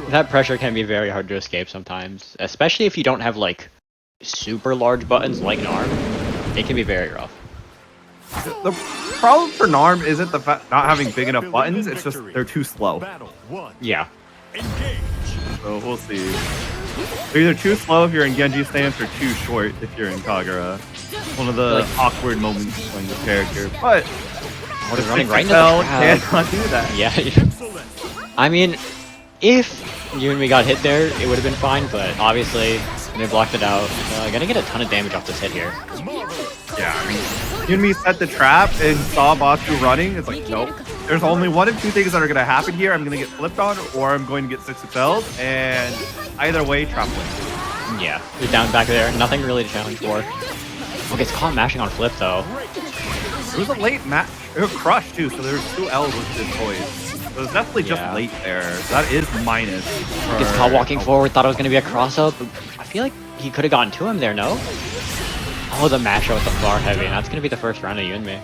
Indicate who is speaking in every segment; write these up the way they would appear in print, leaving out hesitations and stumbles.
Speaker 1: that pressure can be very hard to escape sometimes, especially if you don't have like super large buttons like Narm. It can be very rough.
Speaker 2: The problem for Narm isn't the fact not having big enough buttons, it's just they're too slow.
Speaker 1: Yeah.
Speaker 2: So we'll see. They're either too slow if you're in Genji stance or too short if you're in Kagura. One of the awkward moments playing this character, but
Speaker 1: what is running right into the crowd?
Speaker 2: Cannot do that.
Speaker 1: Yeah. I mean, if Yunxmi got hit there, it would have been fine, but obviously they blocked it out. Gonna get a ton of damage off this hit here.
Speaker 2: Yeah, I mean, Yunxmi set the trap and saw Basu running. It's like, nope. There's only one of two things that are going to happen here. I'm going to get flipped on, or I'm going to get 6 expelled, and either way, trap wins.
Speaker 1: Yeah, he's down back there. Nothing really to challenge for. Okay, it's caught mashing on flip, though.
Speaker 2: It was a late match. It was crushed, too, so there's 2 L's with this toys. So it was definitely just late there. So that is minus.
Speaker 1: Gets caught walking forward, thought it was going to be a cross-up. I feel like he could have gotten to him there, no? Oh, the mashup with the bar heavy, and that's going to be the first round of Yunxmi.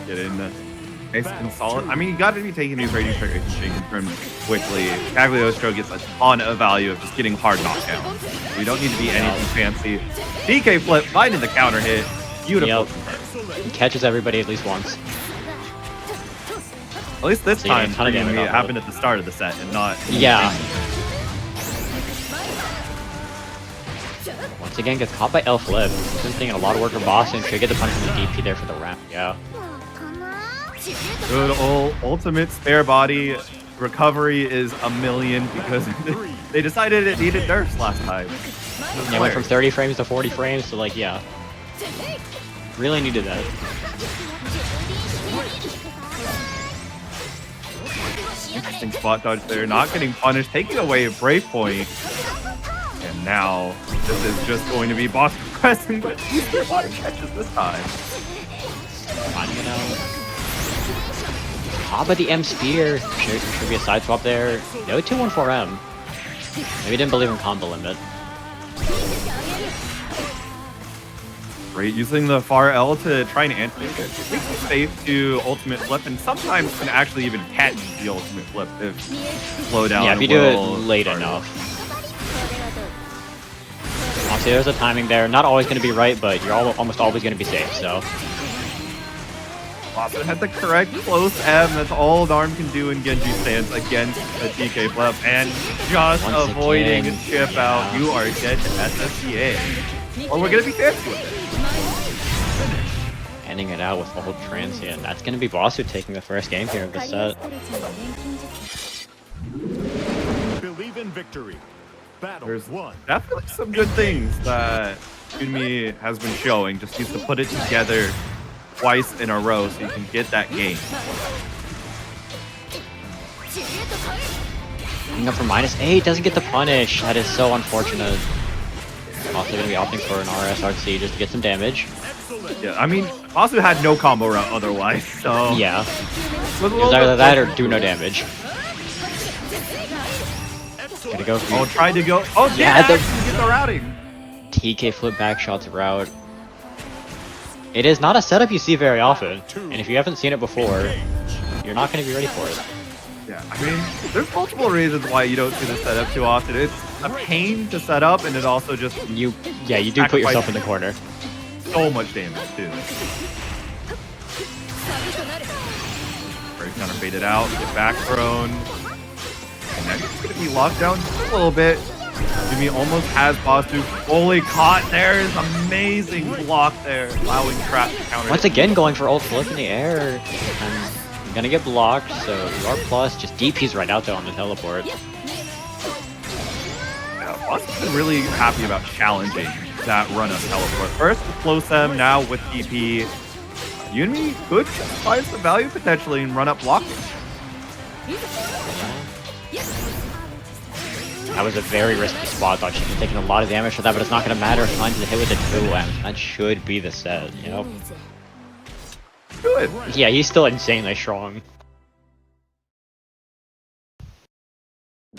Speaker 2: Get in nice and solid. I mean, you got to be taking these rating trigger exchange from quickly. Cagliostro gets a ton of value of just getting hard knockdowns. We don't need to be anything fancy. DK flip, finding the counter hit. Beautiful.
Speaker 1: Yep. He catches everybody at least once.
Speaker 2: At least this time,
Speaker 1: it
Speaker 2: happened at the start of the set and not...
Speaker 1: Yeah. Once again, gets caught by L flip. He's been putting in a lot of work for Basu and should get the punch from the DP there for the round. Yeah.
Speaker 2: Good old ultimate spare body. Recovery is a million because they decided it needed nerfs last time.
Speaker 1: Yeah, went from 30 frames to 40 frames, so like, yeah. Really needed that.
Speaker 2: Interesting spot dodge there, not getting punished, taking away a brave point. And now, this is just going to be Basu pressing, but Easter body catches this time.
Speaker 1: Finding it out. Top of the M Spear. Should be a side swap there. No 214M. Maybe didn't believe in combo limit.
Speaker 2: Great, using the far L to try and anti-it. It makes it safe to ultimate flip, and sometimes can actually even catch the ultimate flip if slow down.
Speaker 1: Yeah, if you do it late enough. Obviously, there's a timing there. Not always going to be right, but you're almost always going to be safe, so.
Speaker 2: Basu had the correct close M. That's all Narm can do in Genji stance against the DK flip, and just
Speaker 1: once
Speaker 2: avoiding
Speaker 1: again,
Speaker 2: a chip out. You are dead to SSCA. Or we're going to be fancy with it.
Speaker 1: Ending it out with the whole transient. That's going to be Basu taking the first game here of the set.
Speaker 3: Believe in victory.
Speaker 2: There's definitely some good things that Yunxmi has been showing. Just needs to put it together twice in a row so you can get that game.
Speaker 1: Coming up for -8, doesn't get the punish. That is so unfortunate. Also going to be opting for an RSRC just to get some damage.
Speaker 2: Yeah, I mean, Basu had no combo route otherwise, so...
Speaker 1: Yeah. It was either that or do no damage. Gonna go for...
Speaker 2: Oh, tried to go... Oh, yeah, get the routing!
Speaker 1: TK flip back shots route. It is not a setup you see very often, and if you haven't seen it before, you're not going to be ready for it.
Speaker 2: Yeah, I mean, there's multiple reasons why you don't see this setup too often. It's a pain to set up, and it also just...
Speaker 1: You do put yourself in the corner.
Speaker 2: So much damage, too. Break counter faded out, get back thrown. And that's going to be locked down just a little bit. Yunxmi almost has Basu fully caught. There's amazing block there, allowing trap to counter.
Speaker 1: Once again, going for ult flip in the air. And you're gonna get blocked, so you are plus. Just DP's right out there on the teleport.
Speaker 2: Yeah, Basu's been really happy about challenging that run of teleport. First with close M, now with DP. Yunxmi could find some value potentially and run up blocking.
Speaker 1: That was a very risky spot dodge. She's taking a lot of damage for that, but it's not going to matter if finds the hit with the 2M. That should be the set, you know?
Speaker 2: Good.
Speaker 1: Yeah, he's still insanely strong.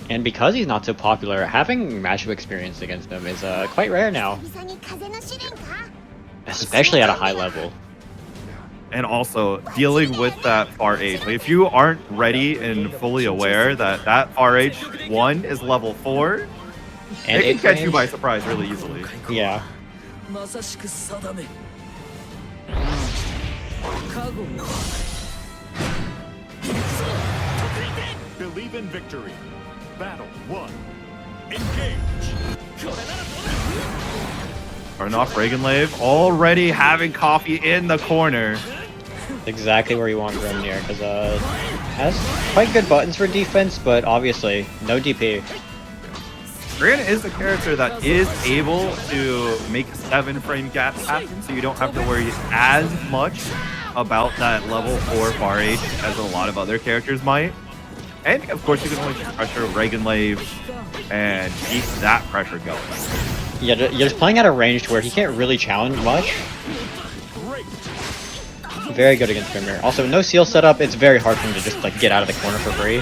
Speaker 1: And because he's not so popular, having matchup experience against him is quite rare now. Especially at a high level.
Speaker 2: And also dealing with that far H. Like, if you aren't ready and fully aware that that far H1 is level 4,
Speaker 1: And
Speaker 2: it can catch you
Speaker 1: frames?
Speaker 2: by surprise really easily.
Speaker 1: Yeah.
Speaker 3: Believe in victory. Battle 1. Engage.
Speaker 2: Starting off Regenlave, already having coffee in the corner.
Speaker 1: Exactly where you want Grimnir, because has quite good buttons for defense, but obviously no DP.
Speaker 2: Gran is a character that is able to make 7-frame gaps happen, so you don't have to worry as much about that level 4 far H as a lot of other characters might. And of course you can only pressure Regenlave and keep that pressure going.
Speaker 1: Yeah, you're just playing at a range to where he can't really challenge much. Very good against Grimnir. Also, no seal setup, it's very hard for him to just like get out of the corner for free.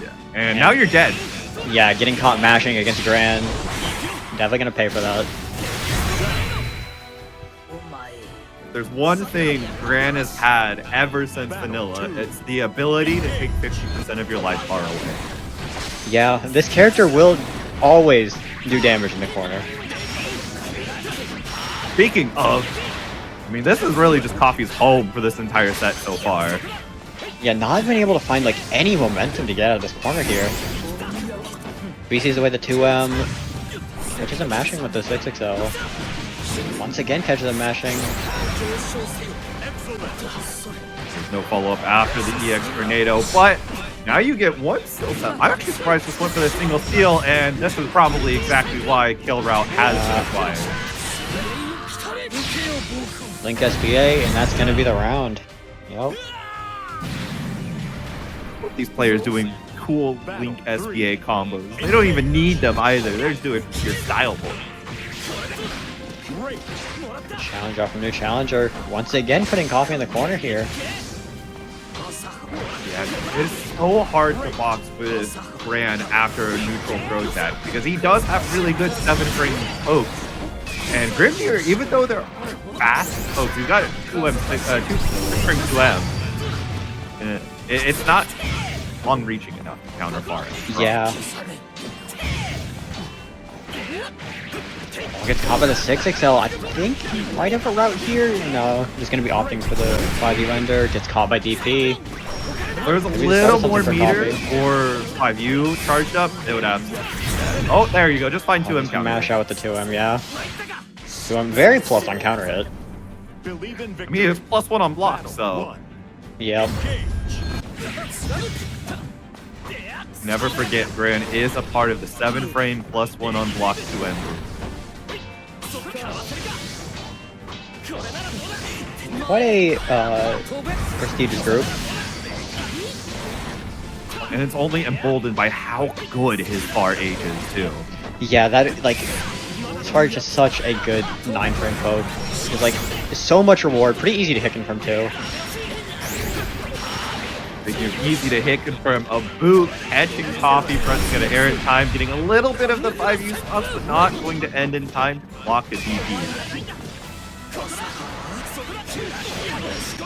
Speaker 2: Yeah. And now you're dead.
Speaker 1: Yeah, getting caught mashing against Gran. Definitely gonna pay for that.
Speaker 2: There's one thing Gran has had ever since vanilla. It's the ability to take 50% of your life bar away.
Speaker 1: Yeah, this character will always do damage in the corner.
Speaker 2: Speaking of, I mean, this is really just Coffee's home for this entire set so far.
Speaker 1: Yeah, not even able to find like any momentum to get out of this corner here. BC's away the 2M, which isn't mashing with the 6XL. Once again catches him mashing.
Speaker 2: There's no follow-up after the EX Tornado, but now you get one steal set. I'm actually surprised this went for the single steal, and this is probably exactly why kill route has been applied.
Speaker 1: Link SBA, and that's gonna be the round. Yep.
Speaker 2: These players doing cool Link SBA combos. They don't even need them either. They're just doing pure style for them.
Speaker 1: Challenger from new challenger. Once again putting Coffee in the corner here.
Speaker 2: Yeah, it's so hard to box with Gran after a neutral throw tag because he does have really good 7-frame pokes. And Grimnir, even though they're fast pokes, he's got 2M, 2-frame 2M. It's not long-reaching enough to counter far.
Speaker 1: Yeah. Gets caught by the 6XL. I think he might have a route here. No, he's going to be opting for the 5U render. Gets caught by DP.
Speaker 2: There's a
Speaker 1: Maybe
Speaker 2: little
Speaker 1: something
Speaker 2: more
Speaker 1: for
Speaker 2: meter
Speaker 1: Coffee.
Speaker 2: or 5U charged up, it would have. Oh, there you go. Just find 2M counter.
Speaker 1: Mash out with the 2M, yeah. 2M very plus on counter hit.
Speaker 3: Believe in
Speaker 2: I
Speaker 3: victory.
Speaker 2: mean, it's +1 on block, so
Speaker 1: Yep.
Speaker 2: never forget Gran is a part of the 7-frame +1 on block 2M.
Speaker 1: Quite a prestigious group.
Speaker 2: And it's only emboldened by how good his far H is, too.
Speaker 1: Yeah, that, like, as far as just such a good 9-frame poke. It's like, so much reward. Pretty easy to hit confirm too.
Speaker 2: Easy to hit confirm. A boot, catching Coffee, pressing at an errant time, getting a little bit of the 5U spots, but not going to end in time to block the DP.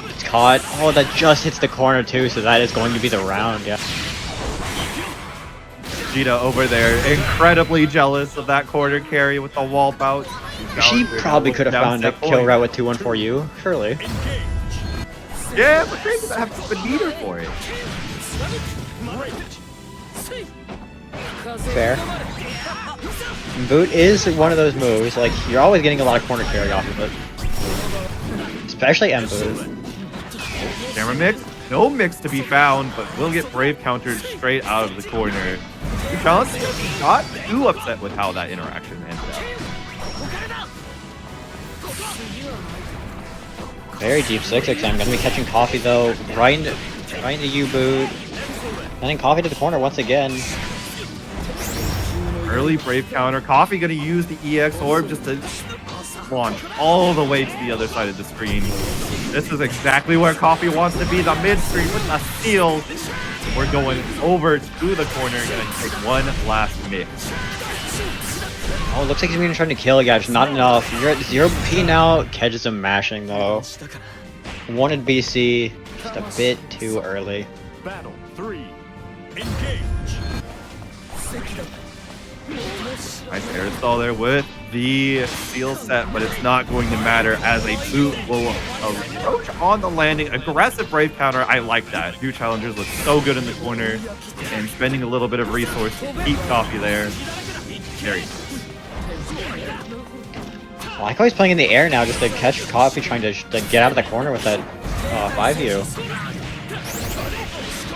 Speaker 1: It's caught. Oh, that just hits the corner too, so that is going to be the round, yeah.
Speaker 2: Vegeta over there, incredibly jealous of that corner carry with the wall bounce.
Speaker 1: She probably could have found a kill route with 214U, surely.
Speaker 2: Yeah, but Gran doesn't have the meter for it.
Speaker 1: Fair. Boot is one of those moves, like, you're always getting a lot of corner carry off of it. Especially M-Boot.
Speaker 2: Camera mix, no mix to be found, but will get Brave countered straight out of the corner. Challenge not too upset with how that interaction ended up.
Speaker 1: Very deep 6x. I'm gonna be catching Coffee though. Right into U-Boot. Sending Coffee to the corner once again.
Speaker 2: Early Brave counter. Coffee gonna use the EX orb just to launch all the way to the other side of the screen. This is exactly where Coffee wants to be, the mid-screen with the steal. We're going over to the corner, gonna take one last mix.
Speaker 1: Oh, looks like he's gonna try to kill a guy, just not enough. You're at 0P now. Catches him mashing though. Wanted BC just a bit too early.
Speaker 3: Battle 3. Engage.
Speaker 2: Nice air stall there with the seal set, but it's not going to matter as a boot will approach on the landing. Aggressive brave counter. I like that. New challengers look so good in the corner and spending a little bit of resource to keep Coffee there. Very nice.
Speaker 1: I like how he's playing in the air now just to catch Coffee trying to get out of the corner with that 5U.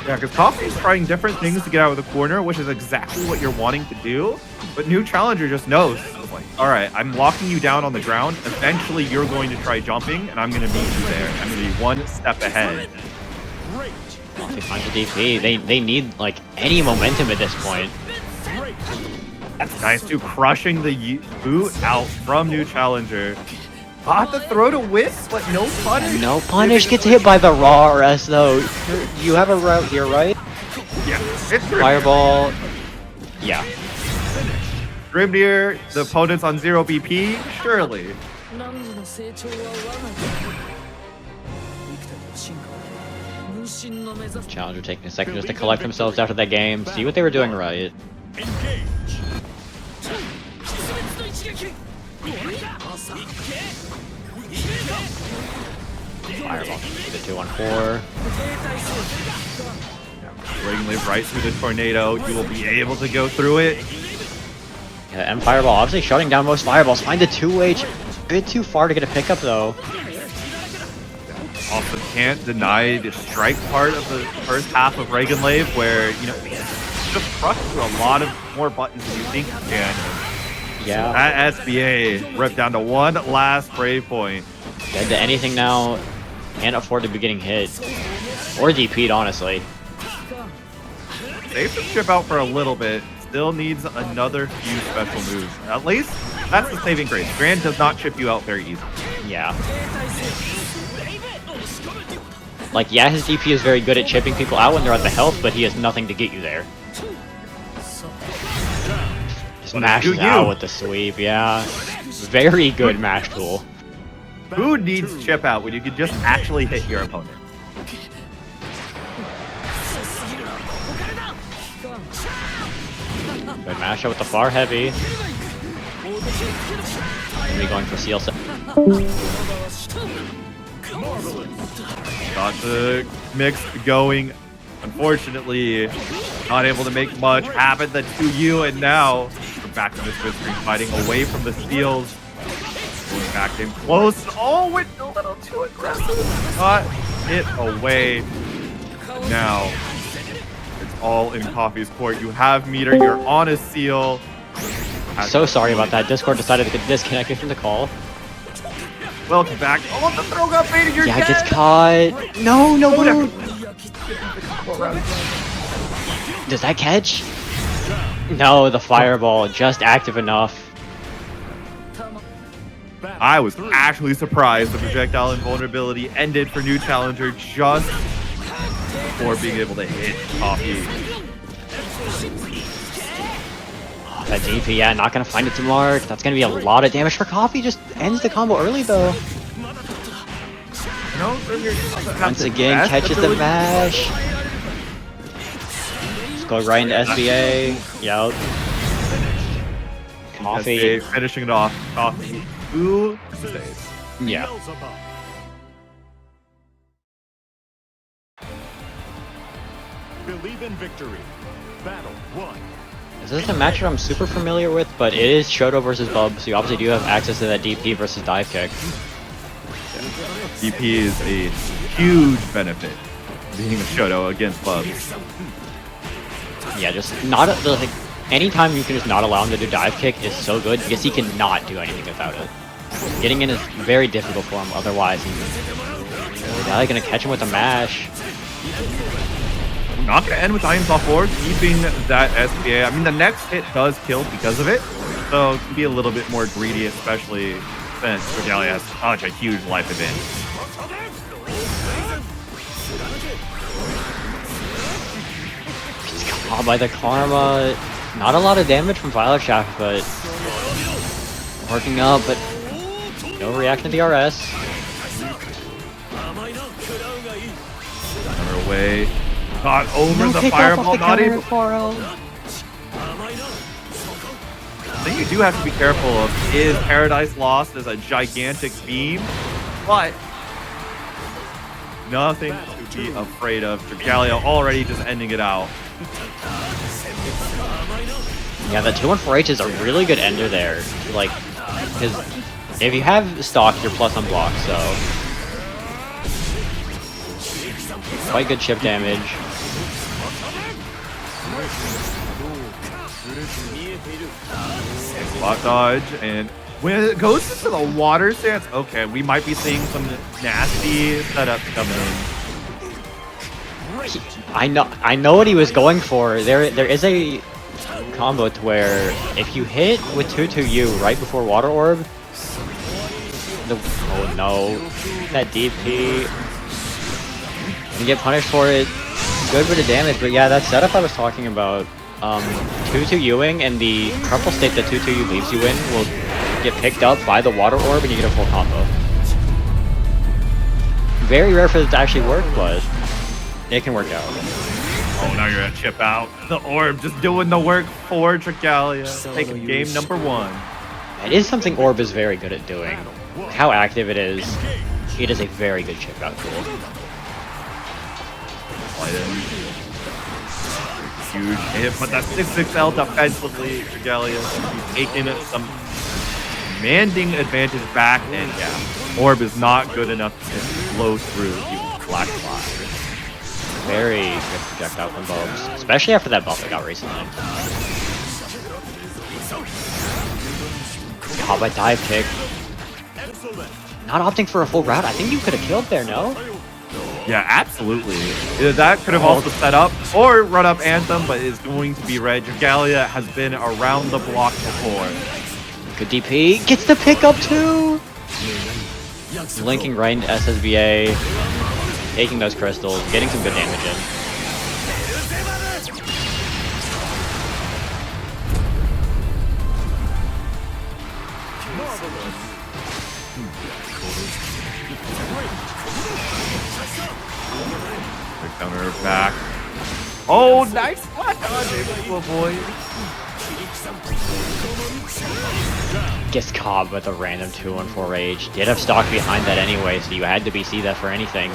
Speaker 2: Yeah, because Coffee's trying different things to get out of the corner, which is exactly what you're wanting to do. But New Challenger just knows. It's like, all right, I'm locking you down on the ground. Eventually, you're going to try jumping, and I'm going to meet you there. I'm going to be one step ahead.
Speaker 1: Coffee finds the DP. They need, like, any momentum at this point.
Speaker 2: That's nice, too. Crushing the boot out from New Challenger. Got the throw to whiff, but no punish.
Speaker 1: No punish. Gets hit by the raw RS, though. You have a route here, right?
Speaker 2: Yeah, it's
Speaker 1: Fireball. Yeah.
Speaker 2: Grimnir, the opponent's on 0 BP, surely.
Speaker 1: Challenger taking a second just to collect themselves after that game, see what they were doing right. Fireball to the 2-1-4.
Speaker 2: Reagan live right through the tornado. You will be able to go through it.
Speaker 1: Yeah, M Fireball obviously shutting down most fireballs. Find the 2H. Bit too far to get a pickup though.
Speaker 2: Also can't deny the strike part of the first half of Reagan Lave where, you know, just crushed through a lot of more buttons than you think you can.
Speaker 1: Yeah.
Speaker 2: That SBA ripped down to one last brave point.
Speaker 1: Dead to anything now. Can't afford to be getting hit. Or DP'd, honestly.
Speaker 2: Safe to chip out for a little bit. Still needs another few special moves. At least, that's the saving grace. Gran does not chip you out very easily.
Speaker 1: Yeah. Like, yeah, his DP is very good at chipping people out when they're at the health, but he has nothing to get you there. Just mashes out with the sweep, yeah. Very good mash tool.
Speaker 2: Who needs chip out when you can just actually hit your opponent?
Speaker 1: Good mash out with the far heavy. Maybe going for seal set.
Speaker 2: Got the mix going. Unfortunately, not able to make much happen. The 2U, and now we're back to this screen fighting away from the steals. Going back in close. Oh, went a little too aggressive. Got it away. Now it's all in Coffee's court. You have meter. You're on a seal.
Speaker 1: So sorry about that. Discord decided to get disconnected from the call.
Speaker 2: Welcome back. Oh, the throw got baited. You're
Speaker 1: Yeah,
Speaker 2: dead.
Speaker 1: gets caught. No, no, no. Does that catch? No, the fireball just active enough.
Speaker 2: I was actually surprised the projectile invulnerability ended for New Challenger just before being able to hit Coffee.
Speaker 1: That DP, yeah, not gonna find it to mark. That's gonna be a lot of damage for Coffee. Just ends the combo early though. Once again, catches the mash. Just go right into SBA. Yep. Coffee.
Speaker 2: SBA finishing it off. Coffee. Who stays?
Speaker 1: Yeah.
Speaker 3: Beelzebub. Believe in victory. Battle 1.
Speaker 1: This isn't a matchup I'm super familiar with, but it is Shoto versus Bub, so you obviously do have access to that DP versus dive kick.
Speaker 2: DP is a huge benefit being a Shoto against Bub.
Speaker 1: Yeah, just not like anytime you can just not allow him to do dive kick is so good because he cannot do anything without it. Getting in is very difficult for him. Otherwise, he's really gonna catch him with a mash.
Speaker 2: Not gonna end with items off board, keeping that SBA. I mean, the next hit does kill because of it, so it can be a little bit more greedy, especially since Dragalia has such a huge life advantage.
Speaker 1: He's caught by the Karma. Not a lot of damage from Violetshaft, but working up, but no reaction to the RS.
Speaker 2: away. Got over
Speaker 1: No
Speaker 2: the
Speaker 1: pick up
Speaker 2: fireball.
Speaker 1: off the
Speaker 2: Not
Speaker 1: counter
Speaker 2: even.
Speaker 1: at 4-0.
Speaker 2: The thing you do have to be careful of is Paradise Lost as a gigantic beam, but nothing to be afraid of. Dragalia already just ending it out.
Speaker 1: Yeah, the 2-1-4H is a really good ender there. Like, because if you have stock, you're plus on block, so quite good chip damage.
Speaker 2: Spot dodge, and when it goes into the water stance, okay, we might be seeing some nasty setups coming in.
Speaker 1: I know what he was going for. There is a combo to where if you hit with 2-2U right before Water Orb, oh no, that DP, you get punished for it. Good bit of damage, but yeah, that setup I was talking about, 2-2Uing and the crumple state that 2-2U leaves you in will get picked up by the Water Orb and you get a full combo. Very rare for it to actually work, but it can work out.
Speaker 2: Oh, now you're gonna chip out. The orb just doing the work for Dragalia. Taking game number 1.
Speaker 1: It is something Orb is very good at doing. How active it is a very good chip out tool.
Speaker 2: Slide in. Huge hit, but that 6-6L defensively, Dragalia is taking some commanding advantage back, and yeah, Orb is not good enough to blow through the Black Fly.
Speaker 1: Very good projectile combos, especially after that buff I got recently. Caught by dive kick. Not opting for a full route. I think you could have killed there, no?
Speaker 2: Yeah, absolutely. That could have also set up or run up Anthem, but is going to be red. Dragalia has been around the block before.
Speaker 1: Good DP. Gets the pickup too! Linking right into SSBA. Taking those crystals, getting some good damage in.
Speaker 2: Counter back. Oh, nice flash dodge able to avoid.
Speaker 1: Gets caught with a random 2-1-4H. Did have stock behind that anyway, so you had to BC that for anything.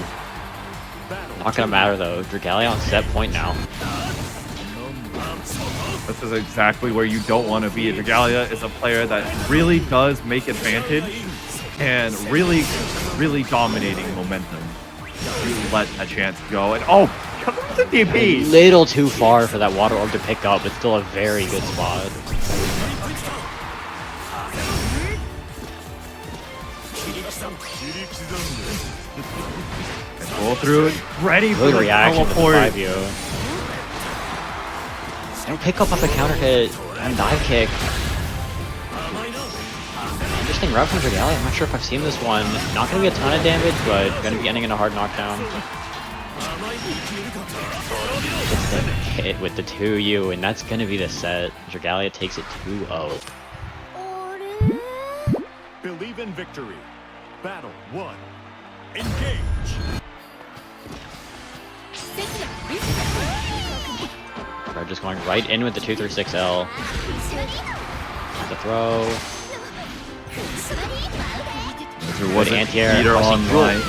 Speaker 1: Not gonna matter though. Dragalia on set point now.
Speaker 2: This is exactly where you don't want to be. Dragalia is a player that really does make advantage and really dominating momentum. You let a chance go, and oh, come with the DP.
Speaker 1: A little too far for that Water Orb to pick up, but still a very good spot.
Speaker 2: Roll through it, ready for
Speaker 1: Good
Speaker 2: the
Speaker 1: reaction to the
Speaker 2: teleport.
Speaker 1: 5U. Don't pick up off the counter hit and dive kick. Interesting route from Dragalia. I'm not sure if I've seen this one. Not going to be a ton of damage, but going to be ending in a hard knockdown. Gets the hit with the 2U, and that's going to be the set. Dragalia takes it 2-0.
Speaker 3: Believe in victory. Battle 1. Engage.
Speaker 1: We're just going right in with the 2-3-6L. The throw.
Speaker 2: There was
Speaker 1: Good
Speaker 2: an
Speaker 1: anti-air.
Speaker 2: meter online.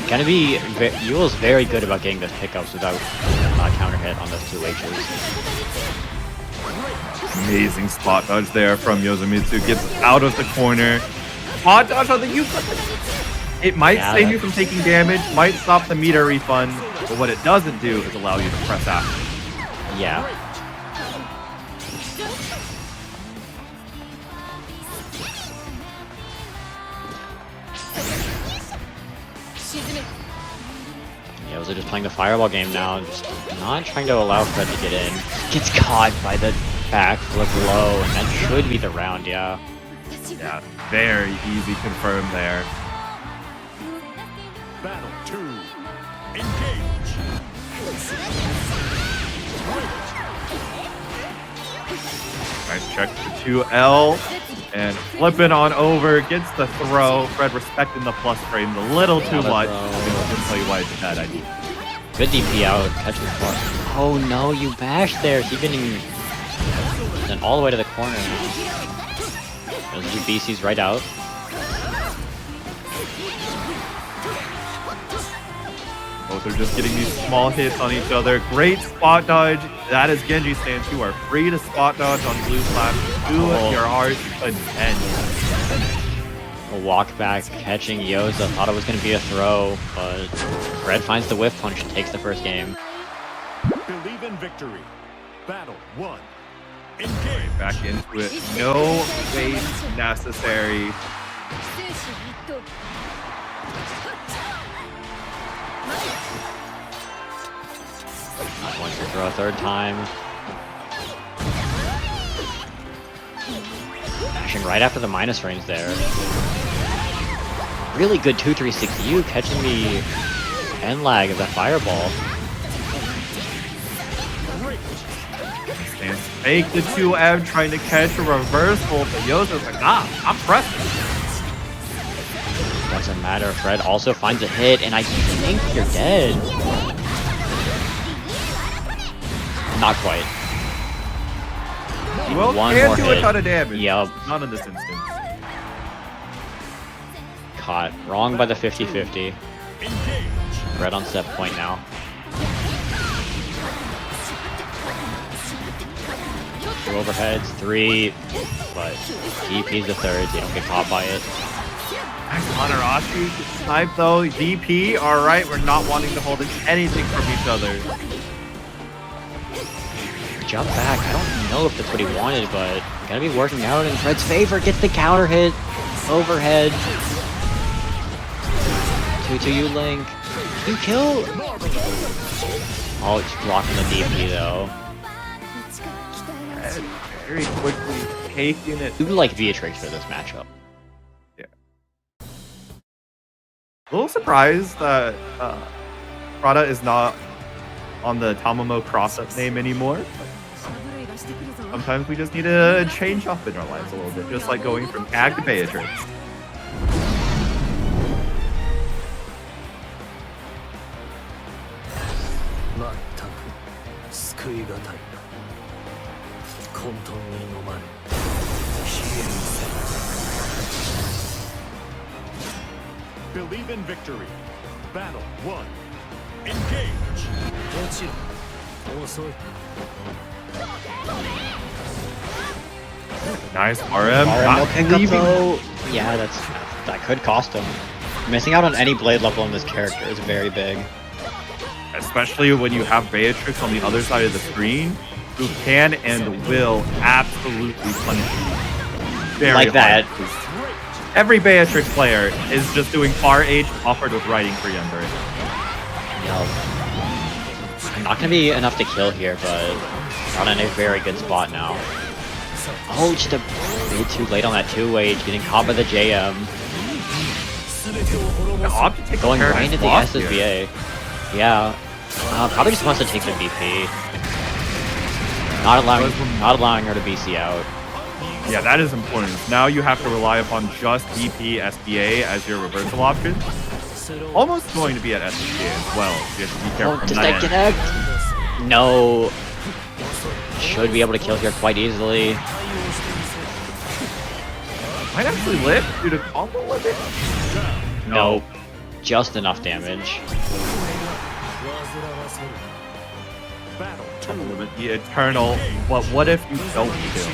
Speaker 1: Gonna be Yuel's very good about getting those pickups without counter hit on those 2 H's.
Speaker 2: Amazing spot dodge there from Yozamitsu. Gets out of the corner. Spot dodge on the U. It might save you from taking damage, might stop the meter refund, but what it doesn't do is allow you to press after.
Speaker 1: Yeah. Yeah, was just playing the fireball game now, just not trying to allow Fred to get in. Gets caught by the backflip low, and that should be the round, yeah.
Speaker 2: Yeah, very easy confirm there.
Speaker 3: Battle 2. Engage.
Speaker 2: Nice check for 2L. And flipping on over, gets the throw. Fred respecting the plus frame a little too much. I can tell you why it's a bad idea.
Speaker 1: Good DP out, catching the corner. Oh no, you bashed there. He's getting sent all the way to the corner. Those two BCs right out.
Speaker 2: Both are just getting these small hits on each other. Great spot dodge. That is Genji stance. You are free to spot dodge on blue slash. Do your heart's content.
Speaker 1: A walk back, catching Yoza. Thought it was going to be a throw, but Red finds the whiff punch and takes the first game.
Speaker 3: Believe in victory. Battle 1. Engage.
Speaker 2: Back into it. No waste necessary.
Speaker 1: Not going to throw a third time. Dashing right after the minus range there. Really good 2-3-6U catching the end lag of that fireball.
Speaker 2: And fake the 2M trying to catch a reversal, but Yoza's like, nah, I'm pressing.
Speaker 1: Doesn't matter. Fred also finds a hit, and I think you're dead. Not quite.
Speaker 2: Well,
Speaker 1: one
Speaker 2: can
Speaker 1: more
Speaker 2: do
Speaker 1: hit.
Speaker 2: a ton of damage.
Speaker 1: Yup.
Speaker 2: Not in this instance.
Speaker 1: Caught. Wrong by the 50-50. Red on set point now. Two overheads, three, but DP's the third, you don't get caught by it.
Speaker 2: Hanarashi snipe though. DP, alright, we're not wanting to hold anything from each other.
Speaker 1: Jump back, I don't know if that's what he wanted, but gonna be working out in Fred's favor. Gets the counter hit, overhead. 2-2-U link. You kill? Oh, it's blocking the DP though.
Speaker 2: Red very quickly taking it.
Speaker 1: You like Beatrix for this matchup.
Speaker 2: Yeah. A little surprised that Prada is not on the Tamamo cross-up name anymore. Sometimes we just need to change up in our lives a little bit, just like going from Ag to Beatrix.
Speaker 3: Believe in victory. Battle 1. Engage.
Speaker 2: Nice RM.
Speaker 1: No
Speaker 2: Not
Speaker 1: pickup
Speaker 2: leaving.
Speaker 1: though. Yeah, that could cost him. Missing out on any blade level on this character is very big.
Speaker 2: Especially when you have Beatrix on the other side of the screen, who can and will absolutely punish you. Very
Speaker 1: Like that.
Speaker 2: hard. Every Beatrix player is just doing RH offered with writing free under it.
Speaker 1: Yo. Not gonna be enough to kill here, but not in a very good spot now. Oh, just a bit too late on that 2-way, getting caught by the JM. Going right into the SSBA. Yeah. Probably just wants to take the BP. Not allowing her to BC out.
Speaker 2: Yeah, that is important. Now you have to rely upon just DP SBA as your reversal option. Almost going to be at SBA as well. So you have to be careful.
Speaker 1: Oh, does that connect? No. Should be able to kill here quite easily.
Speaker 2: Might actually live due to combo limit.
Speaker 1: Nope. Just enough damage.
Speaker 3: Battle 2.
Speaker 2: Combo limit, the eternal. But what if you don't kill?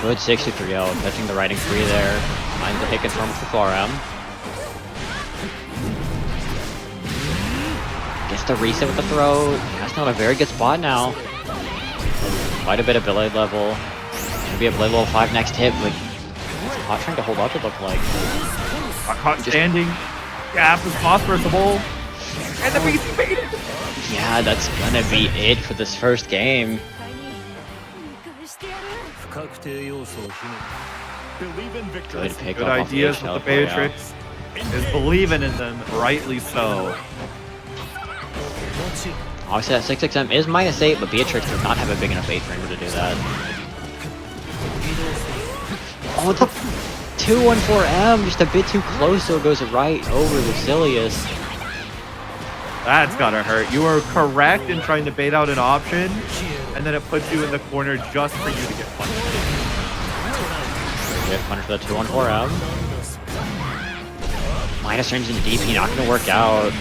Speaker 1: Good 63-0, catching the riding free there. Finds the hit confirm with the 4M. Gets the reset with the throw. That's not a very good spot now. Quite a bit of blade level. Gonna be a blade level 5 next hit, but it's not trying to hold up, it looked like.
Speaker 2: Got caught standing. Gap is possible. And the BC baited.
Speaker 1: Yeah, that's gonna be it for this first game.
Speaker 3: Believe in victory.
Speaker 1: Good pick
Speaker 2: Good
Speaker 1: up off
Speaker 2: ideas
Speaker 1: the
Speaker 2: with the
Speaker 1: HL,
Speaker 2: Beatrix. Is believing in them, rightly so.
Speaker 1: Obviously that 6XM is -8, but Beatrix does not have a big enough 8 framer to do that. Oh, the 2-1-4M, just a bit too close, so it goes right over Lucilius.
Speaker 2: That's gotta hurt. You were correct in trying to bait out an option, and then it puts you in the corner just for you to get punished.
Speaker 1: Get punished for the 2-1-4M. Minus range into DP, not gonna work out.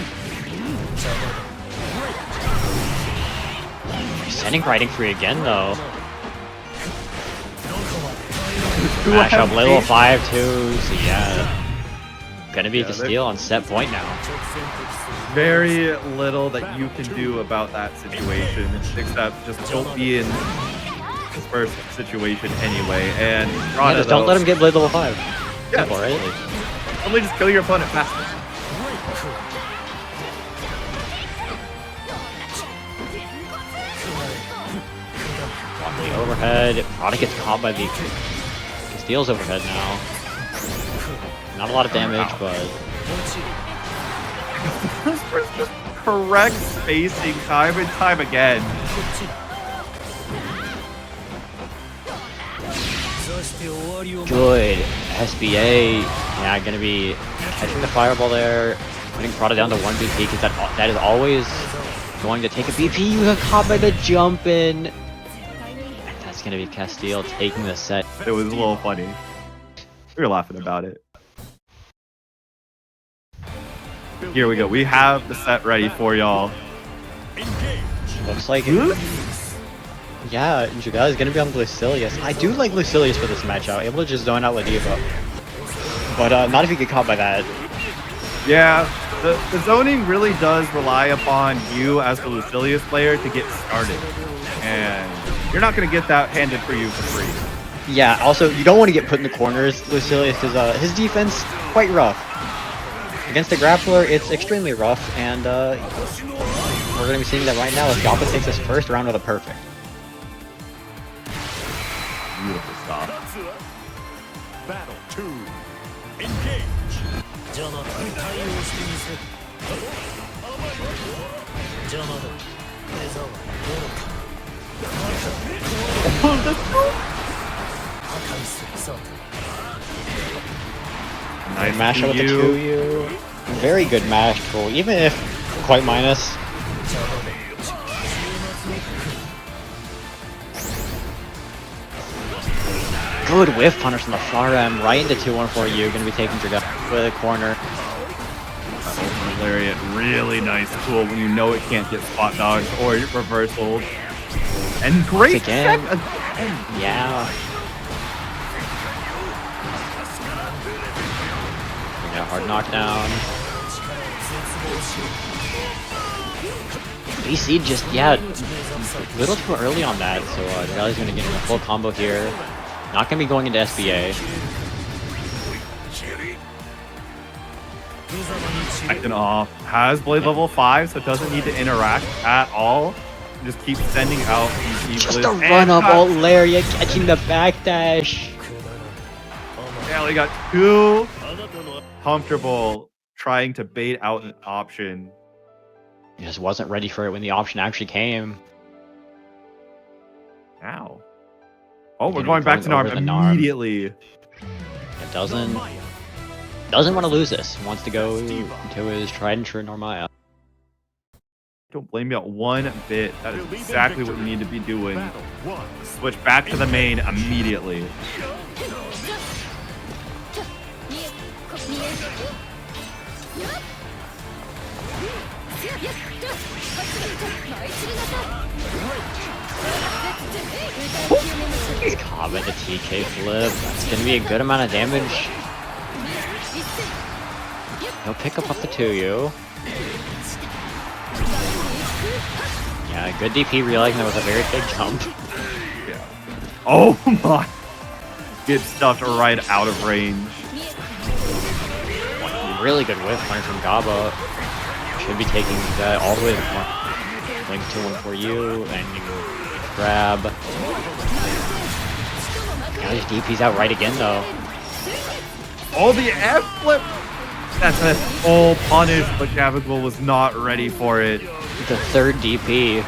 Speaker 1: Sending riding free again though. Mash up level 5-2, so yeah. Gonna be Castiel on set point now.
Speaker 2: Very little that you can do about that situation, except just don't be in his first situation anyway. And Prada,
Speaker 1: yeah, just don't let him get blade level 5.
Speaker 2: Yeah,
Speaker 1: simple, right?
Speaker 2: Only just kill your opponent faster.
Speaker 1: The overhead. Prada gets caught by the Castiel's overhead now. Not a lot of damage, but
Speaker 2: just correct spacing time and time again.
Speaker 1: Good SBA. Yeah, gonna be catching the fireball there, putting Prada down to 1 BP because that is always going to take a BP. You got caught by the jump in. That's gonna be Castiel taking the set.
Speaker 2: It was a little funny. We were laughing about it. Here we go. We have the set ready for y'all.
Speaker 1: Looks like it. Yeah, Dragalia is gonna be on Lucilius. I do like Lucilius for this matchup. Able to just zone out Ladiva. But not if you get caught by that.
Speaker 2: Yeah, the zoning really does rely upon you as the Lucilius player to get started. And you're not going to get that handed for you for free.
Speaker 1: Yeah, also, you don't want to get put in the corners, Lucilius, because his defense, quite rough. Against the grappler, it's extremely rough, and we're going to be seeing that right now as Gaba takes his first round of the perfect.
Speaker 2: Beautiful stuff.
Speaker 3: Battle 2. Engage.
Speaker 2: Nice
Speaker 1: mash up with the 2U. Very good mash tool, even if quite minus. Good whiff punish from the far end, right into 2-1-4U. Gonna be taking Dragalia to the corner.
Speaker 2: Lariat, really nice tool when you know it can't get spot dodged or reversaled. And great
Speaker 1: again.
Speaker 2: again.
Speaker 1: Yeah. We got a hard knockdown. BC just, yeah, a little too early on that, so Dragalia's gonna get in a full combo here. Not gonna be going into SBA.
Speaker 2: Acting off. Has blade level 5, so it doesn't need to interact at all. Just keep sending out these
Speaker 1: Just a run up alt Lariat catching the backdash.
Speaker 2: Yeah, we got too comfortable trying to bait out an option.
Speaker 1: He just wasn't ready for it when the option actually came.
Speaker 2: Ow. Oh, we're going back to Narm immediately.
Speaker 1: It doesn't want to lose this. Wants to go to his tried and true Narmaya.
Speaker 2: Don't blame me out one bit. That is exactly what you need to be doing. Switch back to the main immediately.
Speaker 1: He's caught by the TK flip. That's going to be a good amount of damage. He'll pick up off the 2U. Yeah, good DP, realizing that was a very big jump.
Speaker 2: Yeah. Oh my! Get stuffed right out of range.
Speaker 1: Really good whiff punish from Gaba. Should be taking that all the way to the front. Link 2-1-4U, and you grab. Now his DP's out right again though.
Speaker 2: Oh, the F flip! That's a full punish, but Gabagool was not ready for it.
Speaker 1: The third DP.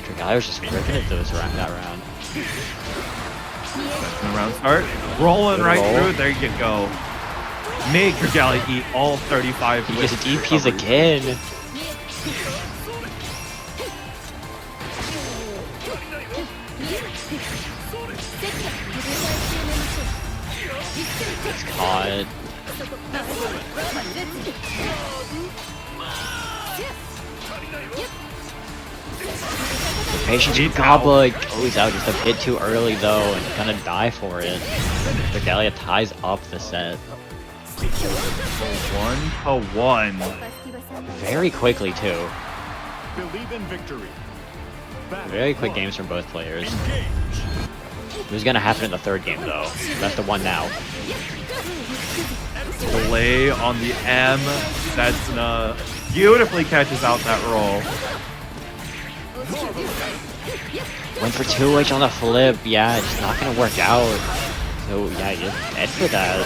Speaker 1: Dragalia was just ripping it those that round.
Speaker 2: Second round start. Rolling
Speaker 1: Good
Speaker 2: right
Speaker 1: roll.
Speaker 2: through. There you go. Make Dragalia eat all 35.
Speaker 1: He
Speaker 2: with
Speaker 1: just DPs
Speaker 2: recovery.
Speaker 1: again. It's caught. The patience
Speaker 2: He's
Speaker 1: with Gaba. Oh, he's out just a bit too early though, and gonna die for it. Dragalia ties up the set
Speaker 2: 1-1.
Speaker 1: very quickly too.
Speaker 3: Believe in victory. Battle
Speaker 1: Very quick
Speaker 3: 1.
Speaker 1: games from both players.
Speaker 3: Engage.
Speaker 1: It was gonna happen in the third game though. That's the one now.
Speaker 2: Delay on the M. Setsuna beautifully catches out that roll.
Speaker 1: Went for 2H on the flip. Yeah, it's not gonna work out. So yeah, you're dead for that.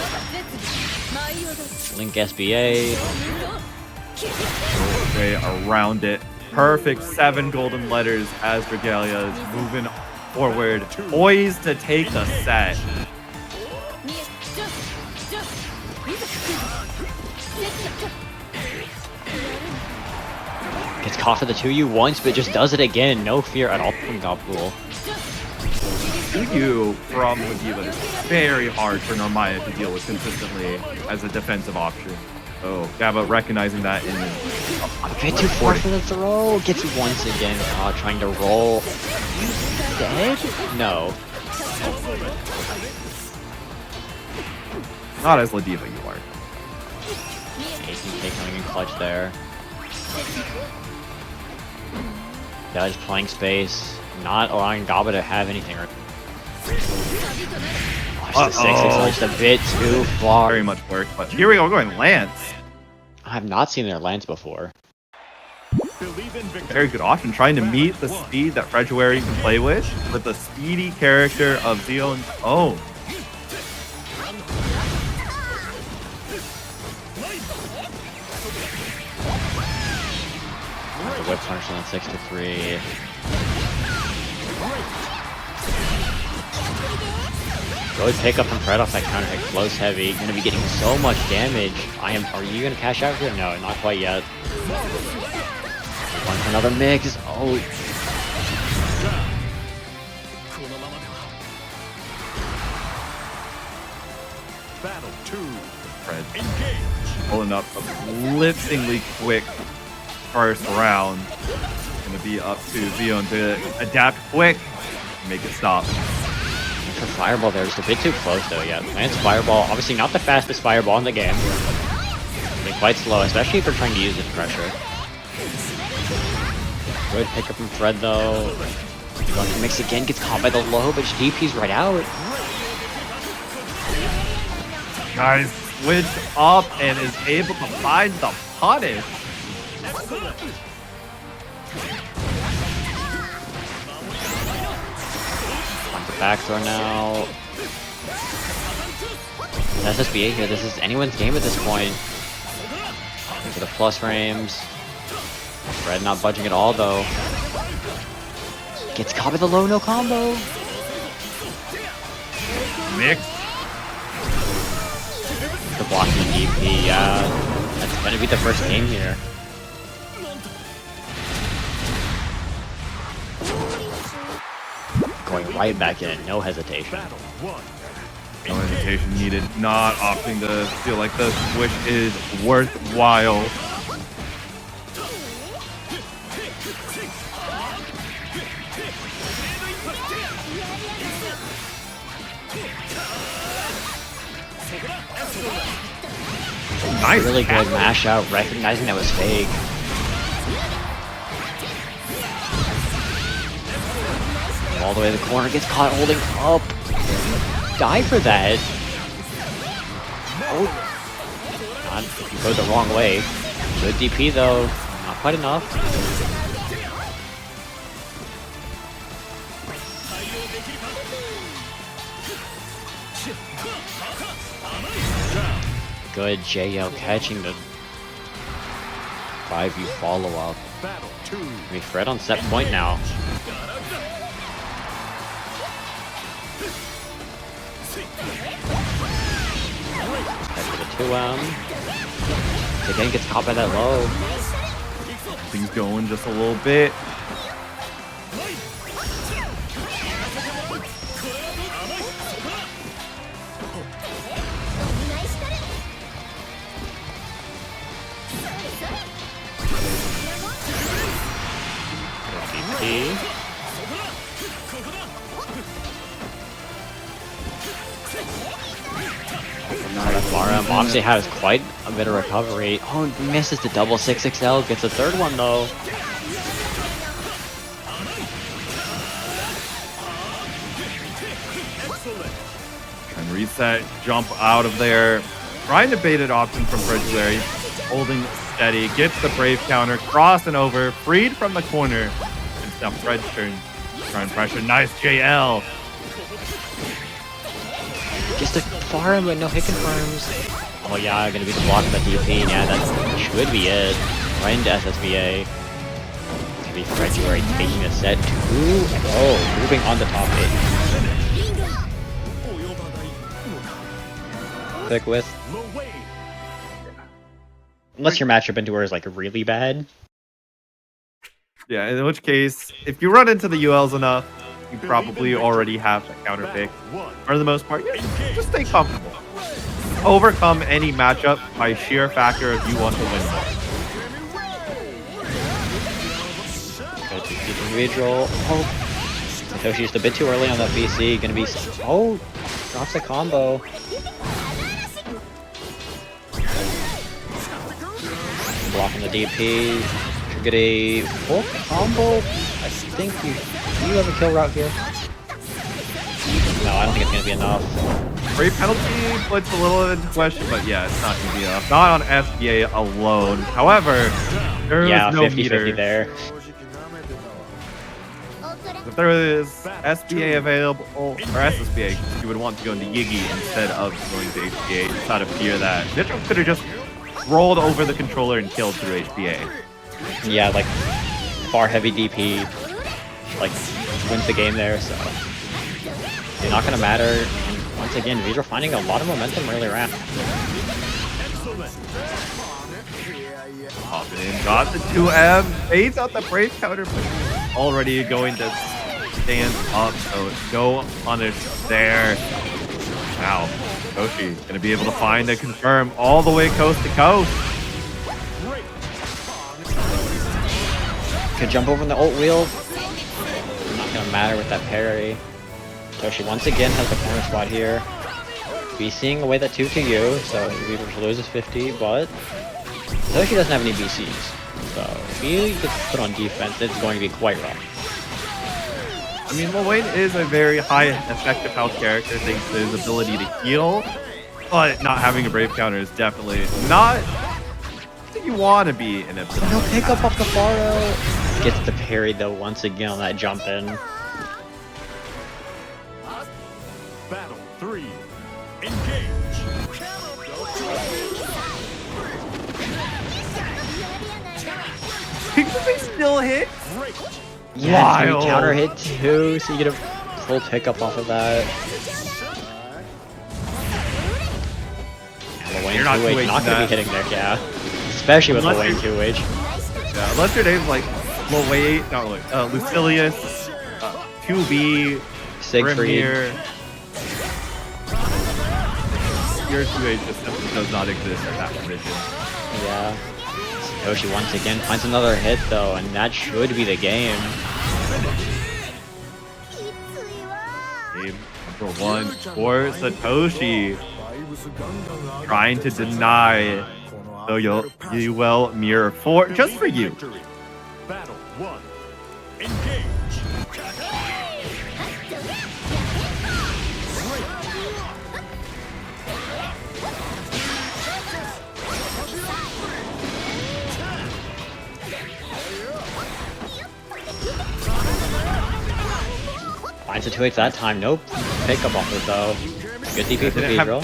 Speaker 1: Link SBA.
Speaker 2: Way around it. Perfect 7 golden letters as Dragalia is moving forward, poised to take the set.
Speaker 1: Gets caught for the 2U once, but just does it again. No fear at all from Gabagool.
Speaker 2: 2U from Ladiva is very hard for Narmaya to deal with consistently as a defensive option. So Gaba recognizing that in
Speaker 1: A bit too far for the throw. Gets once again caught trying to roll. Dead? No.
Speaker 2: not as Ladiva you are.
Speaker 1: ATK coming in clutch there. Judge playing space, not allowing Gaba to have anything. Watch the 6-6 just a bit too far.
Speaker 2: Very much work, but here we go, we're going Lance.
Speaker 1: I have not seen their Lance before.
Speaker 3: Believe in victory.
Speaker 2: Very good option, trying to meet the speed that Fredruary can play with the speedy character of Z-ound's own.
Speaker 1: The whip punch on 6-3. Good pickup from Prada off that counter hit, close heavy. Gonna be getting so much damage. Are you gonna cash out here? No, not quite yet. One for another mix. Oh.
Speaker 3: Battle 2.
Speaker 2: Fred
Speaker 3: Engage.
Speaker 2: pulling up a blitzingly quick first round. Gonna be up to Z-ound to adapt quick, make it stop.
Speaker 1: For Fireball there, just a bit too close though, yeah. Lance Fireball, obviously not the fastest Fireball in the game. They're quite slow, especially if they're trying to use it in pressure. Good pickup from Fred though. Going to mix again, gets caught by the low, but just DP's right out.
Speaker 2: Guys, switched up and is able to find the punish.
Speaker 1: On the back throw now. SSBA here, this is anyone's game at this point. For the plus frames. Fred not budging at all though. Gets caught by the low, no combo.
Speaker 2: Mix.
Speaker 1: The blocking DP, yeah. That's gonna be the first game here. Going right back in, no hesitation.
Speaker 3: Battle 1.
Speaker 2: No hesitation needed, not opting to feel like the switch is worthwhile. Nice.
Speaker 1: Really good mash out, recognizing that was fake. All the way to the corner, gets caught holding up. Die for that. Oh. God, if you go the wrong way. Good DP though, not quite enough. Good JL catching the 5U follow-up.
Speaker 3: Battle 2.
Speaker 1: I mean, Fred on set point now. Again gets caught by that low.
Speaker 2: Things going just a little bit.
Speaker 1: Obviously has quite a bit of recovery. Oh, misses the double 6XL, gets a third one though.
Speaker 2: And reset, jump out of there. Trying to bait it option from Fredruary. Holding steady, gets the Brave counter, crossing over, freed from the corner. It's now Fred's turn. Trying pressure, nice JL.
Speaker 1: Just a farm, but no hit confirms. Oh yeah, gonna be blocking the DP, and yeah, that should be it. Right into SSBA. Maybe Fredruary taking a set 2. Oh, moving on to top 8. Pick with. Unless your matchup into her is like really bad.
Speaker 2: Yeah, in which case, if you run into the ULs enough, you probably already have the counter pick. For the most part, yeah, just stay comfortable. Overcome any matchup by sheer factor if you want to win more.
Speaker 1: Go to Vidril. Oh, Satoshiixrd just a bit too early on that VC. Gonna be. Oh, drops a combo. Blocking the DP. Should get a full combo. I think you have a kill route here. No, I don't think it's gonna be enough.
Speaker 2: Free penalty puts a little into question, but yeah, it's not gonna be enough. Not on SBA alone. However, there is no
Speaker 1: 50-50
Speaker 2: meter
Speaker 1: there.
Speaker 2: If there is SBA available, or SSBA, you would want to go into Yiggy instead of going to HBA, just out of fear that Nitro could have just rolled over the controller and killed through HBA.
Speaker 1: Yeah, like far heavy DP, like wins the game there. So it's not gonna matter. And once again, Vidril finding a lot of momentum early round.
Speaker 2: Popping in, got the 2M, fades out the Brave counter, but already going to stand up, so no punish there. Wow, Koshi gonna be able to find a confirm all the way coast to coast.
Speaker 1: Could jump over in the ult wheel. Not gonna matter with that parry. Toshi once again has the corner spot here. Be seeing away that 2-2U, so he loses 50, but Toshi doesn't have any BCs. So if he gets put on defense, it's going to be quite rough.
Speaker 2: I mean, Lowain is a very high effective health character thanks to his ability to heal, but not having a Brave counter is definitely not what you want to be in a position.
Speaker 1: No pickup off the Faro. Gets the parry though once again on that jump in.
Speaker 3: Battle 3. Engage.
Speaker 2: They still hit?
Speaker 1: Yeah, 3 counter hit too, so you get a full pickup off of that. Lowain 2H not gonna be hitting there, yeah. Especially with Lowain 2H.
Speaker 2: Yeah, unless your name's like Lowain, not Lowain, Lucilius, 2B, Grimnir. Your 2H just simply does not exist at that position.
Speaker 1: Yeah. Satoshi once again finds another hit though, and that should be the game. Game
Speaker 2: number 1 for Satoshi. Trying to deny the Yuel mirror for just for you.
Speaker 3: Battle 1. Engage.
Speaker 1: Finds a 2H that time, nope. Pickup off it though. Good DP for Vidril.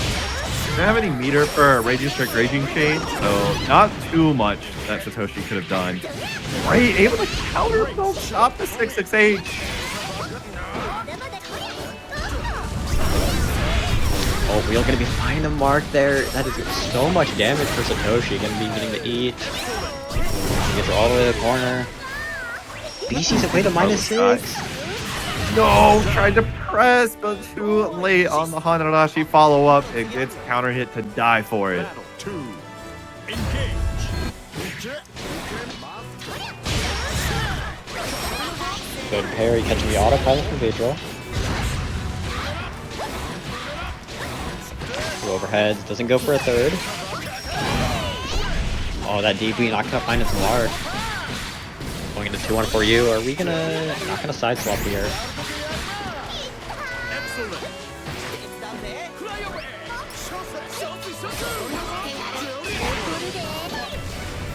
Speaker 2: Didn't have any meter for a Raging Strike Raging Chain, so not too much that Satoshi could have done. Right, able to counter build up the 668.
Speaker 1: Oh, Wheel gonna be finding the mark there. That is so much damage for Satoshi. Gonna be getting to eat. He gets all the way to the corner. BC's away to -6.
Speaker 2: No, tried to press, but too late on the Hanarashi follow-up. It gets counter hit to die for it.
Speaker 3: Battle 2. Engage.
Speaker 1: Good parry, catching the auto pilot from Vidril. Two overheads, doesn't go for a third. Oh, that DB not gonna find its mark. Going into 2-1 for you. Are we gonna not gonna side swap here?
Speaker 3: Excellent.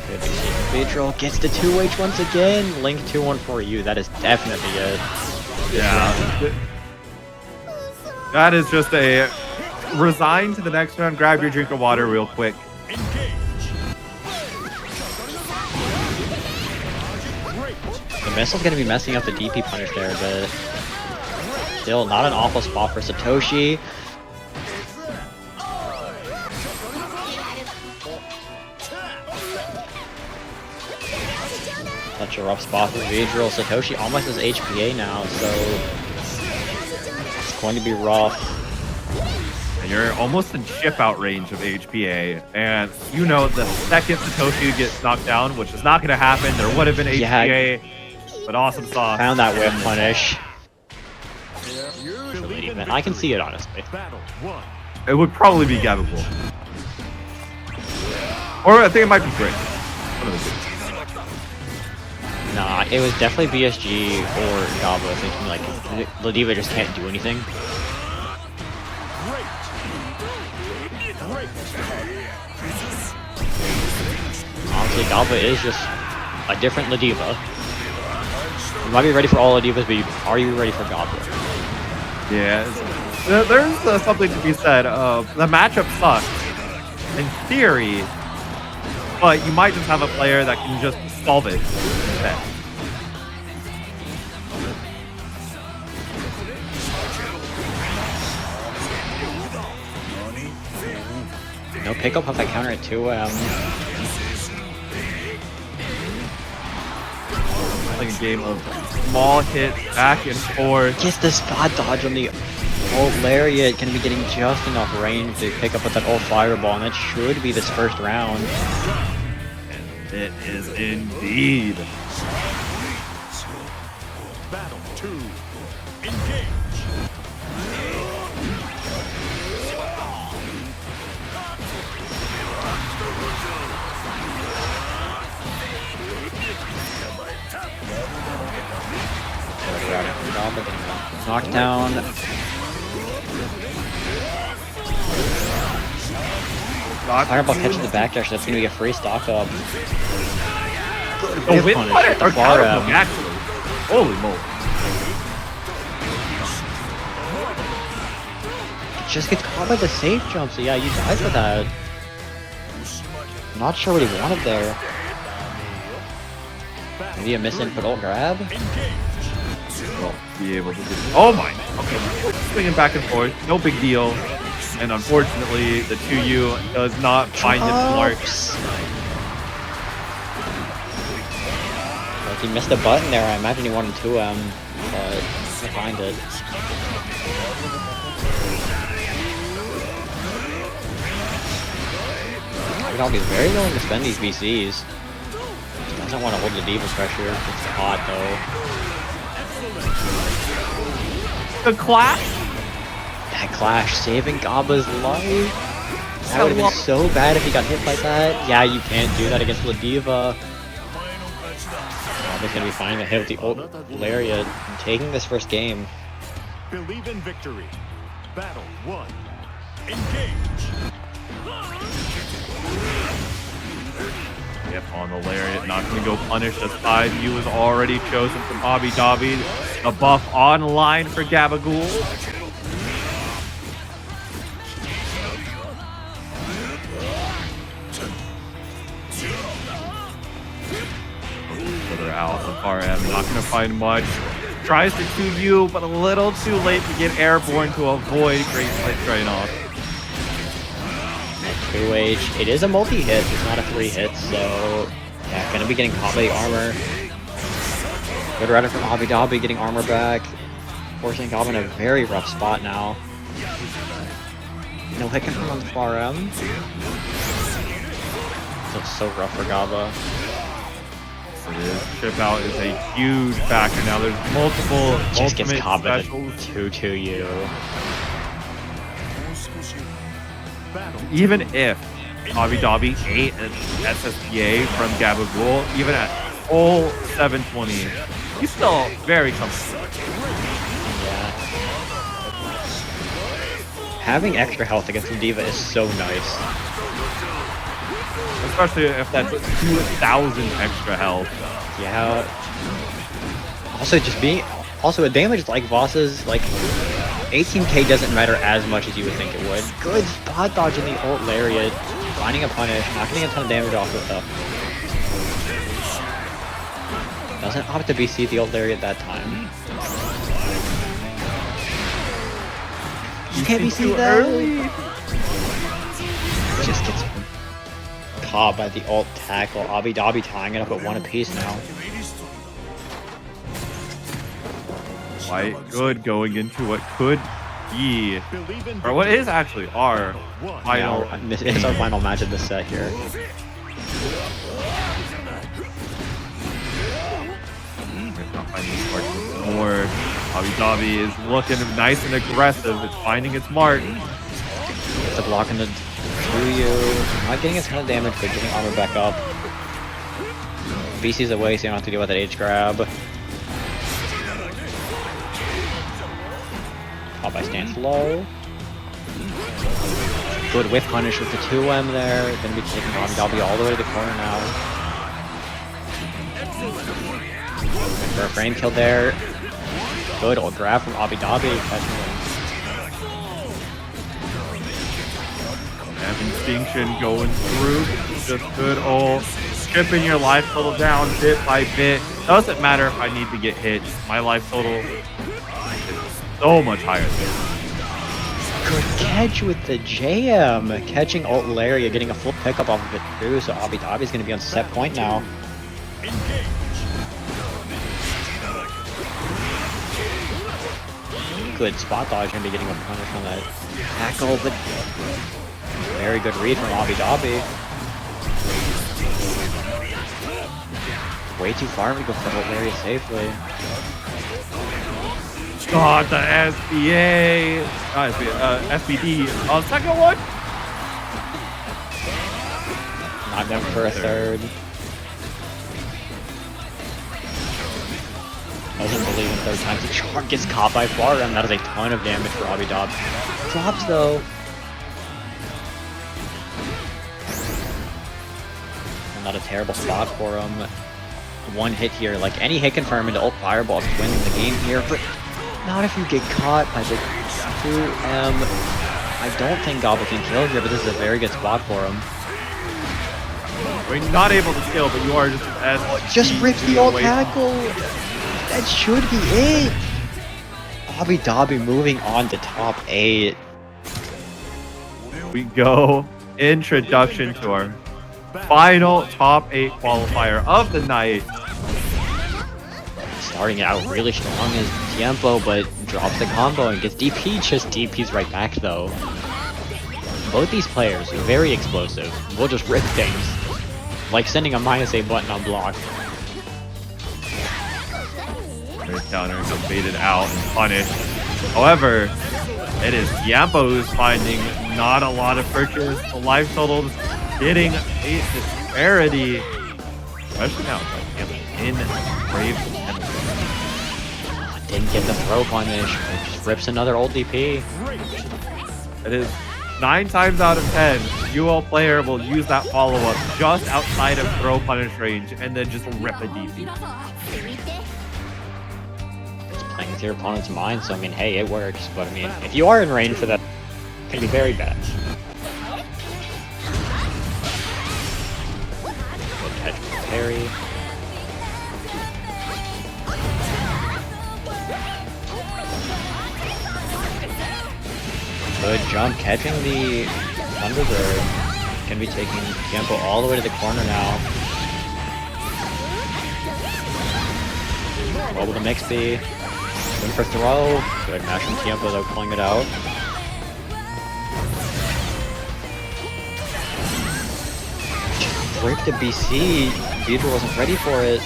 Speaker 1: Good Vidril gets the 2H once again. Link 2-1 for you. That is definitely good.
Speaker 2: Yeah. That is just a resign to the next round. Grab your drink of water real quick.
Speaker 3: Engage.
Speaker 1: The missile's gonna be messing up the DP punish there, but still not an awful spot for Satoshi. Such a rough spot for Vidril. Satoshi almost has HPA now, so it's going to be rough.
Speaker 2: And you're almost in chip out range of HPA, and you know the second Satoshi gets knocked down, which is not going to happen, there would have been HPA, but awesome sauce.
Speaker 1: Found that whip punish.
Speaker 3: Believe in
Speaker 1: I can see it,
Speaker 3: victory.
Speaker 1: honestly.
Speaker 3: Battle 1.
Speaker 2: It would probably be Gabagool. Or I think it might be Gran. One of the two.
Speaker 1: Nah, it was definitely BSG or Gabo thinking like Ladiva just can't do anything. Honestly, Gabo is just a different Ladiva. You might be ready for all Ladivas, but are you ready for Gabo?
Speaker 2: Yeah, there's something to be said. The matchup sucks, in theory, but you might just have a player that can just solve it instead.
Speaker 1: No pickup off that counter at 2M.
Speaker 2: Like a game of small hits back and forth.
Speaker 1: Gets the spot dodge on the old lariat. Gonna be getting just enough range to pick up with that old fireball, and that should be this first round.
Speaker 2: It is indeed.
Speaker 3: Battle 2. Engage.
Speaker 1: Knockdown. Fireball catches the back dash, that's gonna be a free stock up.
Speaker 2: Oh,
Speaker 1: Whip punish at the far end.
Speaker 2: actually. Holy moly.
Speaker 1: Just gets caught by the safe jump, so yeah, you died for that. Not sure what he wanted there. Maybe a misinput ult grab?
Speaker 2: Well, be able to do. Oh my! Okay, swinging back and forth, no big deal. And unfortunately, the 2U does not find its mark.
Speaker 1: Like he missed a button there. I imagine he wanted 2M, but couldn't find it. Dog is very willing to spend these VCs. Doesn't want to hold the Diva pressure. It's hot though.
Speaker 2: The clash?
Speaker 1: That clash saving Gaba's life. That would have been so bad if he got hit like that. Yeah, you can't do that against Ladiva. Gaba's gonna be finding a hit with the old lariat and taking this first game.
Speaker 3: Believe in victory. Battle 1. Engage.
Speaker 2: Yep, on the lariat, not going to go punish as 5U is already chosen from Obby Dobby. A buff online for Gabagool. Further out, the far end, not going to find much. Tries to 2U, but a little too late to get airborne to avoid Great Split trade off.
Speaker 1: 2H. It is a multi-hit, it's not a 3-hit, so yeah, gonna be getting caught by the armor. Good Reddit from Obby Dobby getting armor back, forcing Gaba in a very rough spot now. No hit confirm on the far M. So rough for Gaba.
Speaker 2: It is. Chip out is a huge factor now. There's multiple
Speaker 1: Just gets
Speaker 2: ultimate
Speaker 1: caught by the
Speaker 2: specials.
Speaker 1: 2-2U.
Speaker 2: Even if Obby Dobby ate an SSPA from Gabagool, even at full 720, he's still very comfortable.
Speaker 1: Yeah. Having extra health against Ladiva is so nice.
Speaker 2: Especially if that's 2,000 extra health.
Speaker 1: Yeah. Also, also a damage like Voss's, like 18k doesn't matter as much as you would think it would. Good spot dodge in the ult lariat, finding a punish, not getting a ton of damage off it though. Doesn't opt to BC the ult lariat that time. You can't BC that early. Just gets caught by the ult tackle. Obby Dobby tying it up at 1 apiece now.
Speaker 2: Quite good going into what could be, or what is actually our final.
Speaker 1: Yeah, this is our final match of this set here.
Speaker 2: More. Obby Dobby is looking nice and aggressive. It's finding its mark.
Speaker 1: It's a block in the 2U. Not getting a ton of damage, but getting armor back up. VC's away, so you don't have to deal with that H grab. Caught by stance low. Good whiff punish with the 2M there. Gonna be taking Obby Dobby all the way to the corner now. For a frame kill there. Good old grab from Obby Dobby.
Speaker 2: And Extinction going through. Just good old stripping your life total down bit by bit. Doesn't matter if I need to get hit. My life total is so much higher there.
Speaker 1: Good catch with the JM. Catching ult Laria, getting a full pickup off of it too, so Obby Dobby's gonna be on set point now. Good spot dodge, gonna be getting a punish on that tackle, but very good read from Obby Dobby. Way too far to go for ult Laria safely.
Speaker 2: God, the SBA, FBD, second one.
Speaker 1: Not down for a third. Doesn't believe in third time. The charm gets caught by far, and that is a ton of damage for Obby Dobby. Drops though. Not a terrible spot for him. One hit here, like any hit confirm into ult fireball is winning the game here, but not if you get caught by the 2M. I don't think Gaba can kill here, but this is a very good spot for him.
Speaker 2: We're not able to kill, but you are just as
Speaker 1: just rips the ult tackle. That should be it. Obby Dobby moving on to top 8.
Speaker 2: We go. Introduction to our final top 8 qualifier of the night.
Speaker 1: Starting out really strong as Tiempo, but drops the combo and gets DP. Just DP's right back though. Both these players are very explosive. Will just rip things. Like sending a -8 button on block.
Speaker 2: Great counter gets baited out and punished. However, it is Tiempo who's finding not a lot of purchase. The life totals getting a disparity. Especially now, like in Brave.
Speaker 1: Didn't get the throw punish. It just rips another old DP.
Speaker 2: It is 9 times out of 10, Yuel player will use that follow-up just outside of throw punish range and then just rip a DP.
Speaker 1: It's playing with your opponent's mind, so I mean, hey, it works. But I mean, if you are in range for that, it can be very bad. Good catch with Terry. Good jump catching the Thunderbird. Can be taking Tiempo all the way to the corner now. What will the mix be? Win for throw. Good mash from Tiempo though, pulling it out. Break the BC. Vidril wasn't ready for it.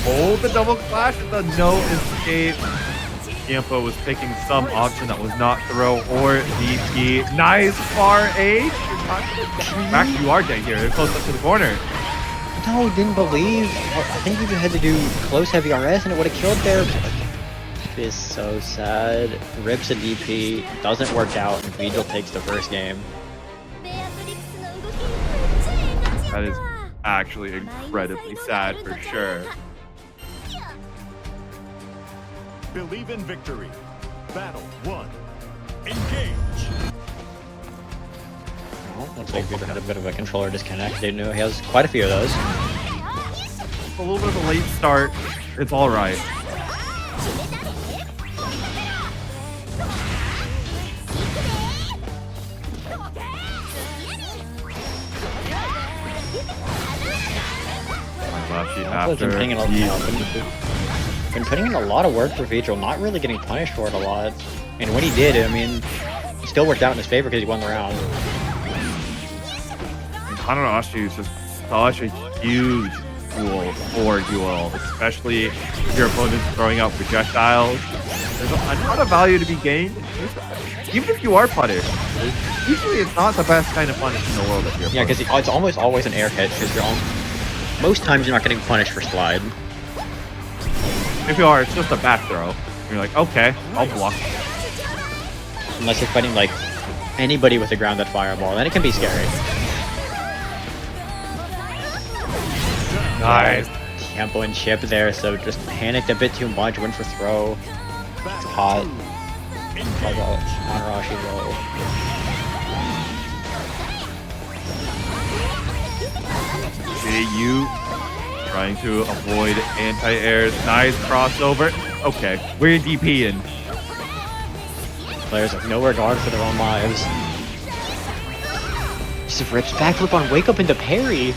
Speaker 2: Hold the double clash with the no escape. Tiempo was picking some option that was not throw or DP. Nice far H. Back, you are dead here. They're close up to the corner.
Speaker 1: No, didn't believe. I think we had to do close heavy RS and it would have killed there. It is so sad. Rips a DP, doesn't work out, and Vidril takes the first game.
Speaker 2: That is actually incredibly sad for sure.
Speaker 3: Believe in victory. Battle 1. Engage.
Speaker 1: Well, looks like Vidril had a bit of a controller disconnect. They knew he has quite a few of those.
Speaker 2: A little bit of a late start. It's all right.
Speaker 1: Been putting in a lot of work for Vidril, not really getting punished for it a lot. And when he did, I mean, it still worked out in his favor because he won the round.
Speaker 2: Hanarashi is just such a huge tool for Yuel, especially if your opponent's throwing out projectiles. There's a lot of value to be gained, even if you are punished. Usually it's not the best kind of punish in the world if you're
Speaker 1: Yeah, because it's almost always an air hit, because most times you're not getting punished for slide.
Speaker 2: If you are, it's just a back throw. You're like, okay, I'll block.
Speaker 1: Unless you're fighting like anybody with a grounded fireball, then it can be scary.
Speaker 2: Nice.
Speaker 1: Tiempo and chip there, so just panicked a bit too much, went for throw. It's hot. Hanarashi
Speaker 2: low. You trying to avoid anti-airs. Nice crossover. Okay, we're DPing.
Speaker 1: Players have no regard for their own lives. Just rips backflip on wake up into parry.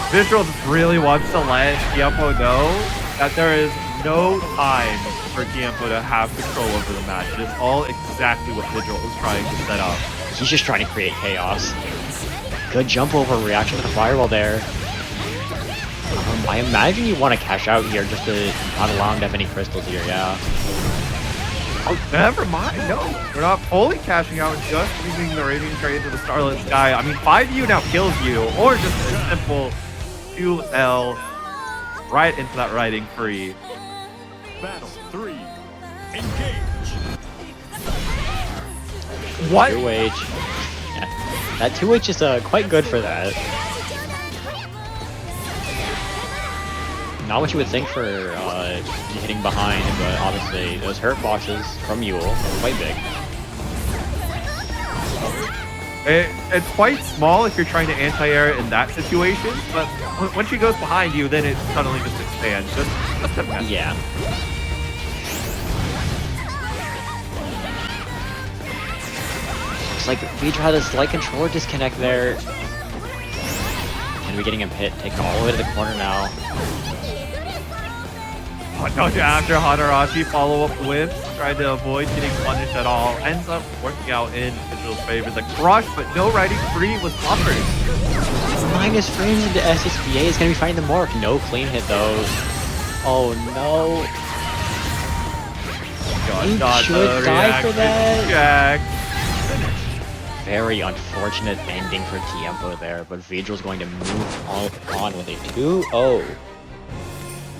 Speaker 2: Vidril just really wants to let Tiempo know that there is no time for Tiempo to have control over the match. It is all exactly what Vidril is trying to set up.
Speaker 1: He's just trying to create chaos. Good jump over reaction to the fireball there. I imagine you want to cash out here just to not allow him to have any crystals here, yeah.
Speaker 2: Oh, never mind, no. We're not fully cashing out, just using the Radiant Trade into the Starlit Sky. I mean, 5U now kills you, or just a simple 2L right into that riding free.
Speaker 3: Battle 3. Engage.
Speaker 2: What?
Speaker 1: 2H. Yeah. That 2H is quite good for that. Not what you would think for hitting behind, but obviously those hurt boxes from Yuel are quite big.
Speaker 2: It's quite small if you're trying to anti-air in that situation, but when she goes behind you, then it suddenly just expands. Just a mess.
Speaker 1: Yeah. Looks like Vidril had a slight controller disconnect there. And we're getting him hit, taken all the way to the corner now.
Speaker 2: After Hanarashi follow-up whip, tried to avoid getting punished at all, ends up working out in Vidril's favor. The crush, but no riding free was offered.
Speaker 1: Minus frames into SSBA is going to be finding the mark. No clean hit though. Oh no. He should die for that.
Speaker 2: Jack.
Speaker 1: Very unfortunate ending for Tiempo there, but Vidril's going to move on with a 2-0.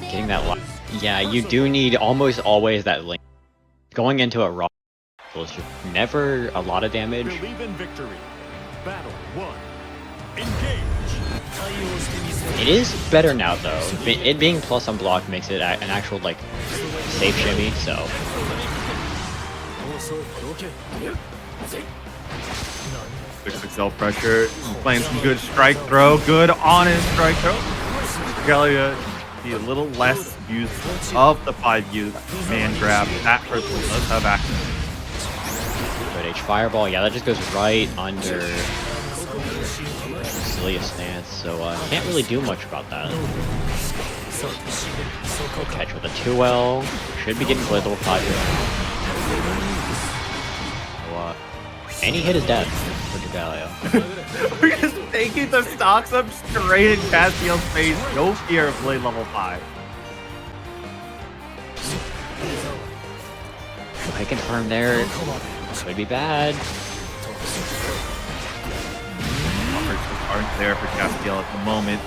Speaker 1: Getting that line. Yeah, you do need almost always that link. Going into a raw is just never a lot of damage.
Speaker 3: Believe in victory. Battle 1. Engage.
Speaker 1: It is better now though. It being plus on block makes it an actual like safe shimmy, so.
Speaker 2: 6XL pressure, playing some good strike throw, good honest strike throw. Dragalia be a little less use of the 5U man grab. That person does have access.
Speaker 1: Good H Fireball. Yeah, that just goes right under Lucilius stance, so can't really do much about that. Good catch with a 2L. Should be getting level 5 here now. So, any hit is death for Dragalia.
Speaker 2: We're just taking the stocks up straight in Castiel's face. No fear of blade level 5.
Speaker 1: I confirm there. Could be bad.
Speaker 2: Offers aren't there for Castiel at the moment.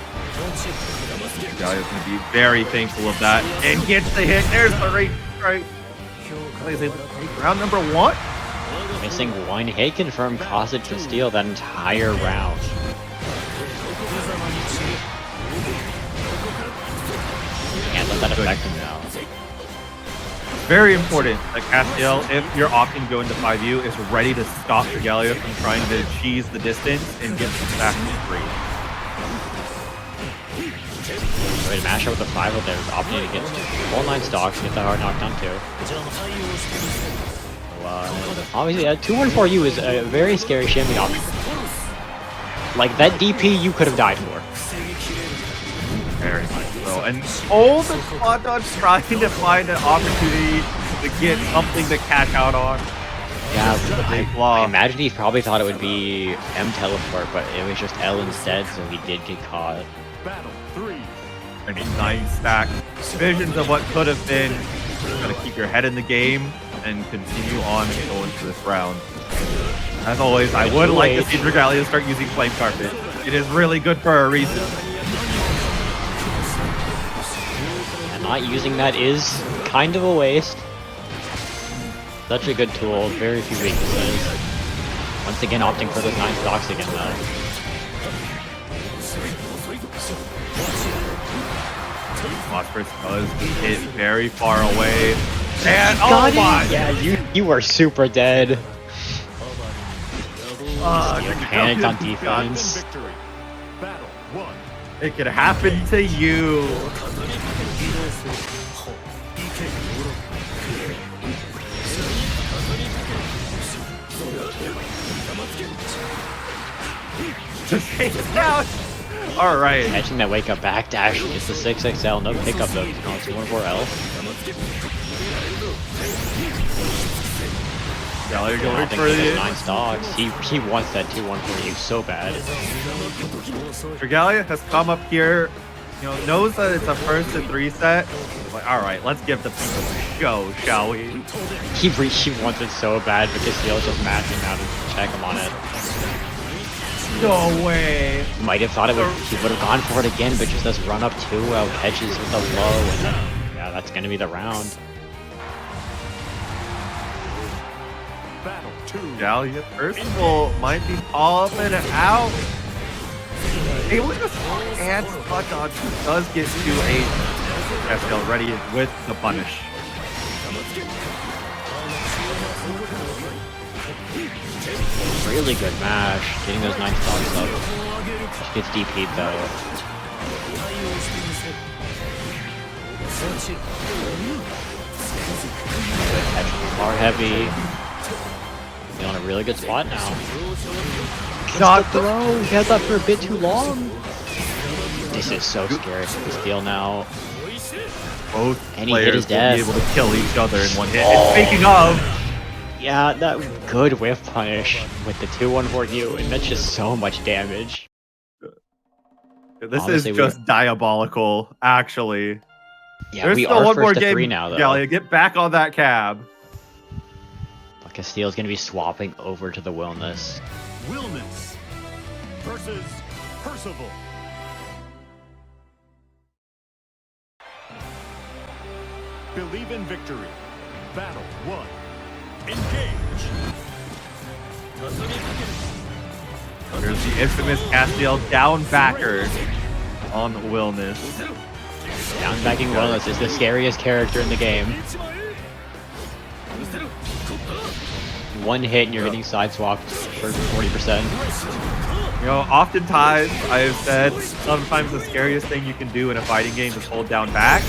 Speaker 2: Dragalia's going to be very thankful of that. And gets the hit. There's the right. Dragalia's able to take round number 1.
Speaker 1: Missing one hit confirmed caused it to steal that entire round. Can't let that affect him now.
Speaker 2: Very important that Castiel, if you're opting to go into 5U, is ready to stop Dragalia from trying to cheese the distance and get back to free.
Speaker 1: Way to mash out with the 5 there, opting to get full 9 stocks, get the hard knockdown too. Obviously, 2-1-4U is a very scary shimmy option. Like, that DP you could have died for.
Speaker 2: Very much so. And all the spot dodge trying to find an opportunity to get something to catch out on.
Speaker 1: Yeah, I imagine he probably thought it would be M teleport, but it was just L instead, so he did get caught.
Speaker 3: Battle 3.
Speaker 2: I mean, 9 stack. Visions of what could have been. Just gotta keep your head in the game and continue on and go into this round. As always, I would like to see Dragalia start using Flame Carpet. It is really good for a reason.
Speaker 1: And not using that is kind of a waste. Such a good tool, very few weaknesses. Once again, opting for those 9 stocks again though.
Speaker 2: Phosphorus does hit very far away. And oh my!
Speaker 1: Yeah, you were super dead. Panicked on defense.
Speaker 3: Battle 1.
Speaker 2: It could happen to you. Just take it down. All right.
Speaker 1: Catching that wake up backdash. It's the 6XL. No pickup though. It's 2-1-4L.
Speaker 2: Dragalia going for
Speaker 1: the
Speaker 2: the
Speaker 1: 9 stocks. He wants that 2-1-4U so bad.
Speaker 2: Dragalia has come up here, you know, knows that it's a 1st to 3 set. Like, all right, let's give the people a show, shall we?
Speaker 1: He wants it so bad because Castiel's just matching out to check him on it.
Speaker 2: No way.
Speaker 1: Might have thought he would have gone for it again, but just this run up 2 catches with a low, and yeah, that's gonna be the round.
Speaker 3: Battle 2.
Speaker 2: Dragalia, Percival might be popping it out. Able to and spot dodge does get to a Castiel ready with the punish.
Speaker 1: Really good mash, getting those 9 stocks up. Just gets DP'd though. Good catch, far heavy. He's on a really good spot now.
Speaker 2: Not
Speaker 1: throw. He had that for a bit too long. This is so scary for this deal now.
Speaker 2: Both
Speaker 1: And he hit his
Speaker 2: players will be
Speaker 1: death.
Speaker 2: able to kill each other in one hit.
Speaker 1: Oh.
Speaker 2: And speaking of,
Speaker 1: Yeah, that good whiff punish with the 2-1-4U, and that's just so much damage.
Speaker 2: this
Speaker 1: Honestly,
Speaker 2: is just diabolical, actually.
Speaker 1: Yeah,
Speaker 2: There's
Speaker 1: we
Speaker 2: still
Speaker 1: are
Speaker 2: one more
Speaker 1: first to
Speaker 2: game,
Speaker 1: 3 now though.
Speaker 2: Dragalia, get back on that cab.
Speaker 1: But Castiel's gonna be swapping over to the Willness.
Speaker 3: Willness versus Percival. Believe in victory. Battle 1. Engage.
Speaker 2: There's the infamous Castiel down backer on the Willness.
Speaker 1: Down backing Willness is the scariest character in the game. One hit and you're getting side swapped for 40%.
Speaker 2: You know, oftentimes I've said sometimes the scariest thing you can do in a fighting game is hold down back.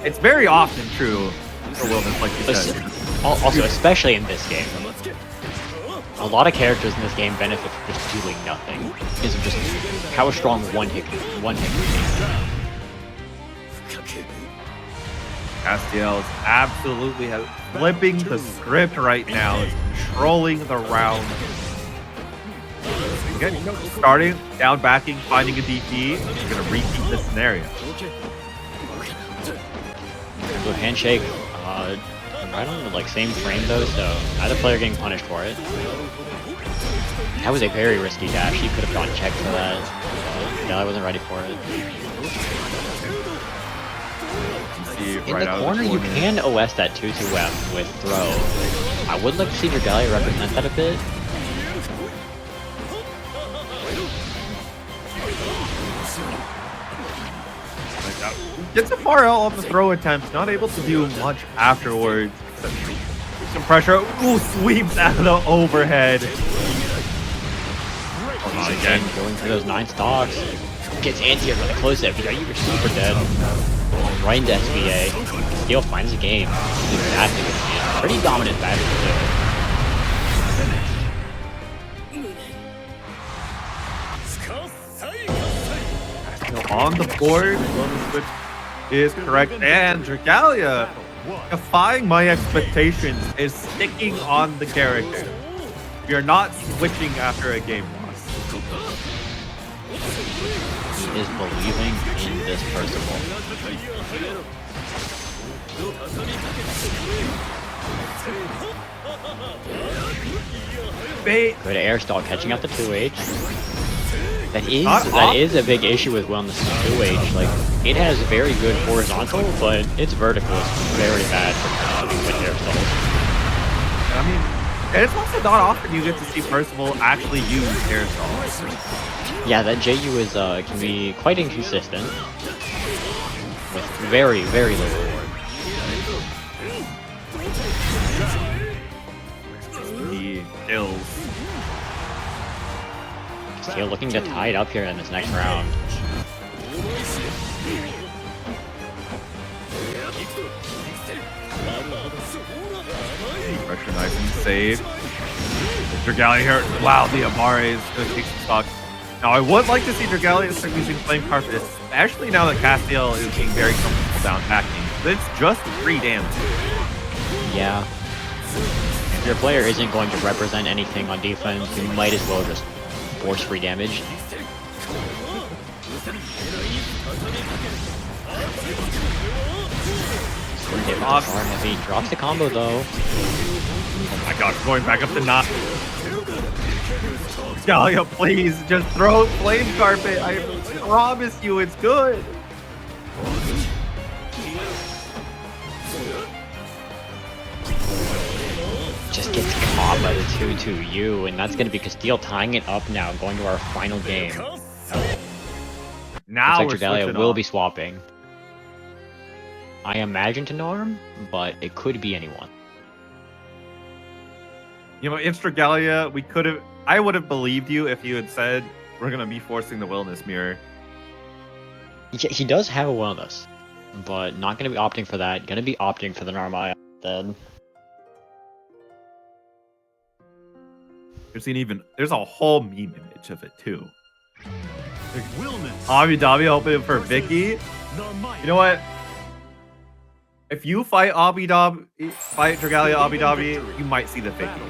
Speaker 2: It's very often true for Willness, like you said.
Speaker 1: Also, especially in this game. A lot of characters in this game benefit from just doing nothing because of just how strong one hit can be.
Speaker 2: Castiel is absolutely flipping the script right now. Is controlling the round. Again, starting down backing, finding a DP. He's gonna repeat this scenario.
Speaker 1: Good handshake. Right on the like same frame though, so neither player getting punished for it. That was a very risky dash. He could have gotten checked for that. No, I wasn't ready for it. In the corner, you can OS that 2-2-F with throw. I would like to see Dragalia represent that a bit.
Speaker 2: Gets a far out on the throw attempt, not able to do much afterwards. Some pressure. Ooh, sweeps out of the overhead.
Speaker 1: Again, going for those 9 stocks. Gets anti-air really close to FBA. You're super dead. Right into SBA. Castiel finds the game. Pretty dominant battle
Speaker 2: too. On the board, switch is correct, and Dragalia, defying my expectations, is sticking on the character. We are not switching after a game loss.
Speaker 1: He is believing in this Percival. Good air stall, catching out the 2H. That is a big issue with Wellness 2H. Like, it has very good horizontal, but its vertical is very bad for with air stalls.
Speaker 2: I mean, and it's also not often you get to see Percival actually use air stalls.
Speaker 1: Yeah, that JU is can be quite inconsistent with very, very low reward.
Speaker 2: He kills.
Speaker 1: Castiel looking to tie it up here in this next round.
Speaker 2: Pressure nice and safe. Dragalia here. Wow, the Amare is going to take some stock. Now, I would like to see Dragalia start using Flame Carpet, especially now that Castiel is being very comfortable down backing. But it's just 3 damage.
Speaker 1: Yeah. If your player isn't going to represent anything on defense, you might as well just force free damage. Heavy. Drops the combo though.
Speaker 2: Oh my god, going back up to 9. Dragalia, please, just throw Flame Carpet. I promise you it's good.
Speaker 1: Just gets caught by the 2-2-U, and that's going to be Castiel tying it up now, going to our final game.
Speaker 2: Now
Speaker 1: looks like Dragalia will be swapping. I imagine to Norm, but it could be anyone.
Speaker 2: You know, if Dragalia, I would have believed you if you had said we're going to be forcing the Wellness Mirror.
Speaker 1: He does have a Wellness, but not going to be opting for that. Going to be opting for the Narmaya instead.
Speaker 2: There's a whole meme image of it too. Obby Dobby opening for Vicky. You know what? If you fight Dragalia Obby Dobby, you might see the Vicky.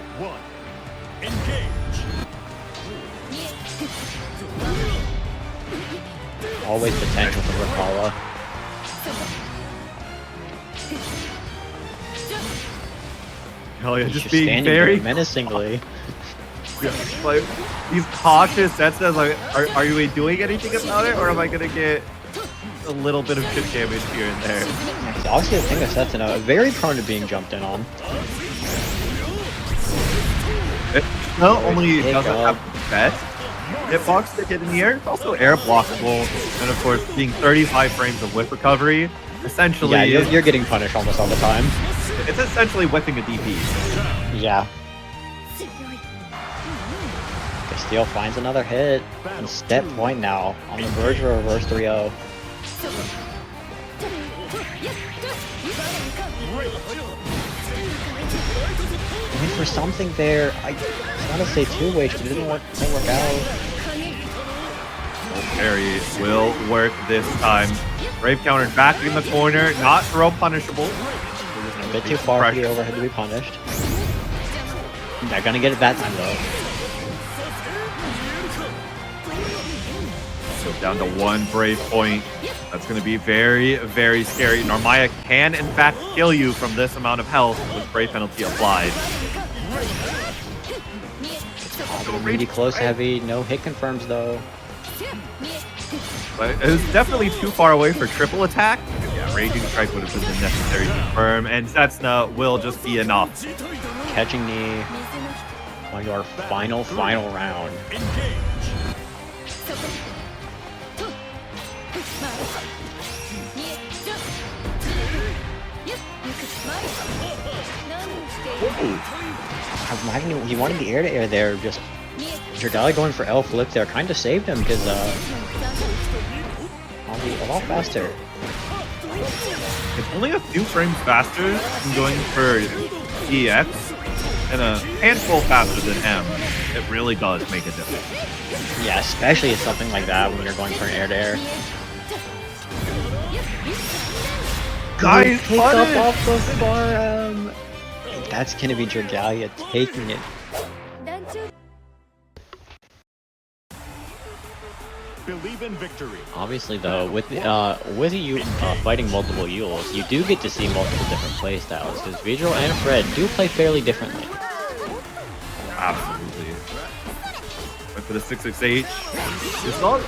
Speaker 1: Always potential for Rapala.
Speaker 2: Hell yeah, just being very
Speaker 1: menacingly.
Speaker 2: Like, these cautious sets as like, are you doing anything about it, or am I gonna get a little bit of chip damage here and there?
Speaker 1: Obviously, the thing that sets in very prone to being jumped in on.
Speaker 2: It not only doesn't have the best hitbox to get in the air, it's also air blockable, and of course, being 35 frames of whip recovery, essentially.
Speaker 1: Yeah, you're getting punished almost all the time.
Speaker 2: It's essentially whipping a DP.
Speaker 1: Yeah. Castiel finds another hit, and step point now, on the verge of a reverse 3-0. going for something there. I want to say two-way, but it didn't work out.
Speaker 2: Parry will work this time. Brave countered back in the corner, not throw punishable.
Speaker 1: A bit too far for the overhead to be punished. They're gonna get it that time though.
Speaker 2: So down to 1 Brave point. That's going to be very, very scary. Narmaya can, in fact, kill you from this amount of health with Brave penalty applied.
Speaker 1: Really close heavy, no hit confirms though.
Speaker 2: But it was definitely too far away for triple attack. Yeah, Raging Strike would have been necessary to confirm, and Setsuna will just be enough.
Speaker 1: Catching knee on your final round. He wanted the air-to-air there, just Dragalia going for L flip there kind of saved him because I'll be a lot faster.
Speaker 2: It's only a few frames faster than going for EX and a handful faster than M. It really does make a difference.
Speaker 1: Yeah, especially with something like that when you're going for an air-to-air.
Speaker 2: Guys,
Speaker 1: pick up off the bar. That's gonna be Dragalia taking it.
Speaker 3: Believe in victory.
Speaker 1: Obviously, though, with you fighting multiple Yuels, you do get to see multiple different playstyles because Vidril and Fred do play fairly differently.
Speaker 2: Absolutely. But for the 668, you saw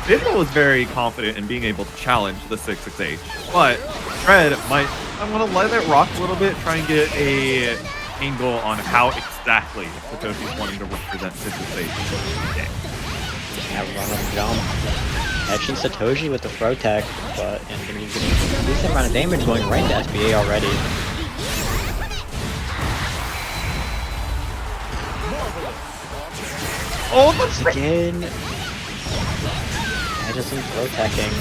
Speaker 2: Vidril was very confident in being able to challenge the 668, but Fred might. I want to let it rock a little bit, try and get a angle on how exactly Satoshi's wanting to represent 668.
Speaker 1: Yeah, run up jump. Catching Satoshi with the throw tech, but and gonna be getting a decent amount of damage going right into SBA already.
Speaker 2: Oh,
Speaker 1: once again. Yeah, just some throw teching.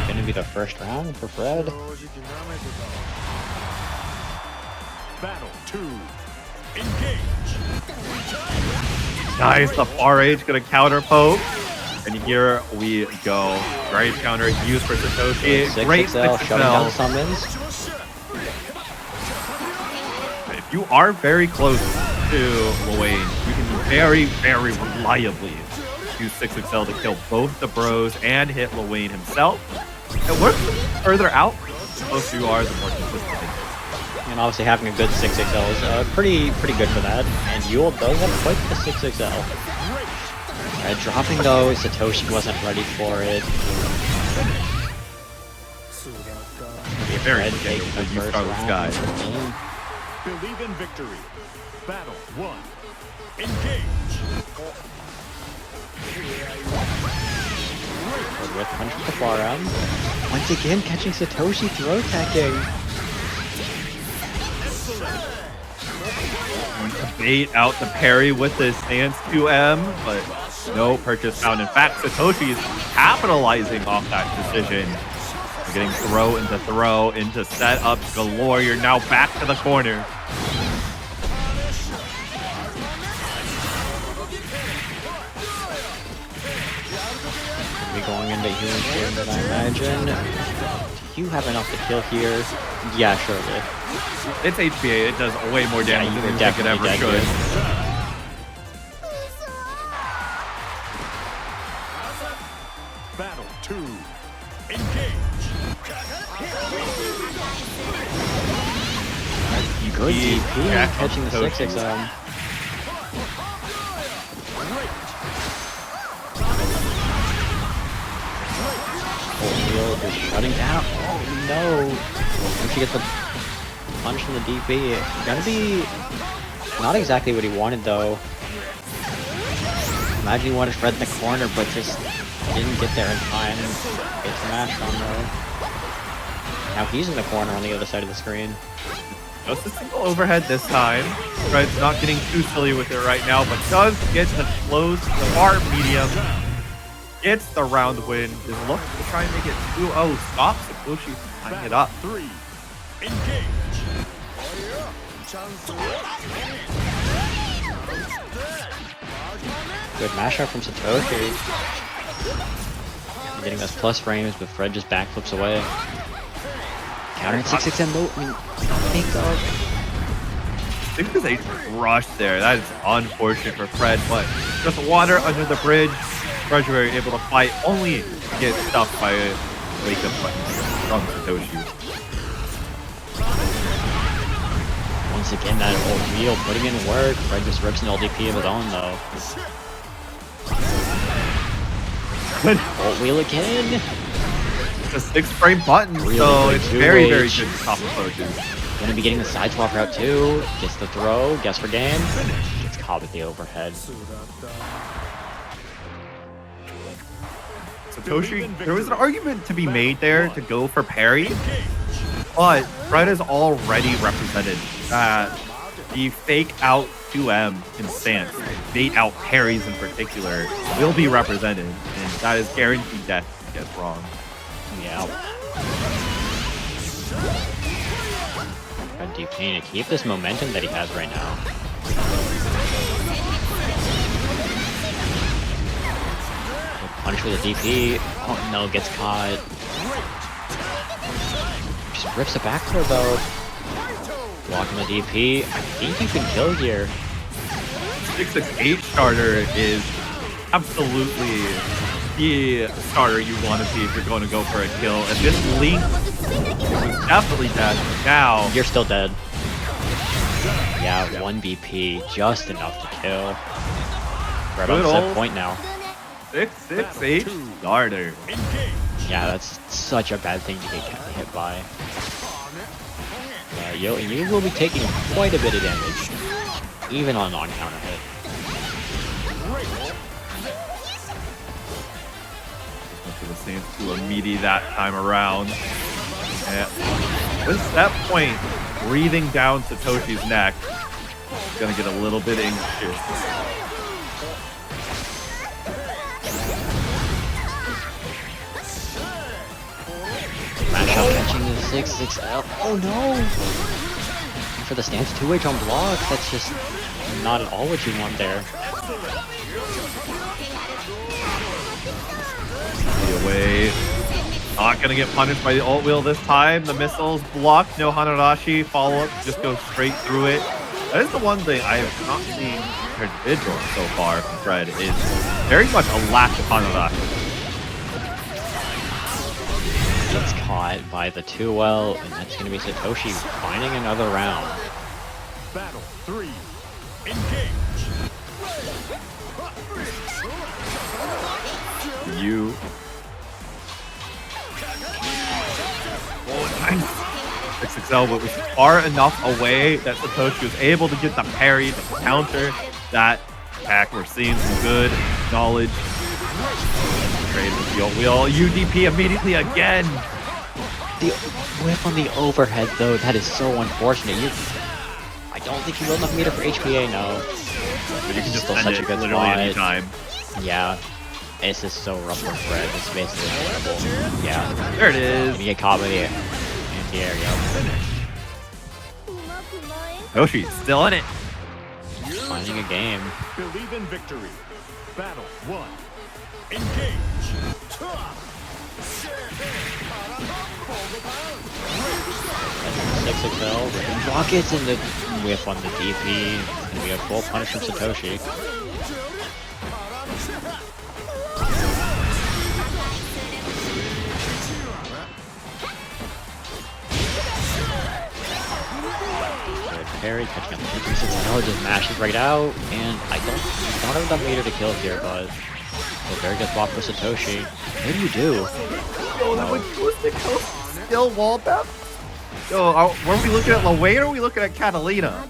Speaker 1: Gonna be the first round for Fred.
Speaker 3: Battle 2. Engage.
Speaker 2: Nice, the far rage gonna counter poke. And here we go. Brave counter used for Satoshi. Great 6XL.
Speaker 1: Shutting down summons.
Speaker 2: If you are very close to Lowain, you can very, very reliably use 6XL to kill both the bros and hit Lowain himself. It works further out. The closer you are, the more consistent it is.
Speaker 1: And obviously having a good 6XL is pretty good for that. And Yuel does have quite the 6XL. Dropping though, Satoshi wasn't ready for it.
Speaker 2: Be a very good use Starless Sky.
Speaker 3: Believe in victory. Battle 1. Engage.
Speaker 1: With punch with the far end. Once again catching Satoshi throw attacking.
Speaker 2: Going to bait out the parry with this stance 2M, but no purchase found. In fact, Satoshi is capitalizing off that decision. You're getting throw into setup galore. You're now back to the corner.
Speaker 1: Be going into Yunxmi, but I imagine. Do you have enough to kill here? Yeah, surely.
Speaker 2: It's HPA. It does way more damage than it could ever should.
Speaker 3: Battle 2. Engage.
Speaker 1: Good DP catching the 6XL. Wheel just shutting down. Oh no! Once you get the punch from the DP, it's gonna be not exactly what he wanted though. Imagine he wanted Fred in the corner, but just didn't get there in time. It's smashed on though. Now he's in the corner on the other side of the screen.
Speaker 2: Just a single overhead this time. Fred's not getting too silly with it right now, but does get the close, the far medium. Gets the round win. Just look to try and make it 2-0. Stops Satoshi tying it up.
Speaker 3: 3. Engage.
Speaker 1: Good mashup from Satoshi. Getting us plus frames, but Fred just backflips away. Counter at 6-6 low. I mean, think of.
Speaker 2: I think there's a rush there. That is unfortunate for Fred, but just water under the bridge. Fredruary able to fight, only to get stuffed by a wake-up button from Satoshi.
Speaker 1: Once again, that old wheel putting in work. Fred just rips an LDP of his own, though. Ult wheel again.
Speaker 2: It's a 6-frame button,
Speaker 1: Really
Speaker 2: so
Speaker 1: good
Speaker 2: it's very, very
Speaker 1: two-way.
Speaker 2: good top approaches.
Speaker 1: Gonna be getting the side swap route too. Gets the throw, guess for game. Gets caught with the overhead.
Speaker 2: Satoshi, there was an argument to be made there to go for parry, but Fred is already represented. The fake out 2M in stance, bait out parries in particular, will be represented, and that is guaranteed death if it gets wrong.
Speaker 1: Yeah. Red DP to keep this momentum that he has right now. Good punch with a DP. Oh no, gets caught. Just rips a back throw though. Blocking the DP. I think you can kill here.
Speaker 2: 668 starter is absolutely the starter you want to see if you're going to go for a kill. And this Link is definitely dead. Now
Speaker 1: You're still dead. Yeah, 1 BP, just enough to kill. Right on
Speaker 2: Good
Speaker 1: the set
Speaker 2: old-
Speaker 1: point now.
Speaker 2: 668 starter.
Speaker 1: Yeah, that's such a bad thing to get hit by. Yeah, you will be taking quite a bit of damage, even on non-counter hit.
Speaker 2: To the Saints to a meaty that time around. And with that point, breathing down Satoshi's neck, he's gonna get a little bit anxious.
Speaker 1: Mashup catching the 6-6L. Oh no! For the stance 2-way on block, that's just not at all what you want there.
Speaker 2: Away. Not gonna get punished by the ult wheel this time. The missiles blocked. No Hanarashi. Follow up. Just go straight through it. That is the one thing I have not seen compared to Vidril so far from Fred is very much a lack of Hanarashi.
Speaker 1: Gets caught by the 2L, and that's going to be Satoshi finding another round.
Speaker 3: Battle 3. Engage.
Speaker 2: You. Oh, nice. 6XL, but was far enough away that Satoshi was able to get the parry, the counter, that attack. We're seeing some good knowledge. Trade with the ult wheel. UDP immediately again.
Speaker 1: The whip on the overhead, though, that is so unfortunate. I don't think you will enough meter for HPA, no.
Speaker 2: But you can just
Speaker 1: Still
Speaker 2: send
Speaker 1: such
Speaker 2: it
Speaker 1: a good
Speaker 2: literally
Speaker 1: spot.
Speaker 2: anytime.
Speaker 1: Yeah. It's just so rough for Fred. It's basically terrible. Yeah.
Speaker 2: There it is.
Speaker 1: You get caught by the anti-air, yep.
Speaker 2: Yoshi still in it.
Speaker 1: Finding a game.
Speaker 3: Believe in victory. Battle 1. Engage.
Speaker 1: 6XL, rockets in the whiff on the DP. And we have full punish from Satoshi. Good parry, catching up the 6XL, just mashes right out. And I don't have enough meter to kill here, but a very good block for Satoshi. What do you do?
Speaker 2: Oh, that was still wall bap. Yo, were we looking at Lowain or are we looking at Catalina?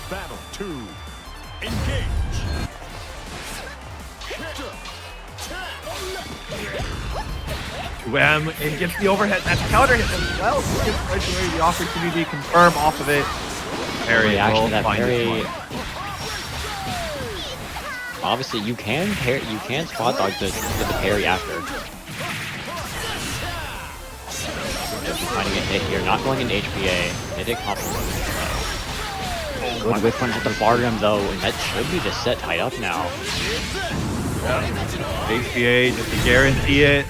Speaker 3: Battle 2. Engage.
Speaker 2: 2M and gets the overhead. That's counter hit as well. So gives Fredruary the opportunity to confirm off of it. Parry
Speaker 1: Reaction
Speaker 2: will
Speaker 1: to that
Speaker 2: find
Speaker 1: parry.
Speaker 2: his mark.
Speaker 1: Obviously, you can spot dodge the parry after. Just finding getting a hit here, not going into HPA. They did compliment. Good whip run at the bottom though, and that should be the set tied up now.
Speaker 2: HPA just to guarantee it.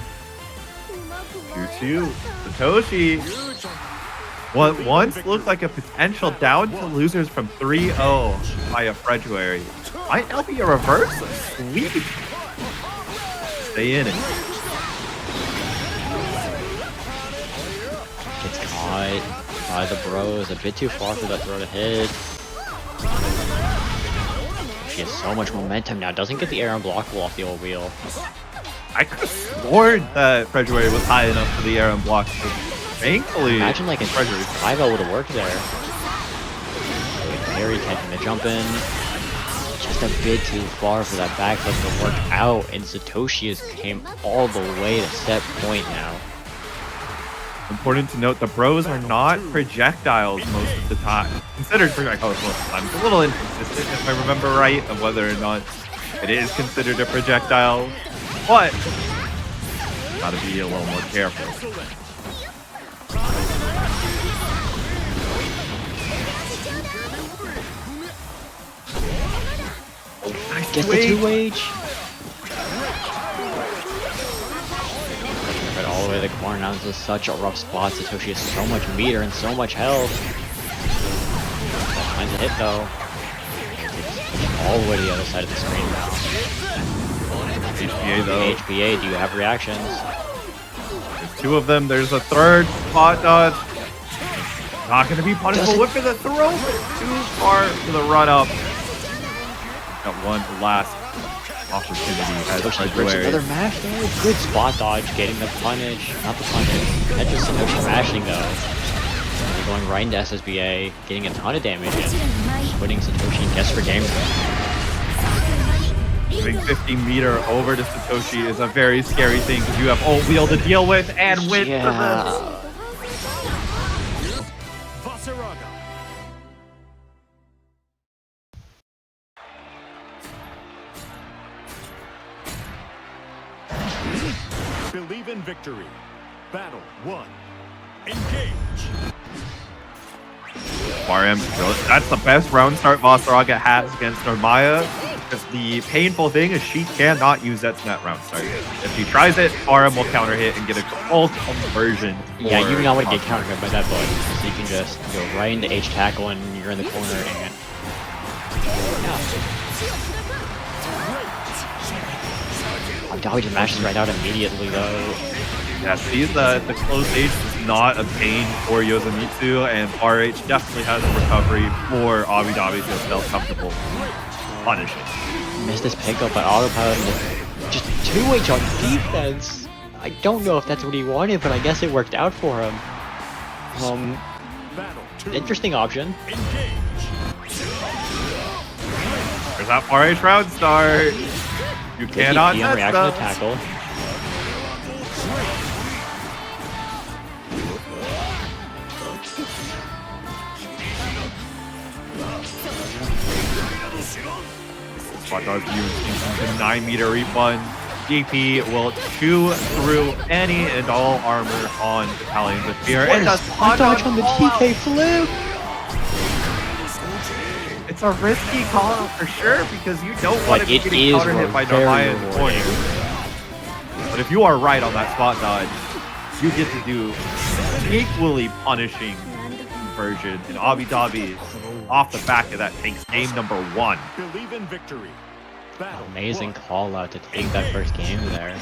Speaker 2: 2-2. Satoshi. What once looked like a potential down to losers from 3-0 by a Fredruary might now be a reverse sweep. Stay in it.
Speaker 1: Gets caught by the bros, a bit too far for that throw to hit. She has so much momentum now, doesn't get the air unblockable off the old wheel.
Speaker 2: I could have sworn that Fredruary was high enough for the air unblock. Thankfully,
Speaker 1: imagine like a Fredruary 5L would have worked there. Very catching the jump in. Just a bit too far for that back flip to work out, and Satoshi has came all the way to set point now.
Speaker 2: Important to note, the bros are not projectiles most of the time. Considered projectiles most of the time. It's a little inconsistent, if I remember right, of whether or not it is considered a projectile. But, gotta be a little more careful. Nice
Speaker 1: Get the 2H! All the way to the corner now. This is such a rough spot. Satoshi has so much meter and so much health. Finds a hit though. All the way to the other side of the screen now.
Speaker 2: HPA though.
Speaker 1: HPA, do you have reactions?
Speaker 2: There's two of them. There's a third spot dodge. Not going to be punishable. Whip for the throw, but too far for the run up. Got one last opportunity as Fredruary.
Speaker 1: Another mash there. Good spot dodge, getting the punish. Not the punish. That's just Satoshi mashing though. And they're going right into SSBA, getting a ton of damage in. Putting Satoshi in guess for game.
Speaker 2: Moving 50 meter over to Satoshi is a very scary thing because you have old wheel to deal with and win for this.
Speaker 3: Vaseraga. Believe in victory. Battle 1. Engage.
Speaker 2: RM, that's the best round start Vaseraga has against Narmaya. Because the painful thing is she cannot use that net round start. If she tries it, RM will counter hit and get a full conversion.
Speaker 1: Yeah, you do not want to get counter hit by that button. So you can just go right into H tackle and you're in the corner and Dobby just mashes right out immediately though.
Speaker 2: Yeah, see the close H is not a pain for Yozamitsu, and RH definitely has a recovery for Obby Dobby to feel comfortable. Punish it.
Speaker 1: Missed this pickup by autopilot and just 2H on defense. I don't know if that's what he wanted, but I guess it worked out for him. Interesting option.
Speaker 2: There's that RH round start. You cannot
Speaker 1: miss reaction to tackle.
Speaker 2: Spot dodge the 9 meter refund. DP will chew through any and all armor on Battalions of Fear.
Speaker 1: And a spot dodge on the TK flip.
Speaker 2: It's a risky call out for sure because you don't want to be getting counter hit by Narmaya in the corner. But if you are right on that spot dodge, you get to do equally punishing version. And Obby Dobby off the back of that takes game number 1.
Speaker 3: Believe in victory.
Speaker 1: Amazing call out to take that first game there.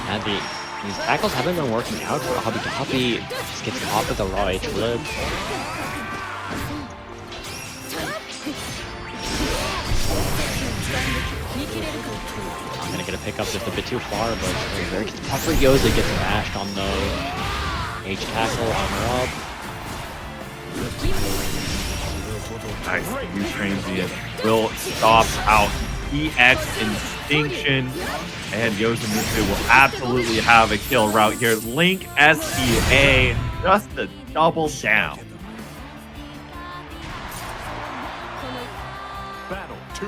Speaker 1: And these tackles haven't been working out for Obby Dobby. Just gets caught with a raw H flip. I'm gonna get a pickup just a bit too far, but very tough for Yoza gets mashed on the H tackle, armor up.
Speaker 2: Nice, new transient will stop out EX Instinction, and Yozamitsu will absolutely have a kill route here. Link SPA just to double down.
Speaker 3: Battle 2.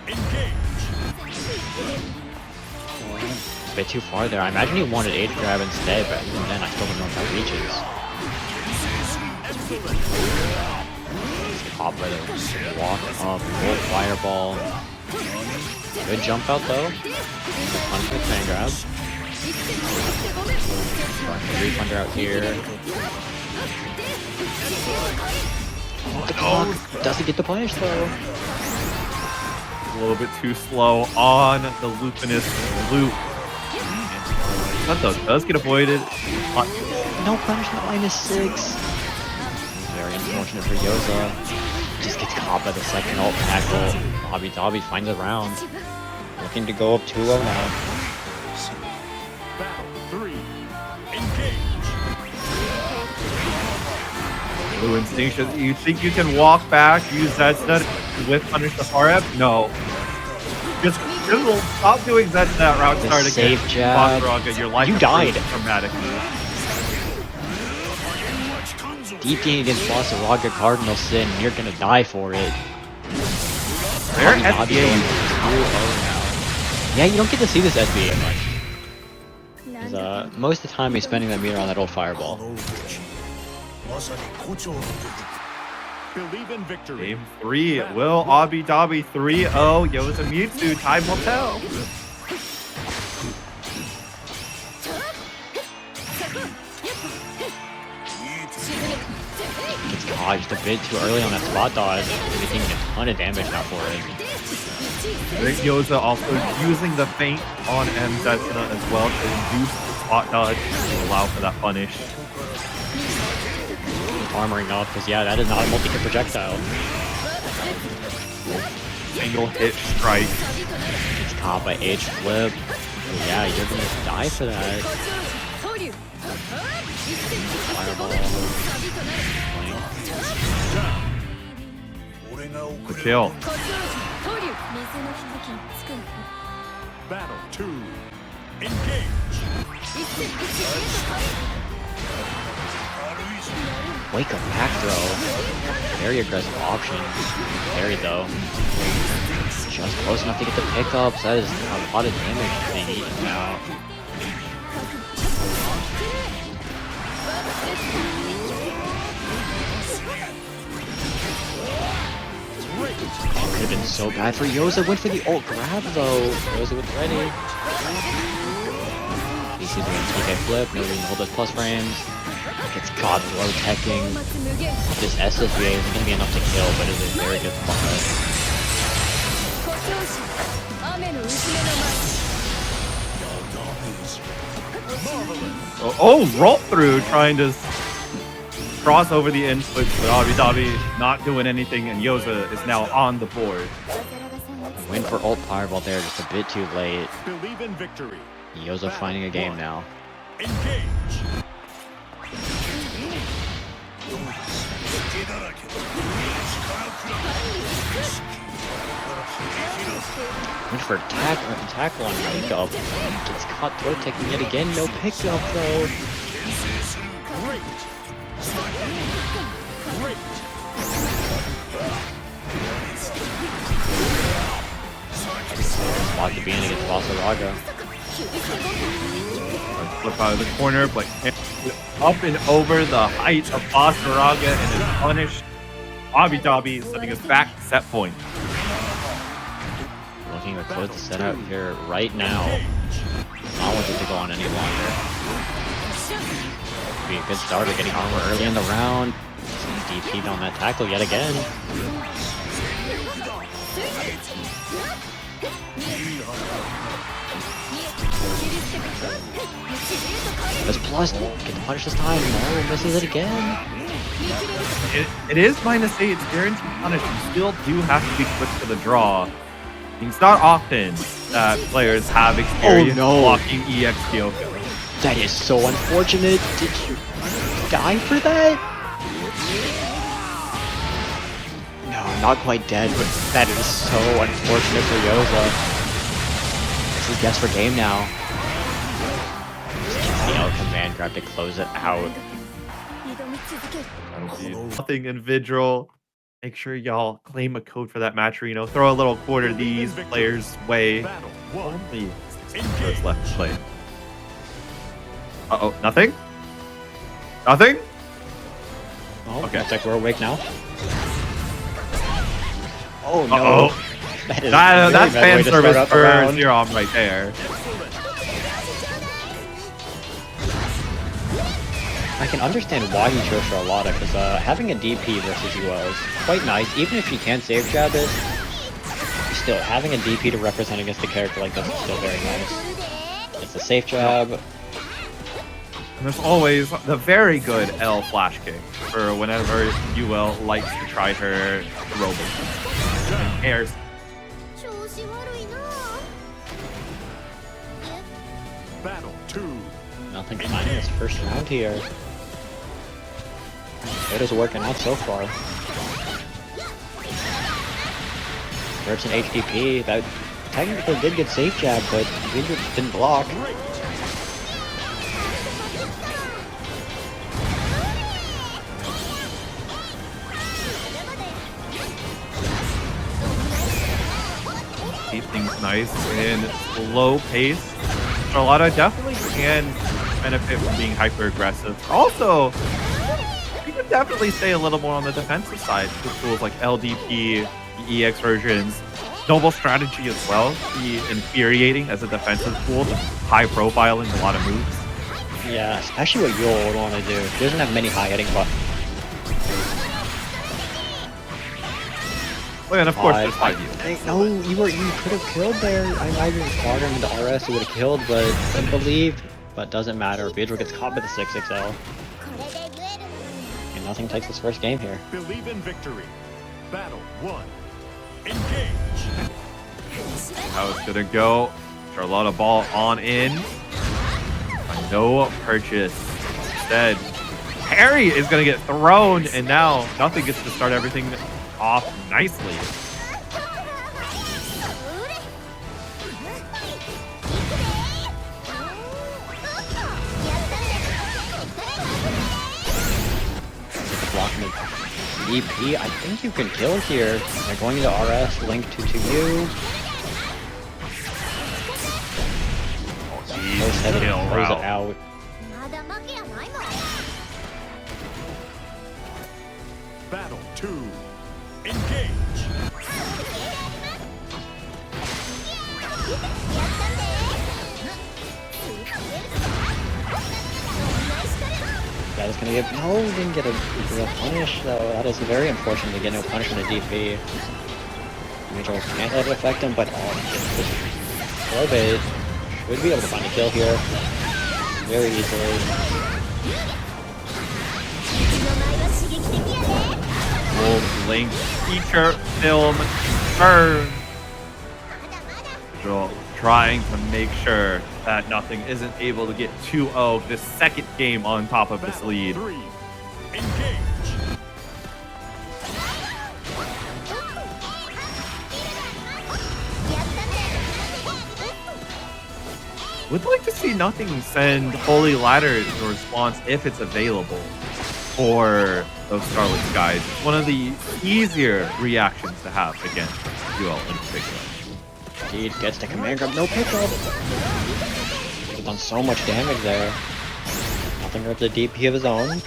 Speaker 3: Engage.
Speaker 1: It's a bit too far there. I imagine he wanted 8 grab instead, but even then I still don't know if that reaches. Pop by the walk up, full fireball. Good jump out though. Punch with fan grab. Refund out here. Oh, doesn't get the punish though.
Speaker 2: A little bit too slow on the Lupinous loop. That though does get avoided.
Speaker 1: No punishment, -6. Very unfortunate for Yoza. Just gets caught by the second ult tackle. Dobby finds a round. Looking to go up 2-0 now.
Speaker 3: Battle 3. Engage.
Speaker 2: Blue Instinction. You think you can walk back, use that set with punish the far F? No. Just stop doing that route
Speaker 1: The
Speaker 2: start again.
Speaker 1: safe jab.
Speaker 2: Vaseraga, your life
Speaker 1: You died.
Speaker 2: dramatically.
Speaker 1: Deep game against Vaseraga Cardinal Sin, and you're gonna die for it.
Speaker 2: Their
Speaker 1: Dobby
Speaker 2: SBA
Speaker 1: going
Speaker 2: is
Speaker 1: 2-0 now. Yeah, you don't get to see this SBA much. 'Cause, most of the time he's spending that meter on that old fireball.
Speaker 3: Believe in victory.
Speaker 2: Game 3. Will Obby Dobby 3-0. Yozamitsu. Time will tell.
Speaker 1: Gets caught just a bit too early on that spot dodge. He's taking a ton of damage now for it.
Speaker 2: I think Yoza also using the feint on Mzetsuna as well to induce the spot dodge to allow for that punish.
Speaker 1: Armoring up, because yeah, that is not a multi-hit projectile.
Speaker 2: Single hit strike.
Speaker 1: Gets caught by H flip. Yeah, you're gonna die for that. Fireball.
Speaker 2: The kill.
Speaker 3: Battle 2. Engage.
Speaker 1: Wake up back throw. Very aggressive option. Parry though. Just close enough to get the pickups. That is a lot of damage being eaten now. Could have been so bad for Yoza. Went for the ult grab though. Yoza was ready. BC's doing TK flip. No reason to hold those plus frames. Gets caught low teching. This SSVA isn't going to be enough to kill, but it is a very good spot.
Speaker 2: Oh, roll through trying to cross over the input, but Obby Dobby not doing anything, and Yoza is now on the board.
Speaker 1: Win for ult fireball there, just a bit too late.
Speaker 3: Believe in victory.
Speaker 1: Yoza finding a game now.
Speaker 3: Engage.
Speaker 1: Went for tackle on pickup. Gets caught throw taking yet again. No pickup though.
Speaker 3: Great. Great.
Speaker 1: Spot to be in against Vaseraga.
Speaker 2: Flip out of the corner, but up and over the height of Vaseraga and is punished. Obby Dobby sending us back to set point.
Speaker 1: Looking to close the setup here right now. Not wanting to go on any longer. Be a good start of getting armor early in the round. DP'd on that tackle yet again. This plus get the punish this time. No, misses it again.
Speaker 2: It is -8. It's guaranteed punish. You still do have to be quick to the draw. It's not often that players have experience blocking EX KoK.
Speaker 1: That is so unfortunate. Did you die for that? No, not quite dead, but that is so unfortunate for Yoza. This is guess for game now. Just gets the L command grab to close it out.
Speaker 2: Nothing in Vidril. make sure y'all claim a code for that match arena. Throw a little quarter these players' way.
Speaker 3: Battle 1.
Speaker 2: Only 6 minutes left to play. Uh-oh, nothing? Nothing?
Speaker 1: Oh,
Speaker 2: Okay.
Speaker 1: looks like we're awake now. Oh no.
Speaker 2: Uh-oh.
Speaker 1: That is
Speaker 2: That's
Speaker 1: really bad way
Speaker 2: fan
Speaker 1: to start
Speaker 2: service
Speaker 1: up a
Speaker 2: for
Speaker 1: round.
Speaker 2: Zero right there.
Speaker 1: I can understand why he chose Charlotta, because having a DP versus Yuel is quite nice. Even if you can't save jab it, still having a DP to represent against a character like this is still very nice. It's a safe jab.
Speaker 2: And there's always the very good L flash kick for whenever Yuel likes to try her robot. And airs.
Speaker 3: Battle 2.
Speaker 1: Nothing finding his first round here. It is working out so far. There's an HDP that technically did get safe jab, but Vidril didn't block.
Speaker 2: Keep things nice in low pace. Charlotta definitely can benefit from being hyper aggressive. Also, you can definitely stay a little more on the defensive side with tools like LDP, the EX versions. Noble strategy as well. Be infuriating as a defensive tool, just high profiling a lot of moves.
Speaker 1: Yeah, especially what Yuel would want to do. He doesn't have many high hitting buttons.
Speaker 2: Oh, and of course, there's 5 you.
Speaker 1: No, you could have killed there. I might have caught him into RS, he would have killed, but I believe. But doesn't matter. Vidril gets caught by the 6XL. And nothing takes his first game here.
Speaker 3: Believe in victory. Battle 1. Engage.
Speaker 2: How it's gonna go. Charlotta ball on in. No purchase. Instead, Harry is gonna get thrown, and now nothing gets to start everything off nicely.
Speaker 1: Blocking the EP, I think you can kill here. They're going into RS, link to you. Close headed, close it out.
Speaker 3: Battle 2. Engage.
Speaker 1: That is gonna get no, didn't get a real punish though. That is very unfortunate to get no punish on the DP. Major can't let it affect him, but Obby should be able to find a kill here very easily.
Speaker 2: Wolf Link feature film turn. Trying to make sure that nothing isn't able to get 2-0 this second game on top of this lead.
Speaker 3: 3. Engage.
Speaker 2: Would like to see nothing send Holy Ladder in response if it's available for those Scarlet Skies. It's one of the easier reactions to have against Yuel in particular.
Speaker 1: Indeed, gets the command grab, no pickup. He's done so much damage there. Nothing with the DP of his own.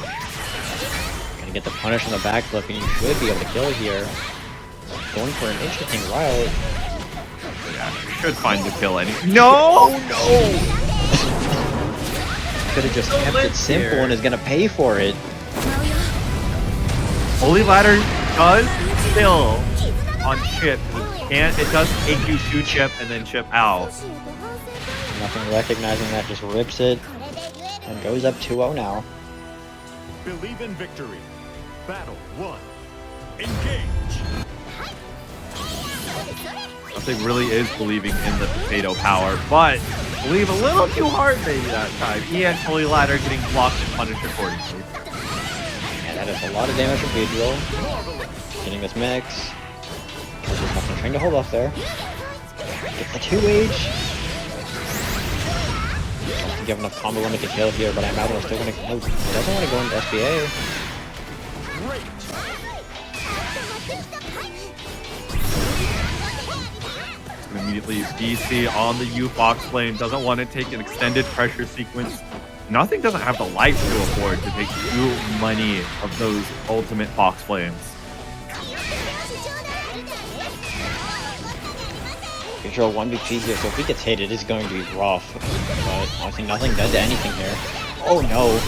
Speaker 1: Gonna get the punish on the backflip, and you should be able to kill here. Going for an interesting route.
Speaker 2: Yeah, should find the kill any. No!
Speaker 1: Could have just kept it simple and is gonna pay for it.
Speaker 2: Holy Ladder does still on chip. It does make you shoot chip and then chip out.
Speaker 1: Nothing recognizing that, just rips it and goes up 2-0 now.
Speaker 3: Believe in victory. Battle 1. Engage.
Speaker 2: Nothing really is believing in the potato power, but believe a little too hard maybe that time. EX Holy Ladder getting blocked and punished accordingly.
Speaker 1: And that is a lot of damage from Vidril. Getting this mix. There's nothing trying to hold off there. Get the 2H. I don't think you have enough combo limit to kill here, but I imagine we're still gonna. No, he doesn't want to go into SBA.
Speaker 2: Immediately, DC on the U Fox Flame doesn't want to take an extended pressure sequence. Nothing doesn't have the life to afford to take too many of those ultimate Fox Flames.
Speaker 1: Control 1BP here, so if he gets hit, it is going to be rough. But honestly, nothing does anything here. Oh no.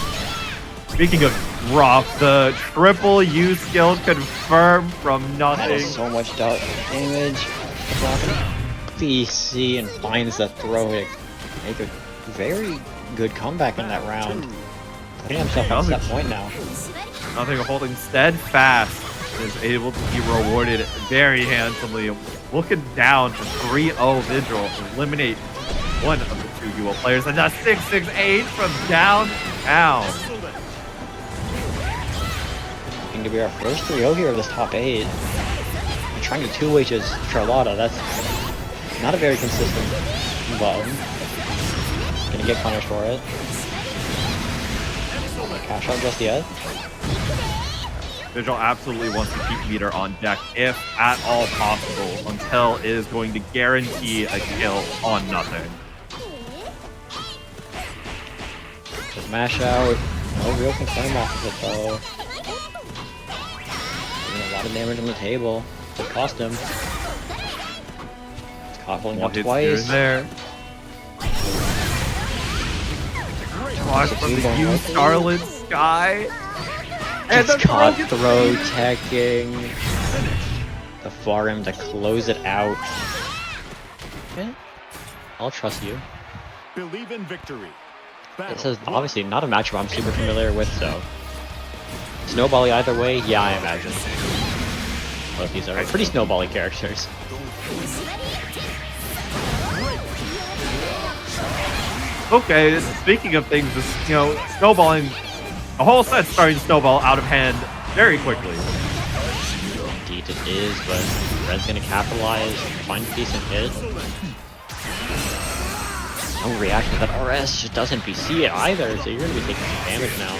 Speaker 2: Speaking of rough, the triple U skill confirmed from
Speaker 1: That
Speaker 2: nothing.
Speaker 1: is so much damage. BC and finds the throw to make a very good comeback in that round. Putting himself at that point now.
Speaker 2: Nothing holding steadfast is able to be rewarded very handsomely. Looking down to 3-0 Vidril, eliminate one of the two Yuel players, and a 6-6-8 from downtown.
Speaker 1: Looking to be our first 3-0 here of this top 8. And trying to 2-H's Charlotta, that's not a very consistent button. Gonna get punished for it. Cash out just yet.
Speaker 2: Vidril absolutely wants to keep meter on deck if at all possible until it is going to guarantee a kill on nothing.
Speaker 1: Just mash out. No real confirm off of it though. Doing a lot of damage on the table. It cost him. It's caught holding up twice.
Speaker 2: There. Twice from the U Scarlet Sky. And
Speaker 1: It's
Speaker 2: the
Speaker 1: caught
Speaker 2: gets
Speaker 1: throw teching the far end to close it out. Okay. I'll trust you.
Speaker 3: Believe in victory.
Speaker 1: This is obviously not a matchup I'm super familiar with, so snowbally either way, yeah, I imagine. Both these are pretty snowbally characters.
Speaker 2: Okay, speaking of things, you know, snowballing, the whole set's starting to snowball out of hand very quickly.
Speaker 1: Indeed it is, but Red's gonna capitalize, find a decent hit. No reaction to that RS, just doesn't BC it either, so you're gonna be taking some damage now.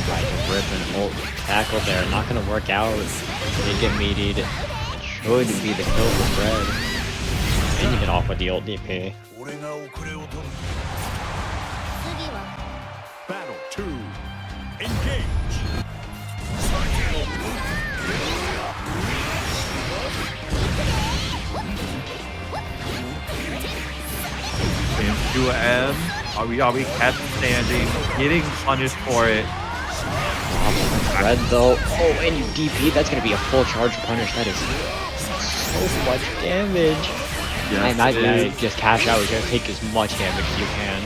Speaker 1: Right, rip and ult tackle there, not gonna work out. Did get meatied. It should be the kill for Fred. And you get off with the ult DP.
Speaker 3: Battle 2. Engage.
Speaker 2: And 2M, are we kept standing, getting punished for it.
Speaker 1: Fred though, oh, and you DP, that's gonna be a full charge punish. That is so much damage.
Speaker 2: Yes,
Speaker 1: I imagine that just cash out, you're gonna take as much damage as you can.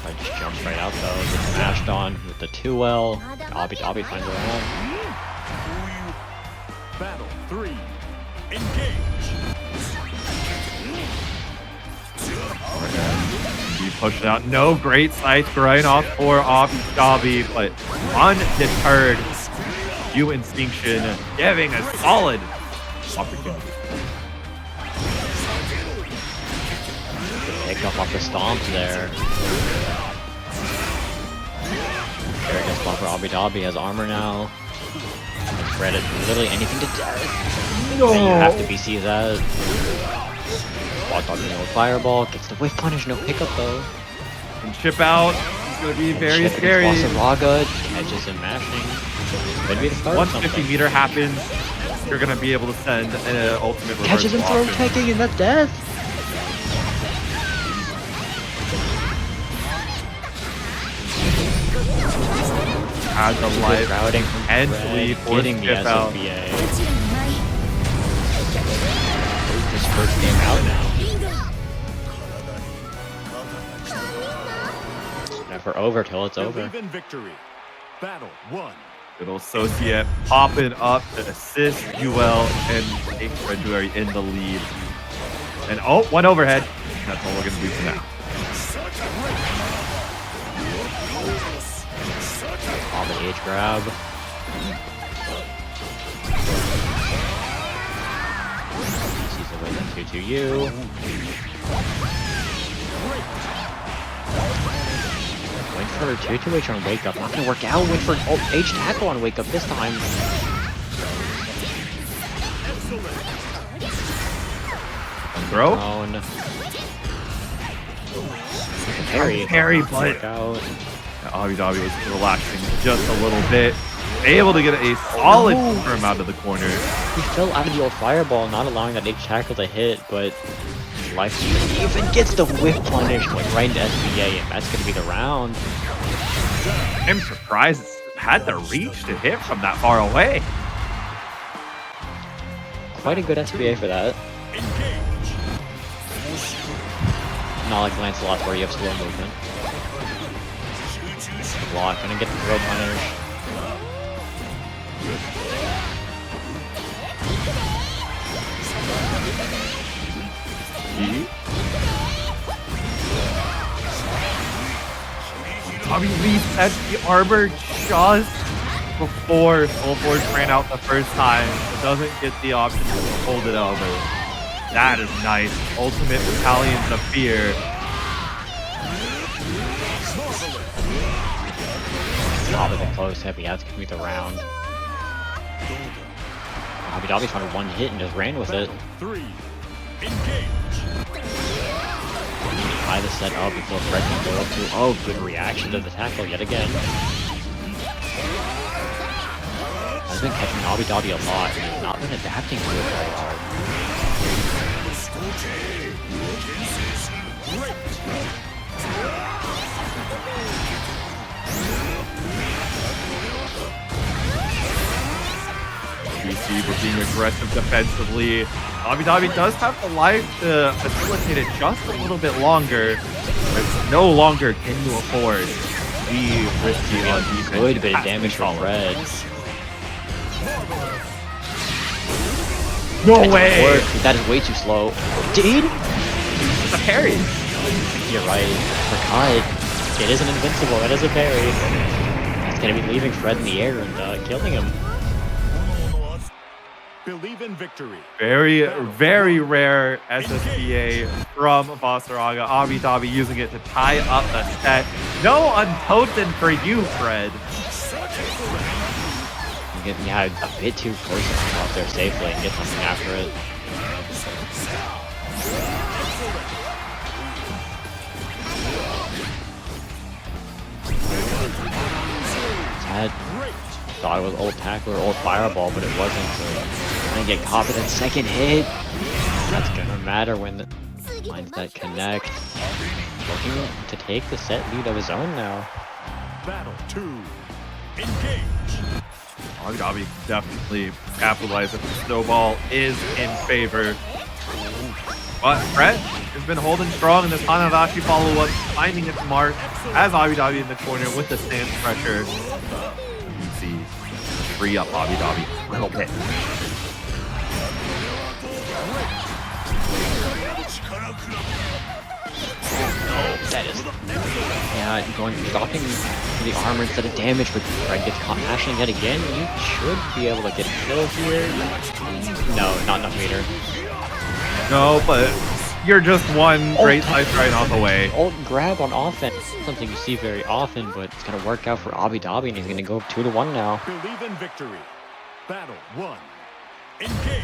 Speaker 1: I just jumped right out though, gets smashed on with the 2L. Dobby finds her own.
Speaker 3: Battle 3. Engage.
Speaker 2: He pushed it out. No great sights right off for Dobby, but undeterred. U Instinction giving a solid opportunity.
Speaker 1: Pick up off the stomps there. Very good spot for Dobby has armor now. Spread it literally anything to death. No. And you have to BC that. Walked on the fireball, gets the whiff punish, no pickup though.
Speaker 2: And chip out. It's gonna be very scary.
Speaker 1: Vaseraga catches and mashing. Could be the start.
Speaker 2: Once 50 meter happens, you're gonna be able to send an ultimate reverse.
Speaker 1: Catches him throw teching and that's death.
Speaker 2: Has a life
Speaker 1: routing
Speaker 2: and
Speaker 1: Fred,
Speaker 2: for
Speaker 1: getting the
Speaker 2: skip out.
Speaker 1: SOBA. His first game out now. Never over till it's over.
Speaker 3: Believe in victory. Battle 1.
Speaker 2: Little associate popping up to assist Yuel and take Fredruary in the lead. And oh, one overhead. That's all we're gonna do for now.
Speaker 1: SBH grab. Sees the way to 2-2U. Wait for 2-2H on wake up. Not gonna work out. Wait for H tackle on wake up this time.
Speaker 2: Throw?
Speaker 1: Down. Parry, but
Speaker 2: Obby Dobby was relaxing just a little bit. Able to get a solid confirm out of the corner.
Speaker 1: He fell out of the old fireball, not allowing that H tackle to hit, but life even gets the whip punish going right into SBA, and that's gonna be the round.
Speaker 2: I'm surprised it's had the reach to hit from that far away.
Speaker 1: Quite a good SBA for that. Not like Lancelot where you have slow movement. Block, gonna get the throw punish.
Speaker 2: Dobby resets the armor just before Soulforge ran out the first time. It doesn't get the option to hold it over. That is nice. Ultimate Battalions of Fear.
Speaker 1: Top of the close heavy, that's gonna be the round. Dobby found one hit and just ran with it. Try the set up before Fred can go up to. Oh, good reaction to the tackle yet again. I've been catching Dobby a lot and he's not been adapting to it very hard.
Speaker 2: BC for being aggressive defensively. Dobby does have the life to facilitate it just a little bit longer, but no longer can you afford the risky on defense.
Speaker 1: Good bit of damage from Fred.
Speaker 2: No way!
Speaker 1: That is way too slow. Dude!
Speaker 2: It's a parry!
Speaker 1: You're right. Forgot. It isn't invincible, it is a parry. It's gonna be leaving Fred in the air and killing him.
Speaker 3: Believe in victory.
Speaker 2: Very, very rare SSBA from Vaseraga. Dobby using it to tie up the set. No untoten for you, Fred.
Speaker 1: Yeah, a bit too close to come out there safely and get something after it. Ted thought it was old tackle or old fireball, but it wasn't, so gonna get caught with that second hit. That's gonna matter when the lines that connect. Looking to take the set lead of his own now.
Speaker 3: Battle 2. Engage.
Speaker 2: Dobby definitely capitalized if the snowball is in favor. But Fred has been holding strong in this Hanabashi follow-up, finding its mark as Dobby in the corner with the stance pressure. You see, free up Dobby a little bit.
Speaker 1: That is, yeah, dropping the armor instead of damage, but Fred gets caught mashing yet again. You should be able to get a kill here. No, not enough meter.
Speaker 2: No, but you're just one great side right off the way.
Speaker 1: Old grab on offense, something you see very often, but it's gonna work out for Dobby, and he's gonna go 2-1 now.
Speaker 3: Believe in victory. Battle 1. Engage.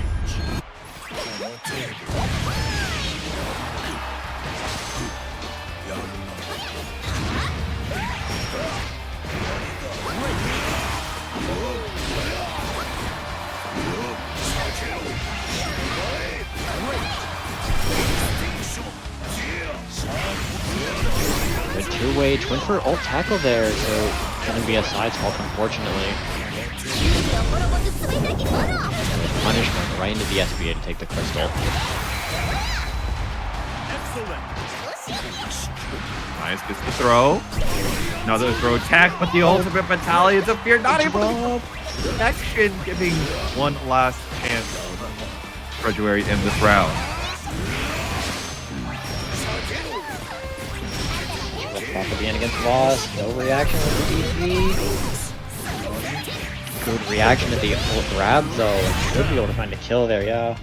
Speaker 1: Good two-way twin for ult tackle there, so gonna be a side swap unfortunately. Punishment right into the SBA to take the crystal.
Speaker 2: Nice, gets the throw. Another throw attack, but the ultimate battalions of fear not able to connection, giving one last chance Fredruary in this round.
Speaker 1: Back again against Voss. No reaction with the DP. Good reaction to the grab though. Should be able to find a kill there, yeah.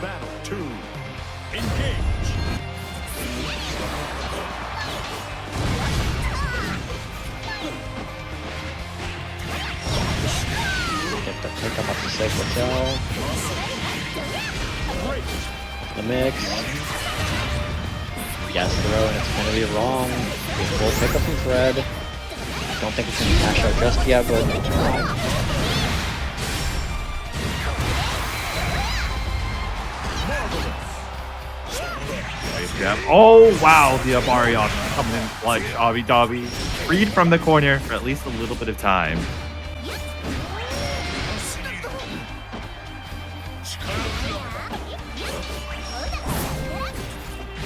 Speaker 3: Battle 2. Engage.
Speaker 1: Get the pick up the 6 with Yell. The mix. Yes, throw, and it's gonna be wrong. Full pickup from Fred. Don't think it's gonna cash out just yet, but
Speaker 2: Nice jab. Oh wow, the Amarion coming in clutch. Obby Dobby freed from the corner for at least a little bit of time.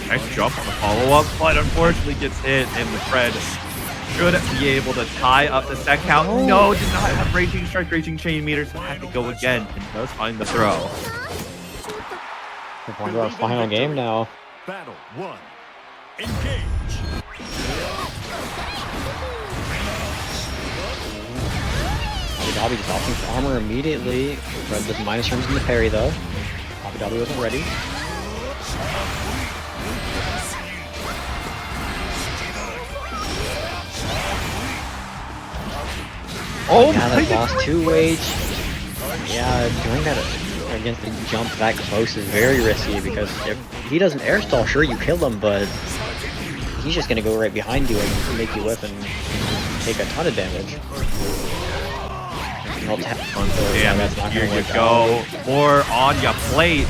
Speaker 2: Nice jump on the follow-up, but unfortunately gets hit, and the Fred should be able to tie up the set count. No, did not have Raging Strike, Raging Chain meter, so had to go again, and does find the throw.
Speaker 1: we're going to our final game now.
Speaker 3: Battle 1. Engage.
Speaker 1: Dobby just opting for armor immediately. Fred does minus turns in the parry though. Dobby wasn't ready.
Speaker 2: Oh,
Speaker 1: yeah, that lost 2 wage. Yeah, doing that against the jump that close is very risky because if he doesn't air stall, sure you kill him, but he's just gonna go right behind you and make you whip and take a ton of damage.
Speaker 2: Damage, here you go. More on your plate.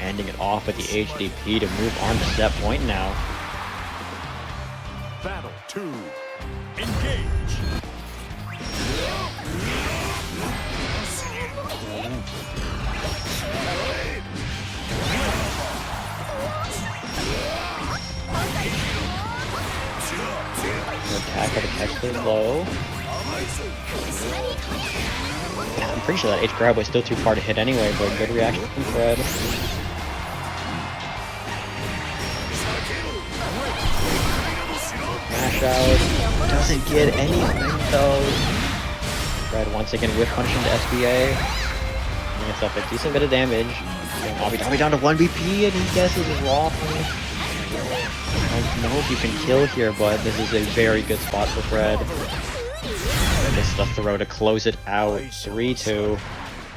Speaker 1: Ending it off with the HDP to move on to set point now.
Speaker 3: Battle 2. Engage.
Speaker 1: Attack at a catch low. Yeah, I'm pretty sure that H grab was still too far to hit anyway, but good reaction from Fred. Mash out. Doesn't get anything though. Fred once again whip punch into SBA. Giving himself a decent bit of damage. Obby down to 1 BP and he guesses is wrong. I don't know if you can kill here, but this is a very good spot for Fred. This is the throw to close it out. 3-2.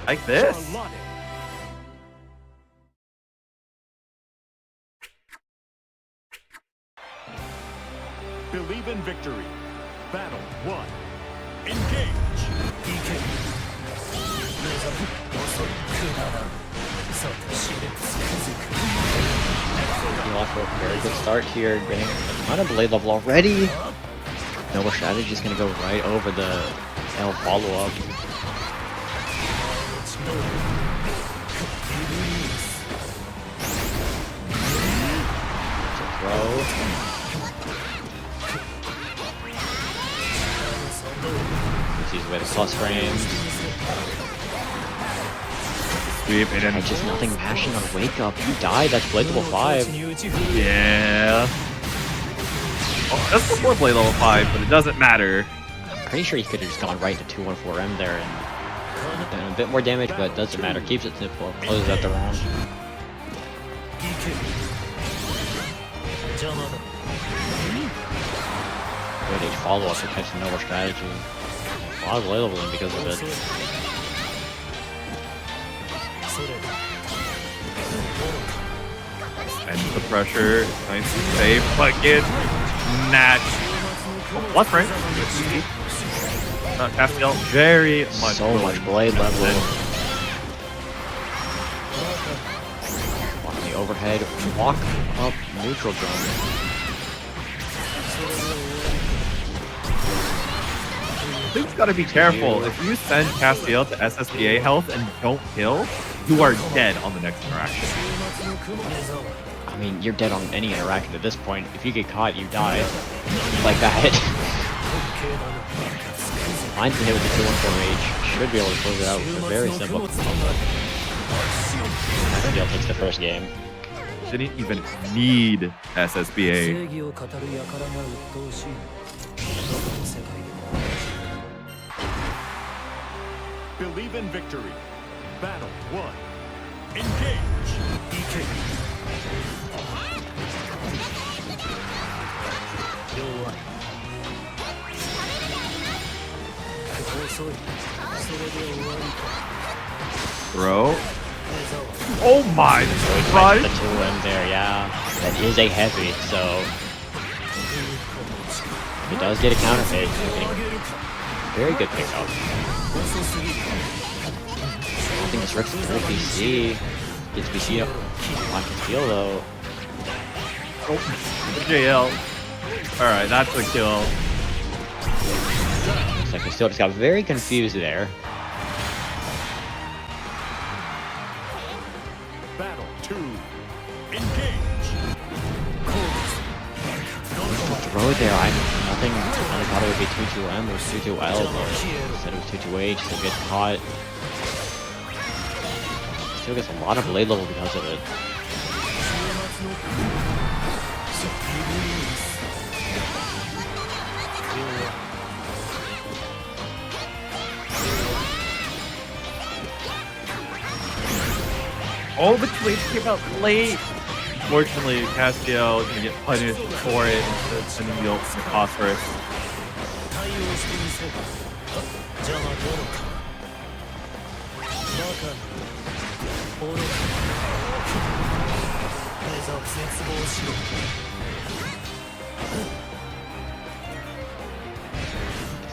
Speaker 2: Like this.
Speaker 3: Believe in victory. Battle 1. Engage.
Speaker 1: Off to a very good start here, getting a ton of blade level already. Noble strategy is going to go right over the L follow-up. Throw. He's with plus frames.
Speaker 2: Sweep and then
Speaker 1: just nothing mashing on wake up. He died. That's blade level 5.
Speaker 2: yeah. Oh, that's before blade level 5, but it doesn't matter.
Speaker 1: I'm pretty sure he could have just gone right to 214M there and done a bit more damage, but it doesn't matter. Keeps it simple. Closes out the round. Good H follow up to catch the Noble strategy. A lot of blade leveling because of it.
Speaker 2: And the pressure, nice and safe, but gets snatched. Plus right? Castiel, very much.
Speaker 1: So much blade level. Walk the overhead, walk up neutral jump.
Speaker 2: I think you gotta be careful. If you send Castiel to SSDA health and don't kill, you are dead on the next interaction.
Speaker 1: I mean, you're dead on any interaction at this point. If you get caught, you die. Like that. Mine's been hit with the 214 rage. Should be able to close it out. Very simple. Castiel takes the first game.
Speaker 2: didn't even need SSBA.
Speaker 3: Believe in victory. Battle 1. Engage.
Speaker 2: Throw. Oh my
Speaker 1: The
Speaker 2: god.
Speaker 1: 2M there, yeah. That is a heavy, so he does get a counter hit. Very good pickup. I think this Rick's full BC. Gets BC up on Castiel though.
Speaker 2: Oh, JL. Alright, that's a kill.
Speaker 1: Looks like Castiel just got very confused there.
Speaker 3: Battle 2. Engage.
Speaker 1: Throw there, I thought it would be 2-2M or 2-2L, but instead it was 2-2H, so it gets caught. Still gets a lot of blade level because of it.
Speaker 2: Oh, the tweet came out late. Unfortunately, Castiel is going to get punished for it instead of sending the ult to Phosphorus.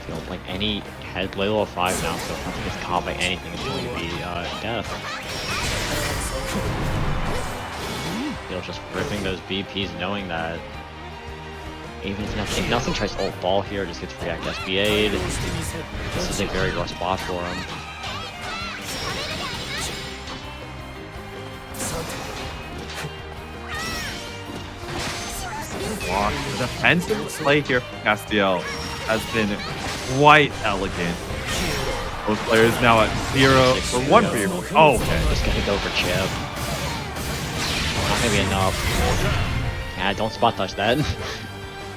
Speaker 1: Feels like any has blade level 5 now, so if he gets caught by anything, it's going to be death. He'll just ripping those BPs knowing that even if nothing tries to ult ball here, just gets react SBA'd. This is a very rough spot for him.
Speaker 2: The defensive play here from Castiel has been quite elegant. Both players now at 0 for 1 for you. Oh, okay.
Speaker 1: Just gonna go for chip. Not gonna be enough. Yeah, don't spot touch that.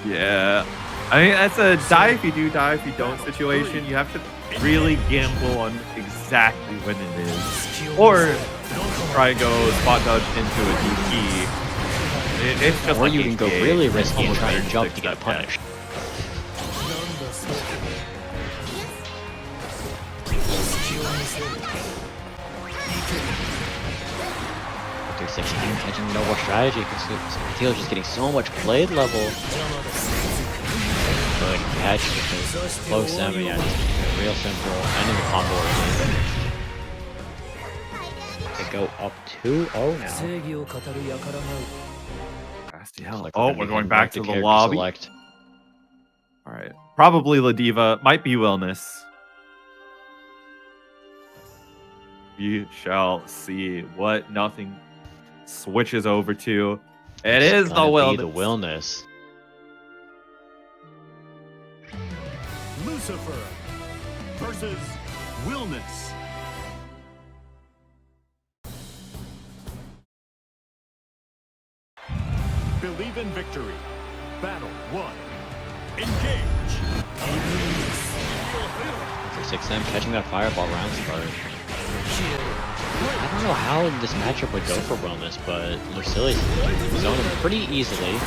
Speaker 2: Yeah. I mean, that's a die if you do, die if you don't situation. You have to really gamble on exactly when it is. Or try and go spot dodge into a DP. It's just
Speaker 1: Or
Speaker 2: like
Speaker 1: you can go
Speaker 2: HPA.
Speaker 1: really risky and try to
Speaker 2: Almost
Speaker 1: jump to
Speaker 2: 96
Speaker 1: get
Speaker 2: at
Speaker 1: punished. After 16 catching no more strategy because Castiel's just getting so much blade level. Good catch because close semi, yeah, just real simple. Ending the combo. They go up 2-0 now.
Speaker 2: Castiel.
Speaker 1: Like
Speaker 2: Oh, we're going back to the lobby.
Speaker 1: Select.
Speaker 2: All right. Probably Ladiva. Might be Wellness. We shall see what nothing switches over to. It is the Wellness.
Speaker 1: The Wellness.
Speaker 3: Lucifer versus Willness. Believe in victory. Battle 1. Engage.
Speaker 1: For 6M, catching that fireball round start. I don't know how this matchup would go for Wellness, but Lucilius zoned him pretty easily.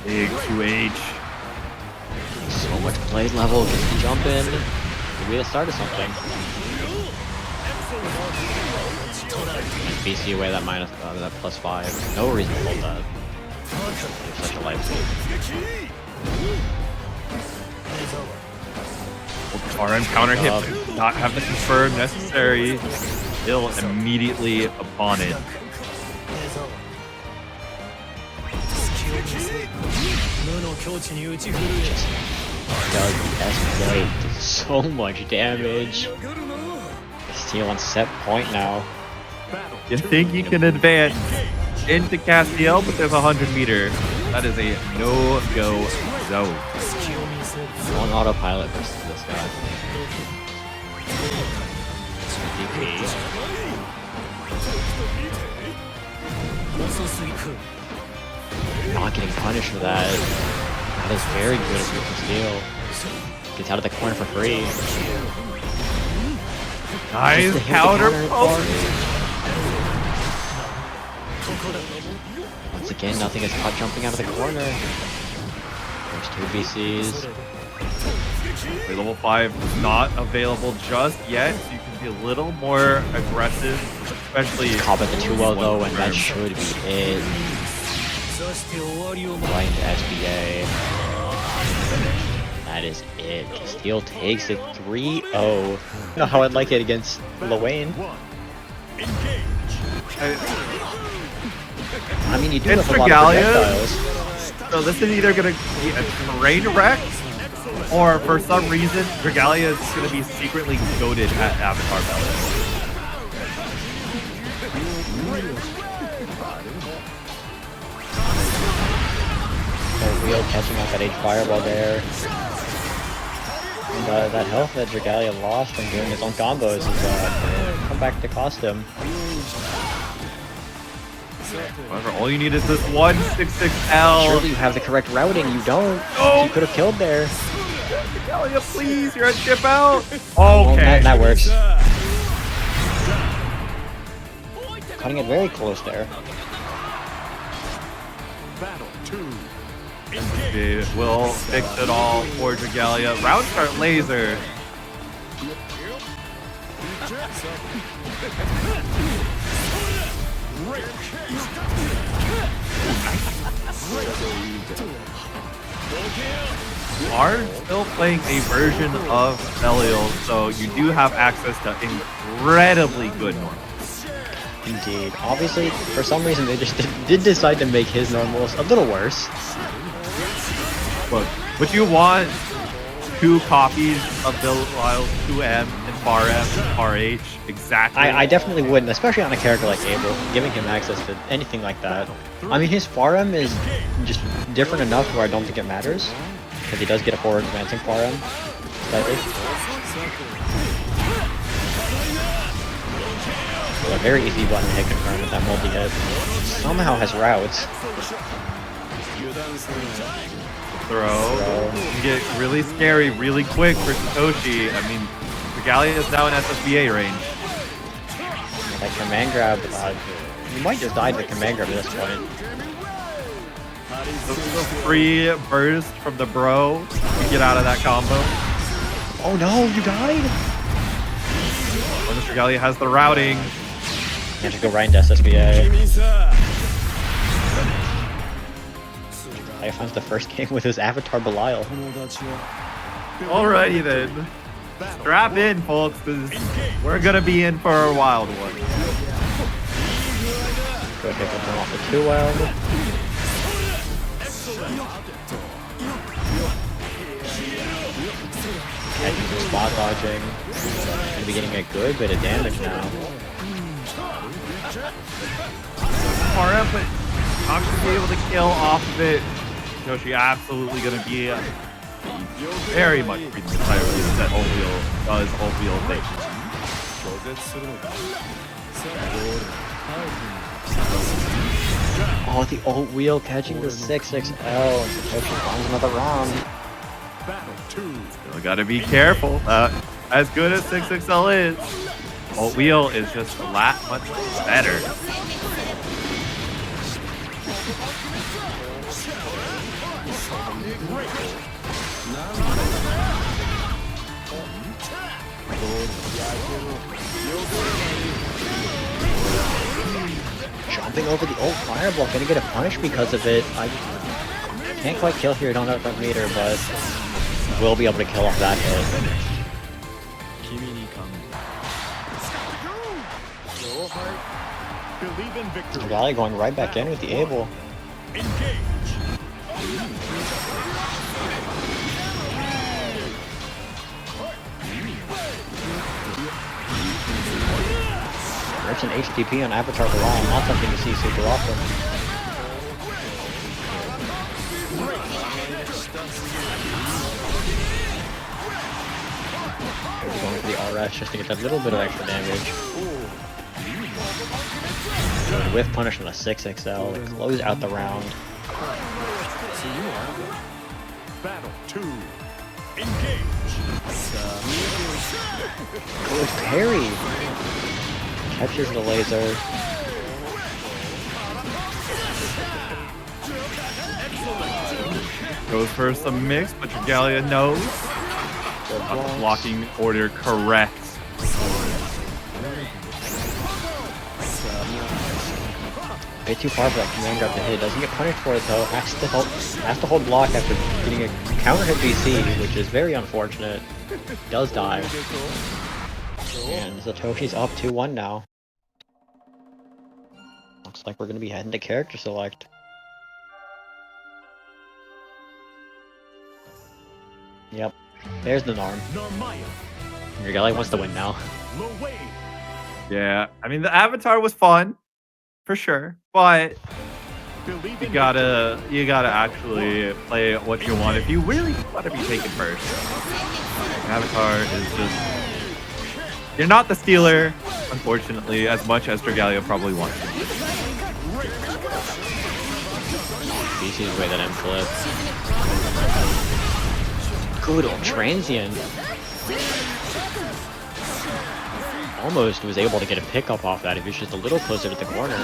Speaker 2: Big 2H.
Speaker 1: So much blade level, gets the jump in. Could be the start of something. And BC away that minus that +5. No reason to hold that. It's such a life lead.
Speaker 2: RM counter hit, but not have the confirm necessary. Still immediately upon it.
Speaker 1: Does escalate so much damage. Castiel on set point now.
Speaker 2: You think you can advance into Castiel, but there's a 100-meter. That is a no-go zone.
Speaker 1: One autopilot versus this guy. DP. Not getting punished for that. That is very good of Castiel. Gets out of the corner for free.
Speaker 2: Nice counter poke.
Speaker 1: Once again, nothing is caught jumping out of the corner. There's 2 BCs.
Speaker 2: Level 5 is not available just yet, so you can be a little more aggressive, especially
Speaker 1: Caught at the 2 well though, and that should be it. Right into SBA. That is it. Castiel takes it 3-0. You know how I'd like it against Lowain. I mean, you do
Speaker 2: It's
Speaker 1: have a lot of
Speaker 2: Dragalia,
Speaker 1: projectiles.
Speaker 2: so this is either going to be a train wreck, or for some reason, Dragalia is going to be secretly goated at Avatar Belial.
Speaker 1: Wheel catching off that H-Fireball there. And that health that Dragalia lost from doing his own combos is come back to cost him.
Speaker 2: However, all you need is this 166L.
Speaker 1: Surely you have the correct routing, you don't.
Speaker 2: Oh.
Speaker 1: You could have killed there.
Speaker 2: Dragalia, please, you're a chip out.
Speaker 1: Well,
Speaker 2: Okay.
Speaker 1: that works. Cutting it very close there.
Speaker 3: Battle 2.
Speaker 2: It will fix it all for Dragalia. Round start laser. Are still playing a version of Belial, so you do have access to incredibly good normals.
Speaker 1: Indeed. Obviously, for some reason, they just did decide to make his normals a little worse.
Speaker 2: Look, would you want 2 copies of Belial's 2M and Far M and RH exactly?
Speaker 1: I definitely wouldn't, especially on a character like Abel, giving him access to anything like that. I mean, his Farm is just different enough where I don't think it matters, because he does get a forward advancing Farm slightly. So a very easy button hit confirm with that multi-hit. Somehow has routes.
Speaker 2: Throw. Can get really scary really quick for Satoshi. I mean, Dragalia is now in SSBA range.
Speaker 1: That command grab, you might just die to the command grab at this point.
Speaker 2: The free burst from the bro to get out of that combo.
Speaker 1: Oh no, you died?
Speaker 2: When Dragalia has the routing.
Speaker 1: You have to go right into SSBA. I finds the first game with his avatar Belial.
Speaker 2: Alrighty then. Strap in, folks, because we're gonna be in for a wild one.
Speaker 1: Go ahead and turn off the 2 well. And he's spot dodging. Gonna be getting a good bit of damage now.
Speaker 2: Far up, but not gonna be able to kill off of it. Yoshi absolutely gonna be very much reading the entire reason that Obby does Obby things.
Speaker 1: Oh, the old wheel catching the 6-6L and Satoshi finds another round.
Speaker 3: Battle 2.
Speaker 2: Still gotta be careful. As good as 6XL is, Old Wheel is just a lot much better.
Speaker 1: Jumping over the old fireball, gonna get a punish because of it. I can't quite kill here, don't have front meter, but will be able to kill off that hit.
Speaker 3: Believe in victory.
Speaker 1: Dragalia going right back in with the Abel. Rips an HTTP on Avatar Belial, not something to see super often. Going for the RS just to get that little bit of extra damage. Good whiff punish on a 6XL to close out the round.
Speaker 3: Battle 2. Engage.
Speaker 1: Good parry. Catches the laser.
Speaker 2: Goes for some mix, but Dragalia knows. Got the blocking order correct.
Speaker 1: A bit too far for that command grab to hit. Doesn't get punished for it though. Has to hold block after getting a counter hit BC, which is very unfortunate. Does die. And Satoshi's up 2-1 now. Looks like we're gonna be heading to character select. Yep. There's the Narm.
Speaker 3: Narmaya.
Speaker 1: Dragalia wants to win now.
Speaker 3: Lowain.
Speaker 2: Yeah, I mean the avatar was fun, for sure, but you gotta actually play what you want if you really want to be taken first. Avatar is just, you're not the stealer, unfortunately, as much as Dragalia probably wants to be.
Speaker 1: BC's way that M flip. Good old transient. Almost was able to get a pickup off that if he was just a little closer to the corner.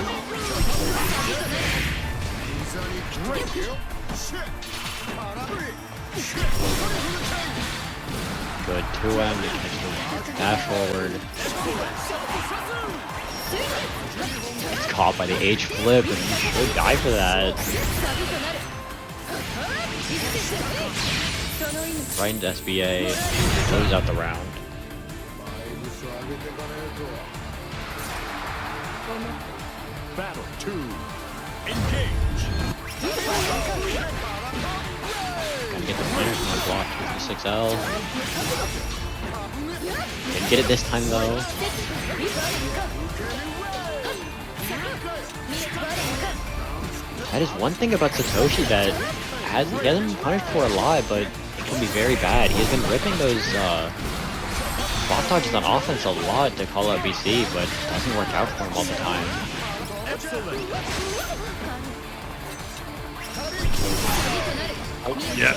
Speaker 1: Good 2M to catch the dash forward. It's caught by the H flip and he should die for that. Right into SBA, close out the round.
Speaker 3: Battle 2. Engage.
Speaker 1: Gotta get the finish on the block with the 6L. Didn't get it this time though. That is one thing about Satoshi that he hasn't been punished for a lot, but it can be very bad. He has been ripping those block dodges on offense a lot to call out BC, but it doesn't work out for him all the time.
Speaker 2: Yeah,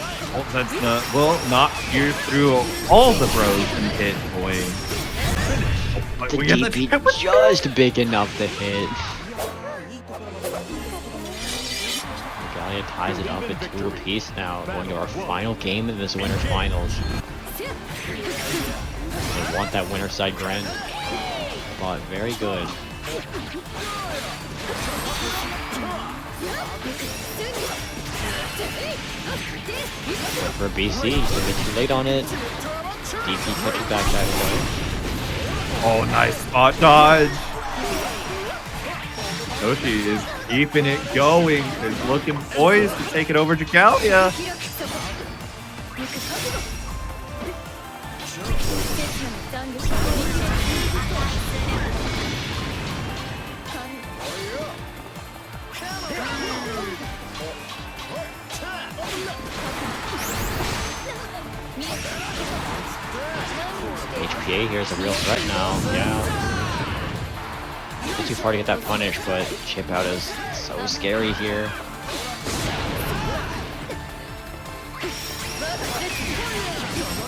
Speaker 2: that's will not pierce through all the bros and hit away.
Speaker 1: The DP just big enough to hit. Dragalia ties it up at 2 apiece now, going to our final game in this winner's finals. They want that winner side Gran, but very good. But for BC, a bit too late on it. DP catches back that way.
Speaker 2: Oh, nice spot dodge. Toshi is keeping it going. Is looking poised to take it over Dragalia.
Speaker 1: HPA here is a real threat now. Yeah. It's too far to get that punish, but chip out is so scary here.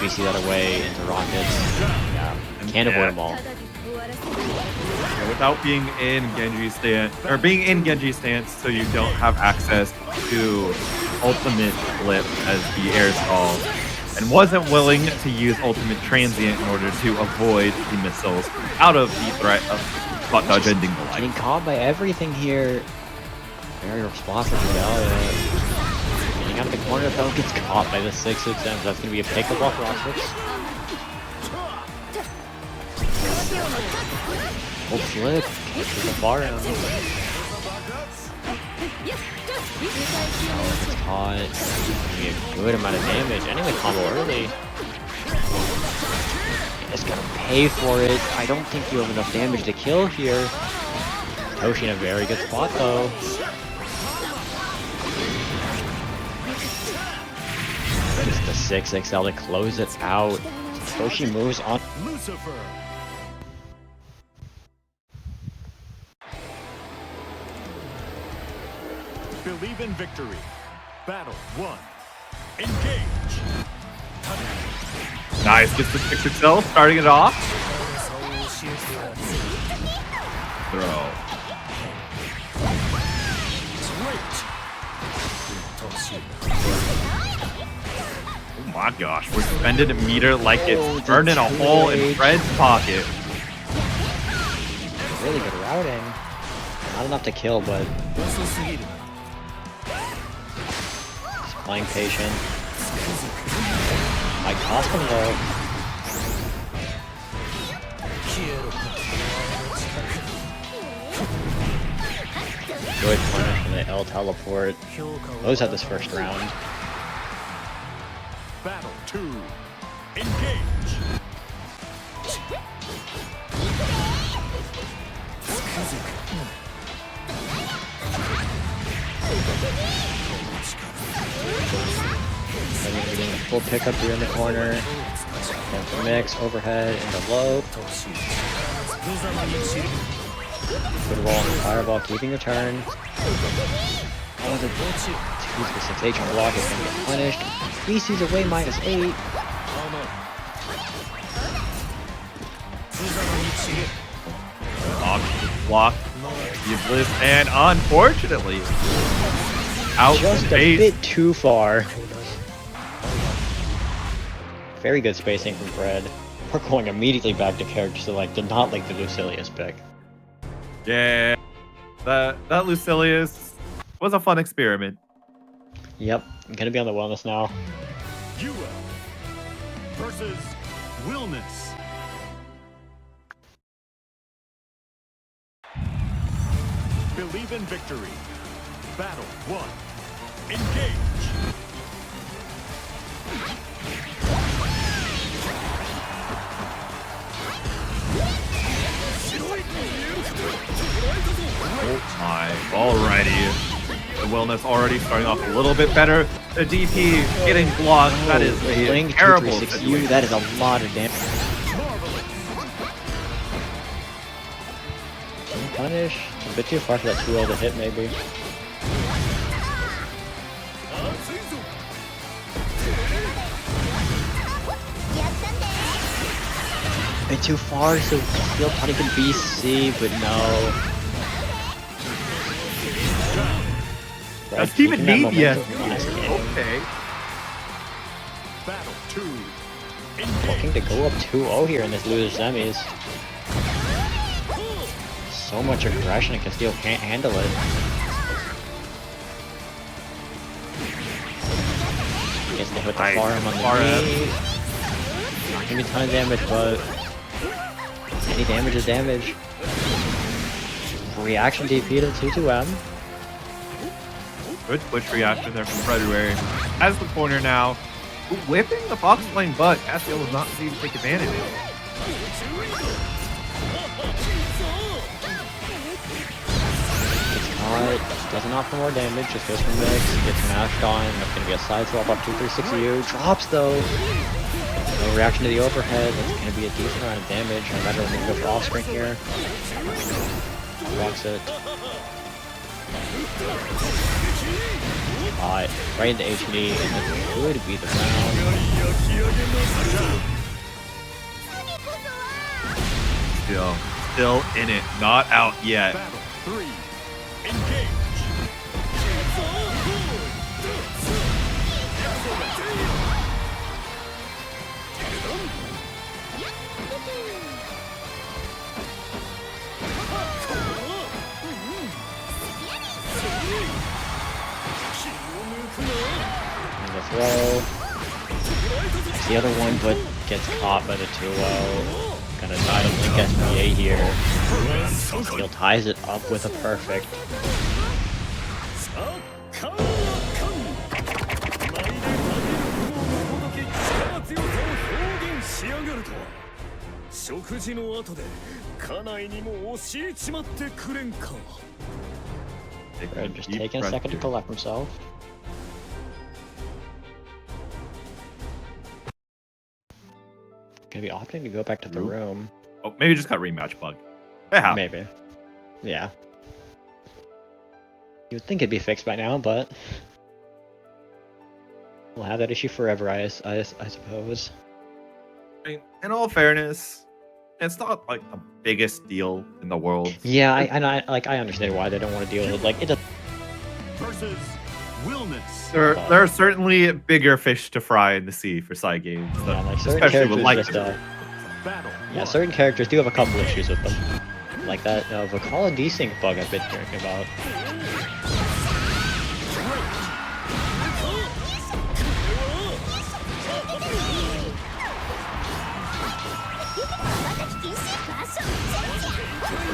Speaker 1: We see that away into rockets. Yeah, can't avoid them all.
Speaker 2: Yeah, without being in Genji stance, or being in Genji stance, so you don't have access to ultimate flip as the air stall, and wasn't willing to use ultimate transient in order to avoid the missiles out of the threat of spot dodge ending the life.
Speaker 1: Getting caught by everything here. Very responsive to Galia. Getting out of the corner though, gets caught by the 6-6M. That's going to be a pickup off rockets. Full flip. Catches the far end. Oh, it's caught. It's going to be a good amount of damage. Ending the combo early. It's gonna pay for it. I don't think you have enough damage to kill here. Toshi in a very good spot though. Just the 6XL to close it out. Toshi moves on.
Speaker 3: Believe in victory. Battle 1. Engage.
Speaker 2: Nice, gets the 6XL, starting it off. Throw. Oh my gosh, we're spending a meter like it's burning a hole in Fred's pocket.
Speaker 1: Really good routing. Not enough to kill, but just playing patient. Might cost him though. Good punish from the L teleport. Those had this first round.
Speaker 3: Battle 2. Engage.
Speaker 1: Then you're getting a full pickup here in the corner. Going for mix, overhead, into low. Good roll on the fireball, keeping your turn. Oh, the 2/6H on block is going to get punished. BC's away -8.
Speaker 2: Block. Useless, and unfortunately, out
Speaker 1: Just a
Speaker 2: base.
Speaker 1: bit too far. Very good spacing from Fred. We're going immediately back to characters that did not like the Lucilius pick.
Speaker 2: Yeah, that Lucilius was a fun experiment.
Speaker 1: Yep, I'm gonna be on the wellness now.
Speaker 3: Yuel versus Willness. Believe in victory. Battle 1. Engage.
Speaker 2: Oh my, alrighty. The wellness already starting off a little bit better. The DP getting blocked. That is a
Speaker 1: Link
Speaker 2: terrible
Speaker 1: 236U, that is a lot of damage. Punish. A bit too far for that 2L to hit, maybe. A bit too far, so Castiel probably can BC, but no.
Speaker 2: Let's keep it neat, yes. Okay.
Speaker 3: Battle 2.
Speaker 1: Looking to go up 2-0 here in this loser semis. So much aggression and Castiel can't handle it. Gets to hit the farm on the knee. Not gonna be a ton of damage, but any damage is damage. Reaction DP to the 2-2M.
Speaker 2: Good Twitch reaction there from Fredruary. Has the corner now. Whipping the Fox lane, but Castiel was not able to take advantage of it.
Speaker 1: Gets caught, doesn't offer more damage, just goes for mix, gets mashed on. That's gonna be a side swap off 236U. Drops though. No reaction to the overhead. That's gonna be a decent amount of damage. No matter when we go for off screen here. Blocks it. Right into HD, and this could be the round.
Speaker 2: Still in it, not out yet.
Speaker 3: Battle 3. Engage.
Speaker 1: Throw. That's the other one, but gets caught by the 2-0. Gonna die to Link SPA here. Castiel ties it up with a perfect. Fred just taking a second to collect himself. Gonna be opting to go back to the room.
Speaker 2: Oh, maybe just got rematch bug. It happens.
Speaker 1: Maybe. Yeah. You'd think it'd be fixed by now, but we'll have that issue forever, I suppose.
Speaker 2: I mean, in all fairness, it's not like the biggest deal in the world.
Speaker 1: Yeah, I understand why they don't want to deal with it. Like,
Speaker 3: versus Willness.
Speaker 2: There are certainly bigger fish to fry in the sea for side games.
Speaker 1: Yeah, like certain
Speaker 2: especially would
Speaker 1: characters
Speaker 2: like
Speaker 1: just,
Speaker 2: to.
Speaker 3: Battle
Speaker 1: yeah,
Speaker 3: one.
Speaker 1: certain characters do have a couple issues with them. Like that Vocala desync bug I've been hearing about.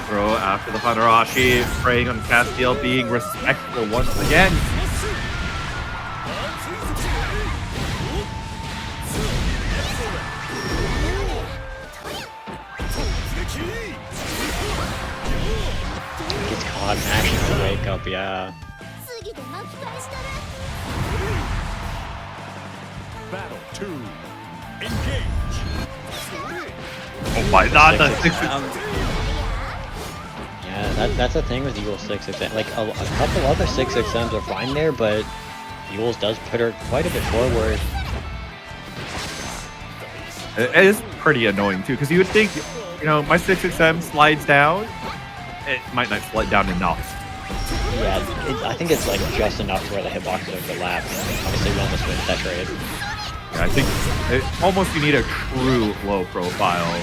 Speaker 2: Throw after the Hanarashi, preying on Castiel, being respectful once again.
Speaker 1: Gets caught mashing the wake up, yeah.
Speaker 3: Battle 2. Engage.
Speaker 2: Oh my god, the 6
Speaker 1: Yeah, that's the thing with Yuel 6-6. Like a couple other 6-6Ms are fine there, but Yuel's does put her quite a bit forward.
Speaker 2: It is pretty annoying too, because you would think, you know, my 6-6M slides down, it might not slide down enough.
Speaker 1: Yeah, I think it's like just enough to where the hitbox would overlap. Obviously, we almost win that trade.
Speaker 2: Yeah, I think almost you need a true low profile.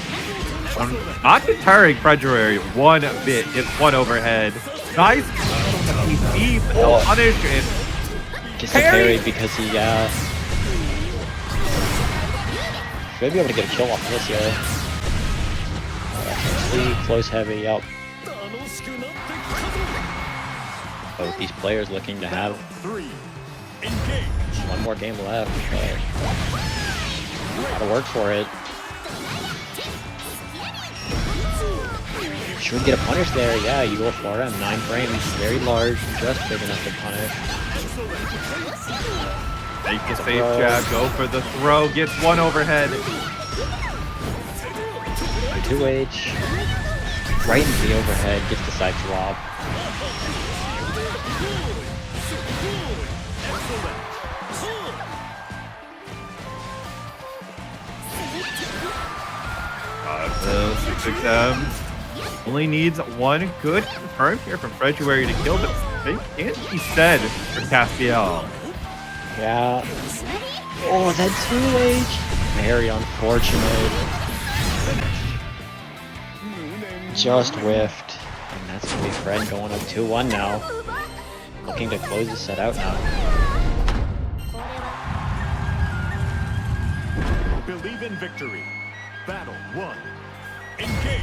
Speaker 2: Not deterring Fredruary one bit. It's one overhead. Nice. He's deep. He'll punish and
Speaker 1: Gets parried because he should be able to get a kill off this here. Close heavy, yep. Both these players looking to have
Speaker 3: 3. Engage.
Speaker 1: one more game left, but gotta work for it. Should get a punish there, yeah, you go for him. 9 frames, very large, just big enough to punish.
Speaker 2: make the safe jab, go for the throw, gets one overhead.
Speaker 1: 2H. Right into the overhead, gets the side drop.
Speaker 2: The 6M only needs one good confirm here from Fredruary to kill, but it can't be said for Castiel.
Speaker 1: Yeah. Oh, that 2H! Very unfortunate. Just whiffed. And that's gonna be Fred going up 2-1 now. Looking to close the set out now.
Speaker 3: Believe in victory. Battle 1. Engage.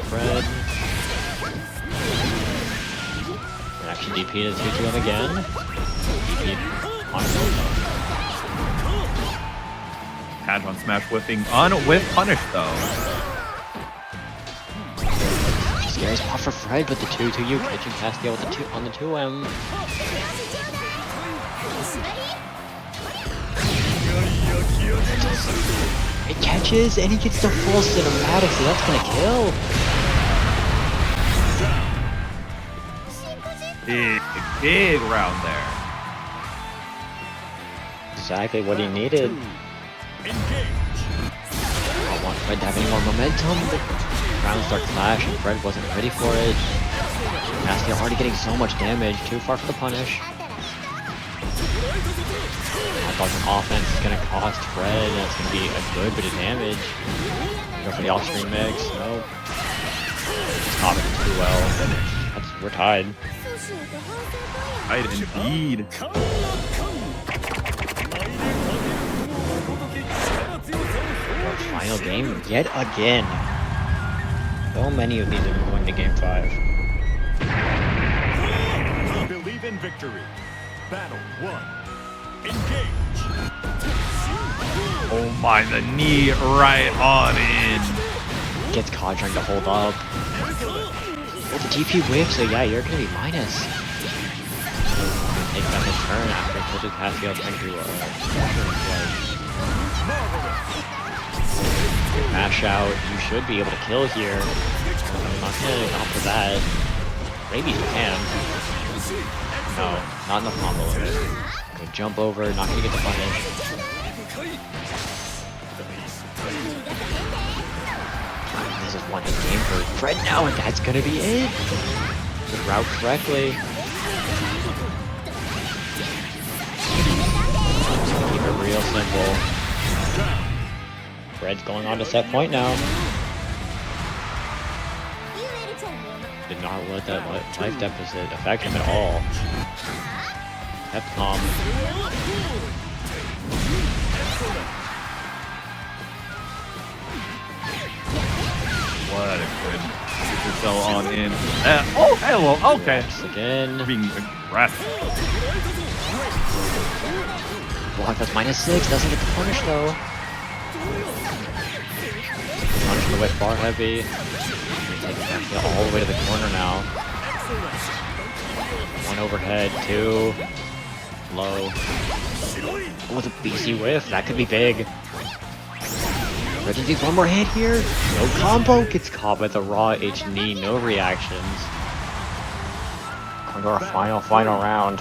Speaker 1: Fred. Actually DP to 2-2 again. DP on
Speaker 2: Had on smash whiffing on with punish though.
Speaker 1: Scary spot for Fred, but the 2-2U catching Castiel with the 2 on the 2M. It catches and he gets the full cinematic, so that's gonna kill.
Speaker 2: Big round there.
Speaker 1: Exactly what he needed. I want Fred to have any more momentum, but round starts clash and Fred wasn't ready for it. Castiel already getting so much damage, too far for the punish. I thought an offense is gonna cost Fred, and it's gonna be a good bit of damage. Go for the off-screen mix, nope. It's caught it too well. We're tied.
Speaker 2: Tied indeed.
Speaker 1: Our final game yet again. So many of these are going to game 5.
Speaker 3: Believe in victory. Battle 1. Engage.
Speaker 2: Oh my, the knee right on in.
Speaker 1: Gets caught trying to hold up. Well, the DP whiff, so yeah, you're gonna be minus. Take that in turn after what did Castiel trying to do? Mash out, you should be able to kill here. I'm not gonna opt for that. Maybe you can. No, not enough combo limit. Okay, jump over, not gonna get the punish. This is one hit game for Fred now, and that's gonna be it. The route correctly. Keep it real simple. Fred's going on to set point now. Did not let that life deficit affect him at all. Kept calm.
Speaker 2: What a good super cell on in. Oh, hello. Okay.
Speaker 1: Once again.
Speaker 2: Being aggressive.
Speaker 1: Block that's -6. Doesn't get the punish though. Punish the way far heavy. Taking all the way to the corner now. One overhead, two. Low. Oh, the BC whiff. That could be big. Red needs one more hit here. No combo. Gets caught by the raw H knee. No reactions. Going to our final round.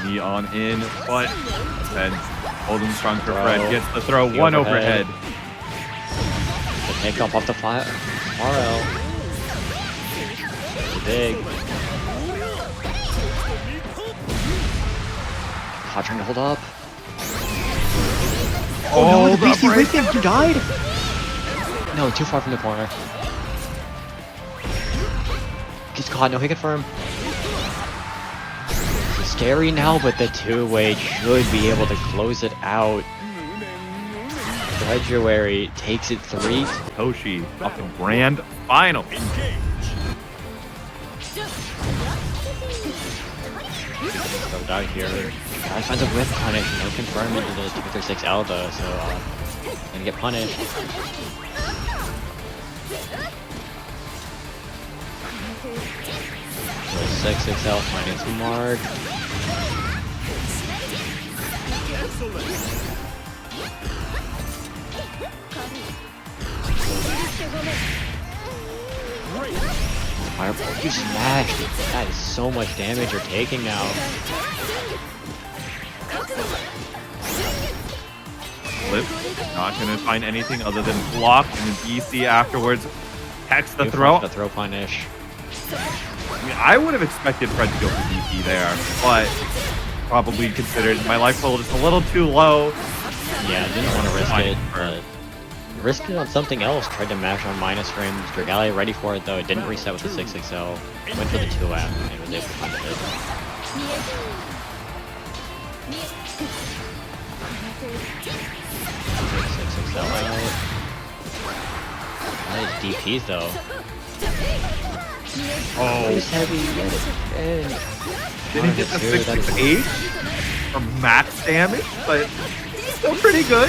Speaker 2: Knee on in, but then holding strong for Fred. Gets the throw. One overhead.
Speaker 1: The takeoff off the RL. Big. Hot trying to hold up. Oh no, the BC with him, you died? No, too far from the corner. Gets caught, no hit confirm. Scary now, but the two-way should be able to close it out. Fredruary takes it 3.
Speaker 2: Toshi up to grand final.
Speaker 1: Go down here. Guy finds a whip punish, no confirm into the 236 Elba, so gonna get punished. So 6XL finding some mark. Fireball, you smashed it. That is so much damage you're taking now.
Speaker 2: Flip, not gonna find anything other than block, and then BC afterwards catch the throw.
Speaker 1: The throw punish.
Speaker 2: I mean, I would have expected Fred to go for BC there, but probably considered my life total just a little too low.
Speaker 1: Yeah, didn't want to risk it, but risked it on something else. Tried to mash on minus frames. Dragalia ready for it though. It didn't reset with the 6XL. Went for the 2M and was able to punish it. 6XL out. Nice DPs though.
Speaker 2: Oh,
Speaker 1: He's heavy.
Speaker 2: didn't get the 668 for max damage, but still pretty good.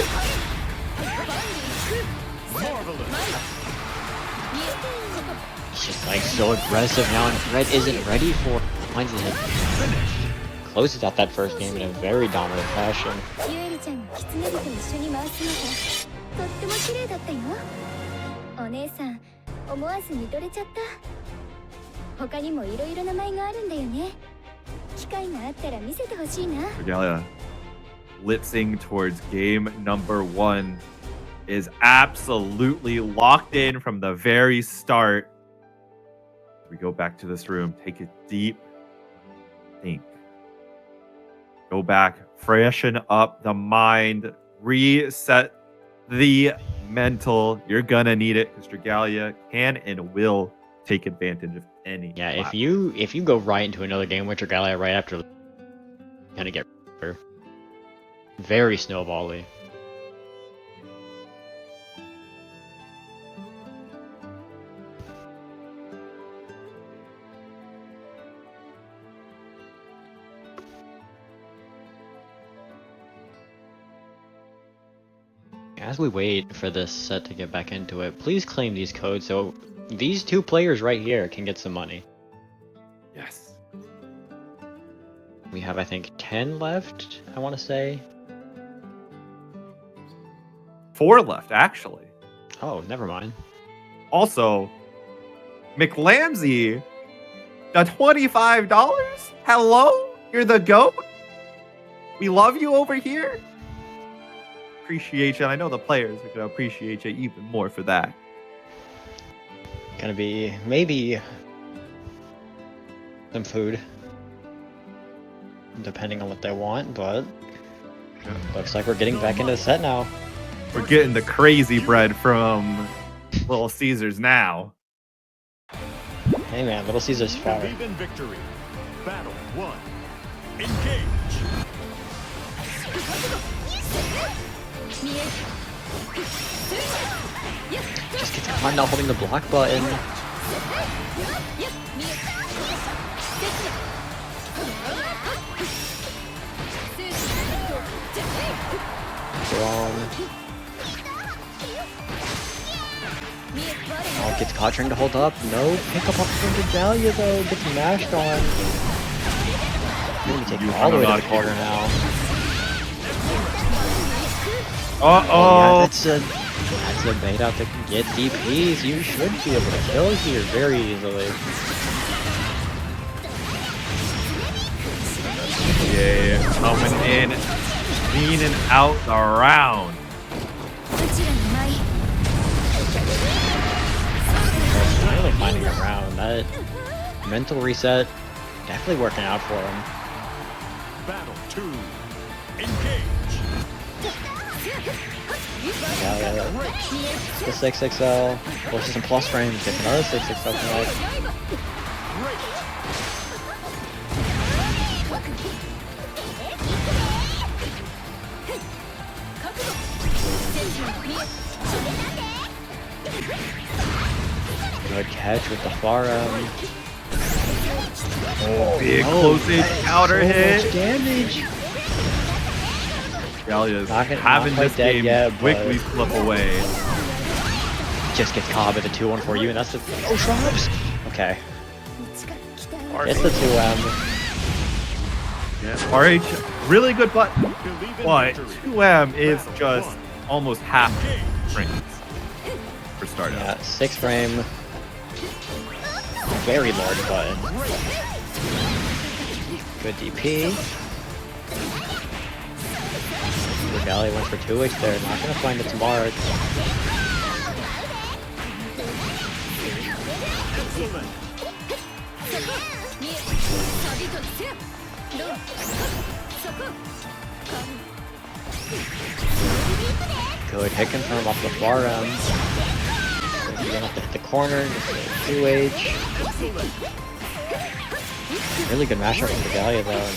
Speaker 1: He's just like so aggressive now, and Fred isn't ready for. Finds the hit. Closes out that first game in a very dominant fashion.
Speaker 2: Dragalia blitzing towards game number 1 is absolutely locked in from the very start. We go back to this room, take a deep think. Go back, freshen up the mind, reset the mental. You're gonna need it because Dragalia can and will take advantage of any.
Speaker 1: Yeah,
Speaker 2: platform.
Speaker 1: if you go right into another game with Dragalia right after, gonna get very snowbally. As we wait for this set to get back into it, please claim these codes so these two players right here can get some money.
Speaker 2: Yes.
Speaker 1: We have, I think, 10 left, I want to say.
Speaker 2: 4 left, actually.
Speaker 1: Oh, never mind.
Speaker 2: Also, McLamsey, the $25? Hello? You're the GOAT? We love you over here? Appreciate you. I know the players are going to appreciate you even more for that.
Speaker 1: Gonna be, maybe, some food. Depending on what they want, but looks like we're getting back into the set now.
Speaker 2: We're getting the crazy bread from Little Caesars now.
Speaker 1: Hey man, Little Caesar's fire.
Speaker 3: Believe in victory. Battle 1. Engage.
Speaker 1: Just gets caught not holding the block button. Wrong. Oh, gets caught trying to hold up. No pick up off from Dragalia though. Gets mashed on. We're gonna take him all the way to the corner now.
Speaker 2: Uh-oh.
Speaker 1: Yeah, that's a bait out that can get DPs. You should be able to kill here very easily.
Speaker 2: Yeah, coming in, cleaning out the round.
Speaker 1: Really finding a round. That mental reset definitely working out for him.
Speaker 3: Battle 2. Engage.
Speaker 1: Yeah. The 6XL forces some plus frames. Gets another 6XL connect. Good catch with the far end.
Speaker 2: Oh, big close-in counter hit.
Speaker 1: Much damage.
Speaker 2: Galia's
Speaker 1: Not
Speaker 2: having
Speaker 1: quite
Speaker 2: this
Speaker 1: dead
Speaker 2: game
Speaker 1: yet, but
Speaker 2: quickly slip away.
Speaker 1: just gets caught with the 2-1 for you, and that's the drops. Okay. It's the 2M.
Speaker 2: Yeah, RH, really good button, but 2M is just almost half frames for startup.
Speaker 1: Yeah, 6 frame. Very large button. Good DP. Dragalia went for 2H there, not gonna find its mark. Good hit confirm off the far end. You're gonna have to hit the corner, just 2H. Really good mashup from Dragalia though.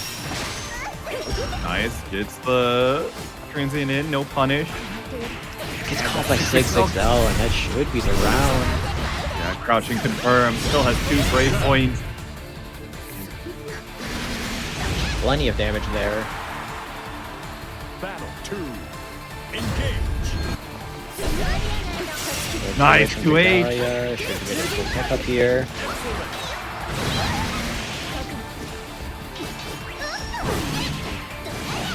Speaker 2: Nice, gets the transient in, no punish.
Speaker 1: Gets caught by 6XL, and that should be the round.
Speaker 2: Yeah, crouching confirmed, still has 2 brave points.
Speaker 1: Plenty of damage there.
Speaker 3: Battle 2. Engage.
Speaker 2: Nice, 2H.
Speaker 1: Should be getting a cool pick up here.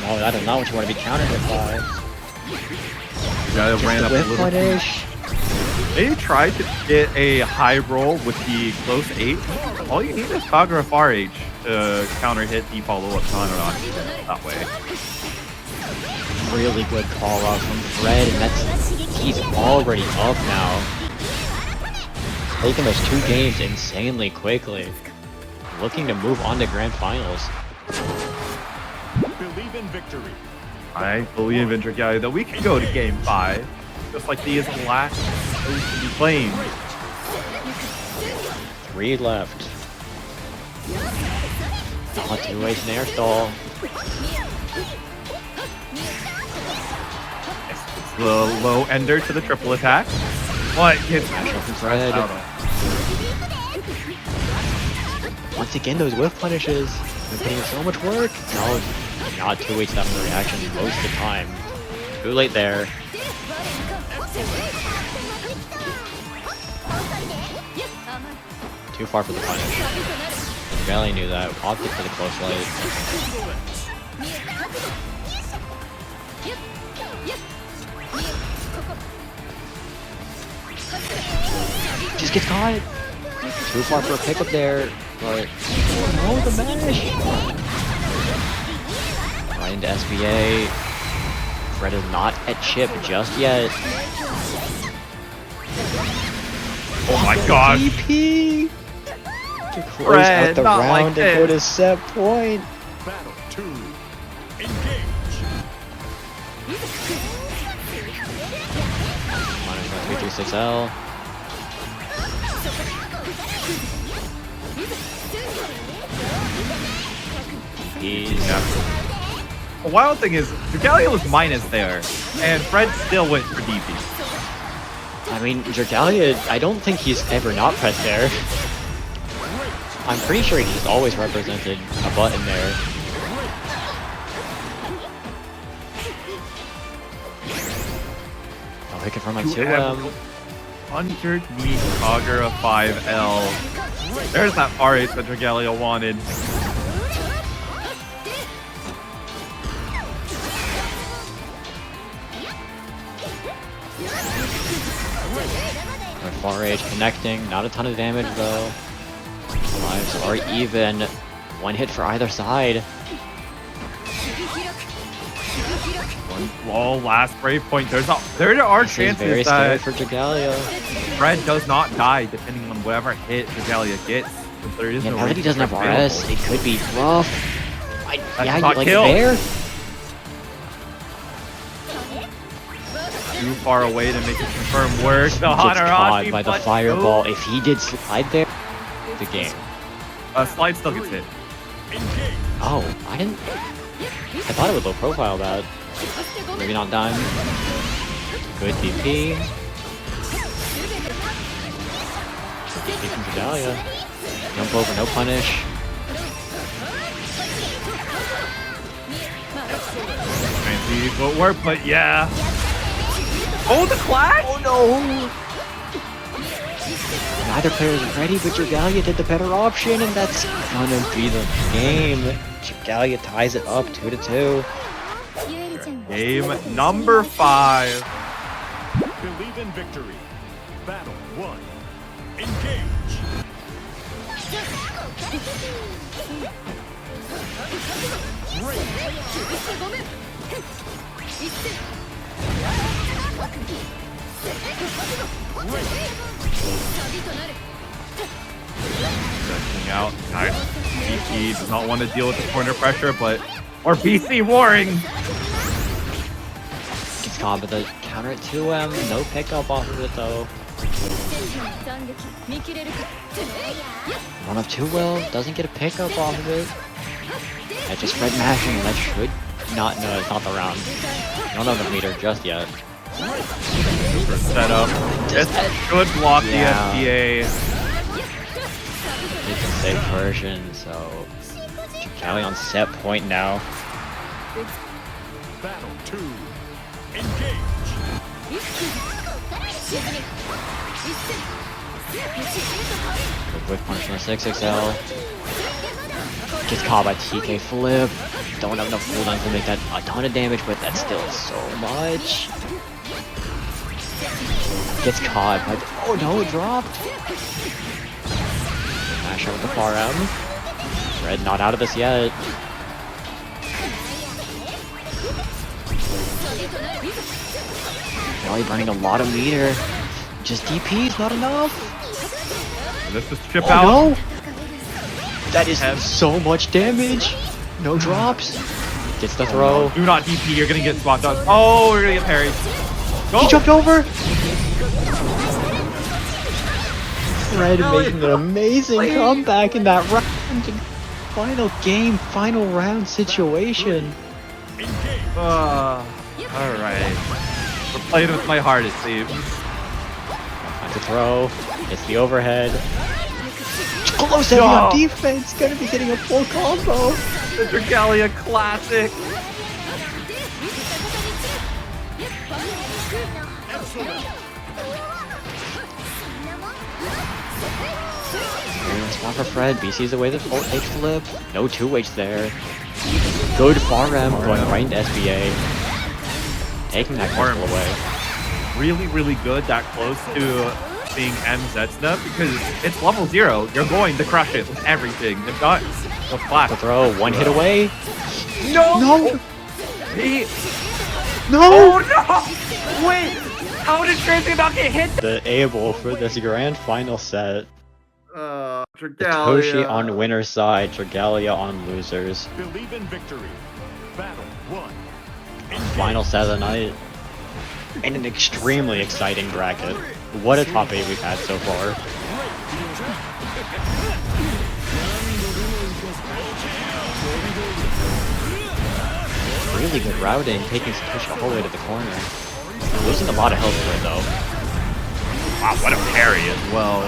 Speaker 1: No, that is not what you want to be countered hit by.
Speaker 2: Yeah, ran up a
Speaker 1: whip
Speaker 2: little.
Speaker 1: punish.
Speaker 2: They tried to get a high roll with the close 8. All you need is Kagura RH to counter hit the follow-up counter that way.
Speaker 1: Really good call out from Fred, and he's already up now. Taking those 2 games insanely quickly. Looking to move on to grand finals.
Speaker 3: Believe in victory.
Speaker 2: I believe in Dragalia that we can go to game 5, just like these last to be playing.
Speaker 1: 3 left. Oh, 2H Nair stall.
Speaker 2: It's the low ender to the triple attack. What gets
Speaker 1: Fred. Once again, those whiff punishes. They're putting in so much work. No, not 2H that for reaction most of the time. Too late there. Too far for the punish. Dragalia knew that. Opted for the close light. Just gets caught. Too far for a pickup there, but oh, the mash. Right into SBA. Fred is not at chip just yet.
Speaker 2: Oh my gosh.
Speaker 1: DP to close
Speaker 2: Fred,
Speaker 1: out the
Speaker 2: not like
Speaker 1: round and go to
Speaker 2: this.
Speaker 1: set point.
Speaker 3: Battle 2. Engage.
Speaker 1: Minus 336L.
Speaker 2: Yeah. The wild thing is, Dragalia was minus there, and Fred still went for DP.
Speaker 1: I mean, Dragalia, I don't think he's ever not pressed there. I'm pretty sure he's always represented a button there. I'll pick it from my 2M.
Speaker 2: Underneath Kagura 5L. There's that R8 that Dragalia wanted.
Speaker 1: Far range connecting, not a ton of damage though. Lives are even. One hit for either side.
Speaker 2: One last brave point. There are
Speaker 1: This is very
Speaker 2: chances
Speaker 1: scary
Speaker 2: that
Speaker 1: for Dragalia.
Speaker 2: Fred does not die depending on whatever hit Dragalia gets. But there is
Speaker 1: Yeah,
Speaker 2: no
Speaker 1: now that he doesn't have
Speaker 2: available.
Speaker 1: RS, it could be rough. Yeah,
Speaker 2: not
Speaker 1: like
Speaker 2: kill.
Speaker 1: there.
Speaker 2: Too far away to make it confirm work. The
Speaker 1: Gets caught
Speaker 2: Hanarashi
Speaker 1: by the
Speaker 2: but
Speaker 1: fireball.
Speaker 2: no.
Speaker 1: If he did slide there, the game.
Speaker 2: Slide still gets hit.
Speaker 1: Oh, I didn't. I thought it would low profile that. Maybe not done. Good DP. DP from Dragalia. Jump over, no punish.
Speaker 2: Trying to see what work, but yeah. Oh, the clash!
Speaker 1: Oh no! Neither player is ready, but Dragalia did the better option, and that's gonna be the game. Dragalia ties it up 2-2.
Speaker 2: Game number 5.
Speaker 3: Believe in victory. Battle 1. Engage.
Speaker 2: Stretching out. Nice. BC does not want to deal with the corner pressure, but... Or BC warring!
Speaker 1: Gets caught with a counter at 2M. No pickup off of it though. Run up too well. Doesn't get a pickup off of it. I just Fred mashing. That should not. No, it's not the round. I don't know the meter just yet.
Speaker 2: Super setup. This should block
Speaker 1: Yeah.
Speaker 2: the SDA.
Speaker 1: It's a safe version, so Dragalia on set point now.
Speaker 3: Battle 2. Engage.
Speaker 1: Good quick punch from the 6XL. Gets caught by TK flip. Don't have enough cooldowns to make that a ton of damage, but that's still so much. Gets caught by oh no, it dropped. Mash out with the far M. Red not out of this yet. Probably burning a lot of meter. Just DP's not enough.
Speaker 2: This is chip
Speaker 1: Oh
Speaker 2: out.
Speaker 1: no! That is so much damage. No drops. Gets the throw.
Speaker 2: Do not DP, you're gonna get swapped out. Oh, we're gonna get parried. Go!
Speaker 1: He jumped over. Fred making an amazing comeback in that round. Final game, final round situation.
Speaker 2: Alright. We're playing with my heart, it seems.
Speaker 1: Time to throw. It's the overhead. Close heavy on defense. Gonna be getting a full combo.
Speaker 2: The Dragalia classic.
Speaker 1: Not for Fred. B sees away the H flip. No 2H there. Good farm M going right into SBA. Taking that crystal away.
Speaker 2: Really, really good that close to being MZsna because it's level 0. You're going to crush it with everything. They've got the flash.
Speaker 1: The throw, one hit away.
Speaker 2: No!
Speaker 1: No!
Speaker 2: No! Oh no! Wait! How did Transient not get hit?
Speaker 1: The able for this grand final set.
Speaker 2: Dragalia.
Speaker 1: Satoshi on winner's side, Dragalia on losers.
Speaker 3: Believe in victory. Battle 1.
Speaker 1: Final set of the night. And an extremely exciting bracket. What a top 8 we've had so far. Really good routing, taking Satoshi all the way to the corner. Losing a lot of health for it though.
Speaker 2: Wow, what a parry as well.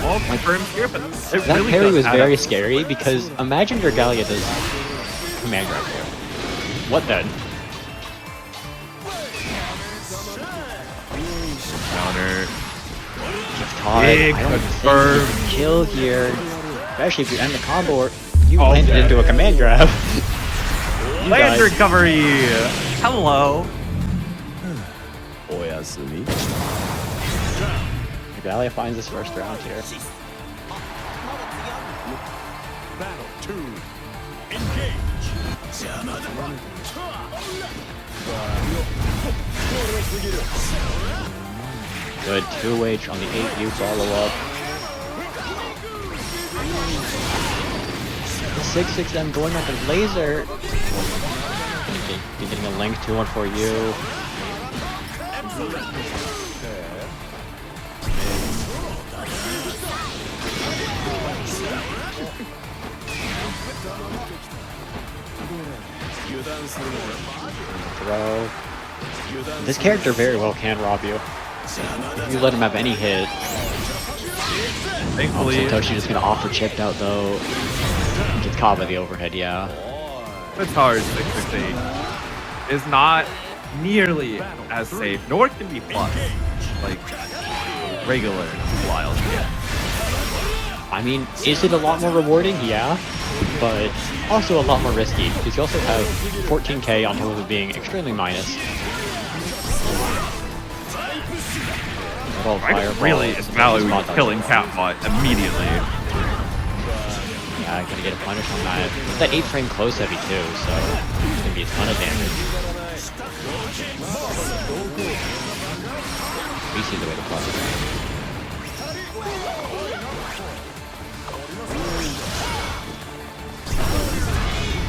Speaker 2: All confirmed here, but it
Speaker 1: That
Speaker 2: really
Speaker 1: parry
Speaker 2: does
Speaker 1: was
Speaker 2: add
Speaker 1: very
Speaker 2: up.
Speaker 1: scary because imagine Dragalia does command grab here. What then?
Speaker 2: Counter.
Speaker 1: Gets caught.
Speaker 2: Big
Speaker 1: I don't think
Speaker 2: confirm.
Speaker 1: you can kill here. Especially if you end the combo or you
Speaker 2: Oh,
Speaker 1: landed
Speaker 2: yeah.
Speaker 1: into a command grab. You
Speaker 2: Land
Speaker 1: guys-
Speaker 2: recovery. Hello.
Speaker 1: Dragalia finds his first round here.
Speaker 3: Battle 2. Engage.
Speaker 1: Good 2H on the 8U follow-up. The 6-6M going up in laser. Be getting a link 2-1 for you. Throw. This character very well can rob you. If you let him have any hit.
Speaker 2: Thankfully,
Speaker 1: Satoshi just gonna offer chipped out though. Gets caught by the overhead, yeah.
Speaker 2: it's hard. 668 is not nearly as safe, nor can be plus like regular wild.
Speaker 1: I mean, is it a lot more rewarding? Yeah. But also a lot more risky, because you also have 14k on top of it being extremely minus.
Speaker 2: Really, it's value killing Catbot immediately.
Speaker 1: Yeah, gonna get a punish on that. It's that 8-frame close heavy too, so it's gonna be a ton of damage. We see the way to play.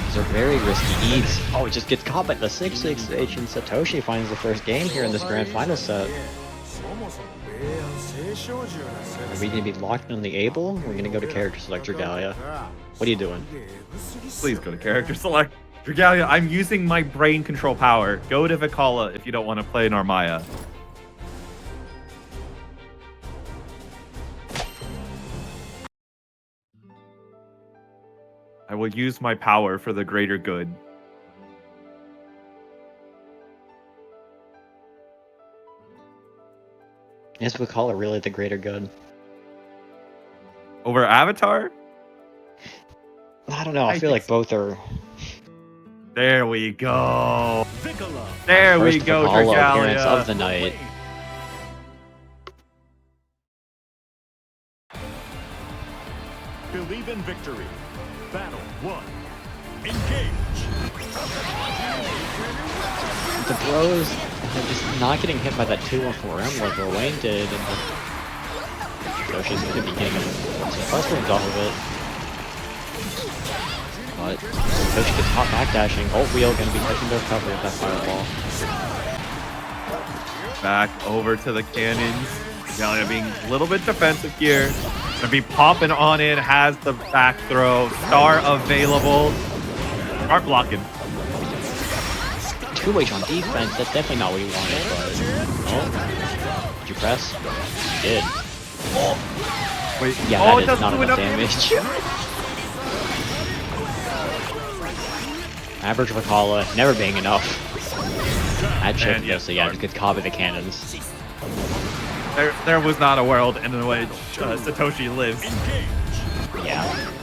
Speaker 1: These are very risky eats. Oh, it just gets caught by the 6-6H, and Satoshi finds the first game here in this grand final set. Are we gonna be locked on the able? We're gonna go to character select Dragalia. What are you doing?
Speaker 2: Please go to character select. Dragalia, I'm using my brain control power. Go to Vikala if you don't want to play Narmaya. I will use my power for the greater good.
Speaker 1: Yes, we call it really the greater good.
Speaker 2: Over Avatar?
Speaker 1: I don't know, I feel like both are...
Speaker 2: There we go.
Speaker 3: Vikala.
Speaker 2: There we
Speaker 1: First
Speaker 2: go,
Speaker 1: Apollo appearance of
Speaker 2: Dragalia.
Speaker 1: the night.
Speaker 3: Believe in victory. Battle 1. Engage.
Speaker 1: The bros are just not getting hit by that 2-1-4M like Lowain did, and Yoshi's gonna be getting some frustrations off of it. But Yoshi gets caught backdashing. Ult wheel gonna be catching the recovery of that fireball.
Speaker 2: Back over to the cannons. Dragalia being a little bit defensive here. Gonna be popping on in, has the back throw. Star available. Start blocking.
Speaker 1: 2H on defense, that's definitely not what he wanted, but... Oh. Did you press? You did.
Speaker 2: Wait,
Speaker 1: Yeah,
Speaker 2: oh,
Speaker 1: that
Speaker 2: it
Speaker 1: is not
Speaker 2: doesn't do
Speaker 1: enough
Speaker 2: enough
Speaker 1: damage. Average Vikala, never being enough. Add chip
Speaker 2: And yeah,
Speaker 1: though, so yeah, just gets caught by the cannons.
Speaker 2: There was not a world in which Satoshi lives.
Speaker 1: Yeah.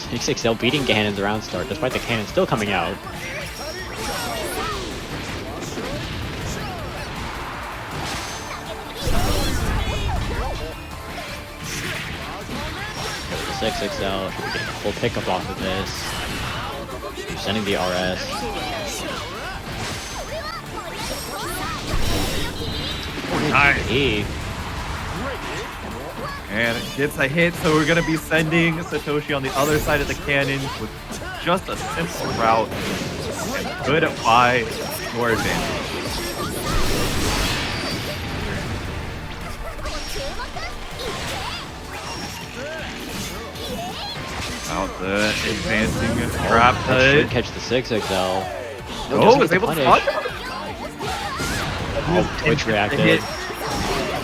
Speaker 1: 6XL beating Ganon's round start, despite the cannon still coming out. The 6XL should be getting a full pickup off of this. Sending the RS.
Speaker 2: Nice. And it gets a hit, so we're going to be sending Satoshi on the other side of the cannon with just a simple route. And good at Y, your advantage. Out the advancing trap
Speaker 1: Should catch the 6XL.
Speaker 2: Oh, was able to spot that?
Speaker 1: Oh, Twitch reacted.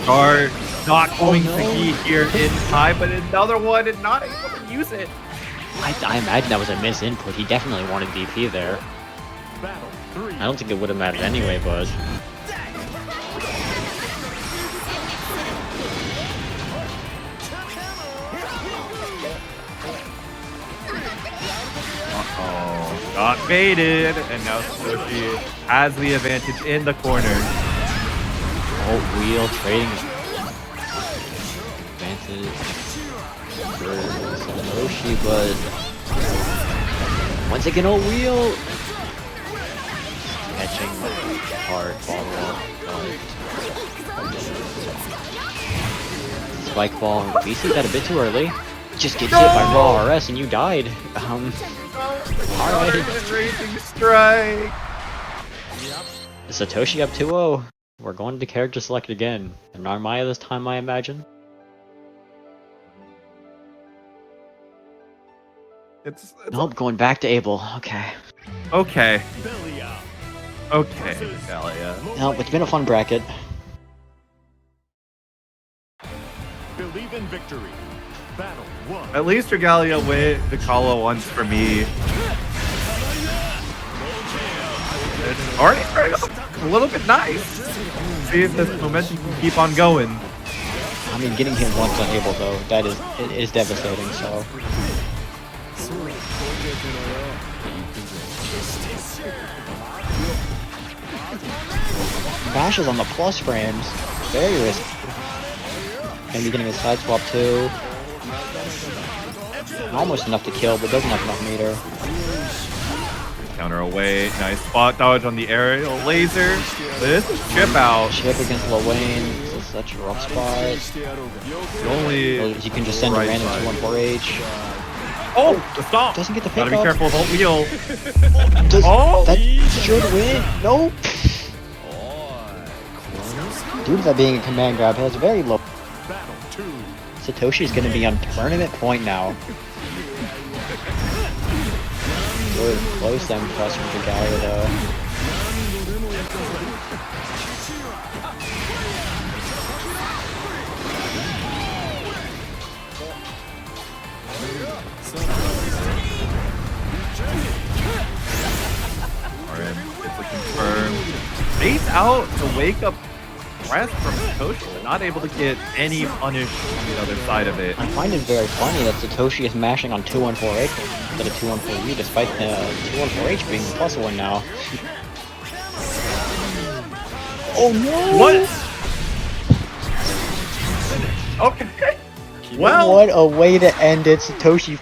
Speaker 2: Guard not going to be here in time, but another one and not able to use it.
Speaker 1: I imagine that was a misinput. He definitely wanted DP there. I don't think it would have mattered anyway, but...
Speaker 2: Uh-oh. Got baited, and now Satoshi has the advantage in the corner.
Speaker 1: Oh, wheel trading advantage for Satoshi, but once again, oh, wheel catching hard follow up. Spike ball. BC got a bit too early. Just gets hit by raw RS and you died. Alright.
Speaker 2: Raging strike.
Speaker 1: Satoshi up 2-0. We're going to character select again. And Narmaya this time, I imagine.
Speaker 2: It's
Speaker 1: Nope, going back to Abel. Okay.
Speaker 2: okay.
Speaker 3: Belial.
Speaker 2: Okay, Galia.
Speaker 1: Nope, it's been a fun bracket.
Speaker 3: Believe in victory. Battle 1.
Speaker 2: At least Dragalia went the Kala once for me. It's already starting off a little bit nice. See if this momentum can keep on going.
Speaker 1: I mean, getting him once on Abel though, it is devastating, so... Bash is on the plus frames. Very risky. Maybe getting his side swap too. Almost enough to kill, but doesn't have enough meter.
Speaker 2: Counter away. Nice spot dodge on the aerial laser. This is chip out.
Speaker 1: Chip against Lowain. This is such a rough spot.
Speaker 2: The only
Speaker 1: You can just send a random 2-1-4H.
Speaker 2: Oh, the stop.
Speaker 1: Doesn't get the
Speaker 2: Gotta
Speaker 1: pick
Speaker 2: be
Speaker 1: up.
Speaker 2: careful with wheel.
Speaker 1: Oh! That should win. Nope. Due to that being a command grab, it has very low.
Speaker 3: Battle 2.
Speaker 1: Satoshi's gonna be on tournament point now. Good close them plus from Dragalia though.
Speaker 2: Alright, it's a confirmed. Bait out to wake up rest from Satoshi, but not able to get any punish on the other side of it.
Speaker 1: I find it very funny that Satoshi is mashing on 2-1-4H instead of 2-1-4U, despite the 2-1-4H being the plus one now. Oh no!
Speaker 2: What? Okay. Well,
Speaker 1: What a way to end it, Satoshi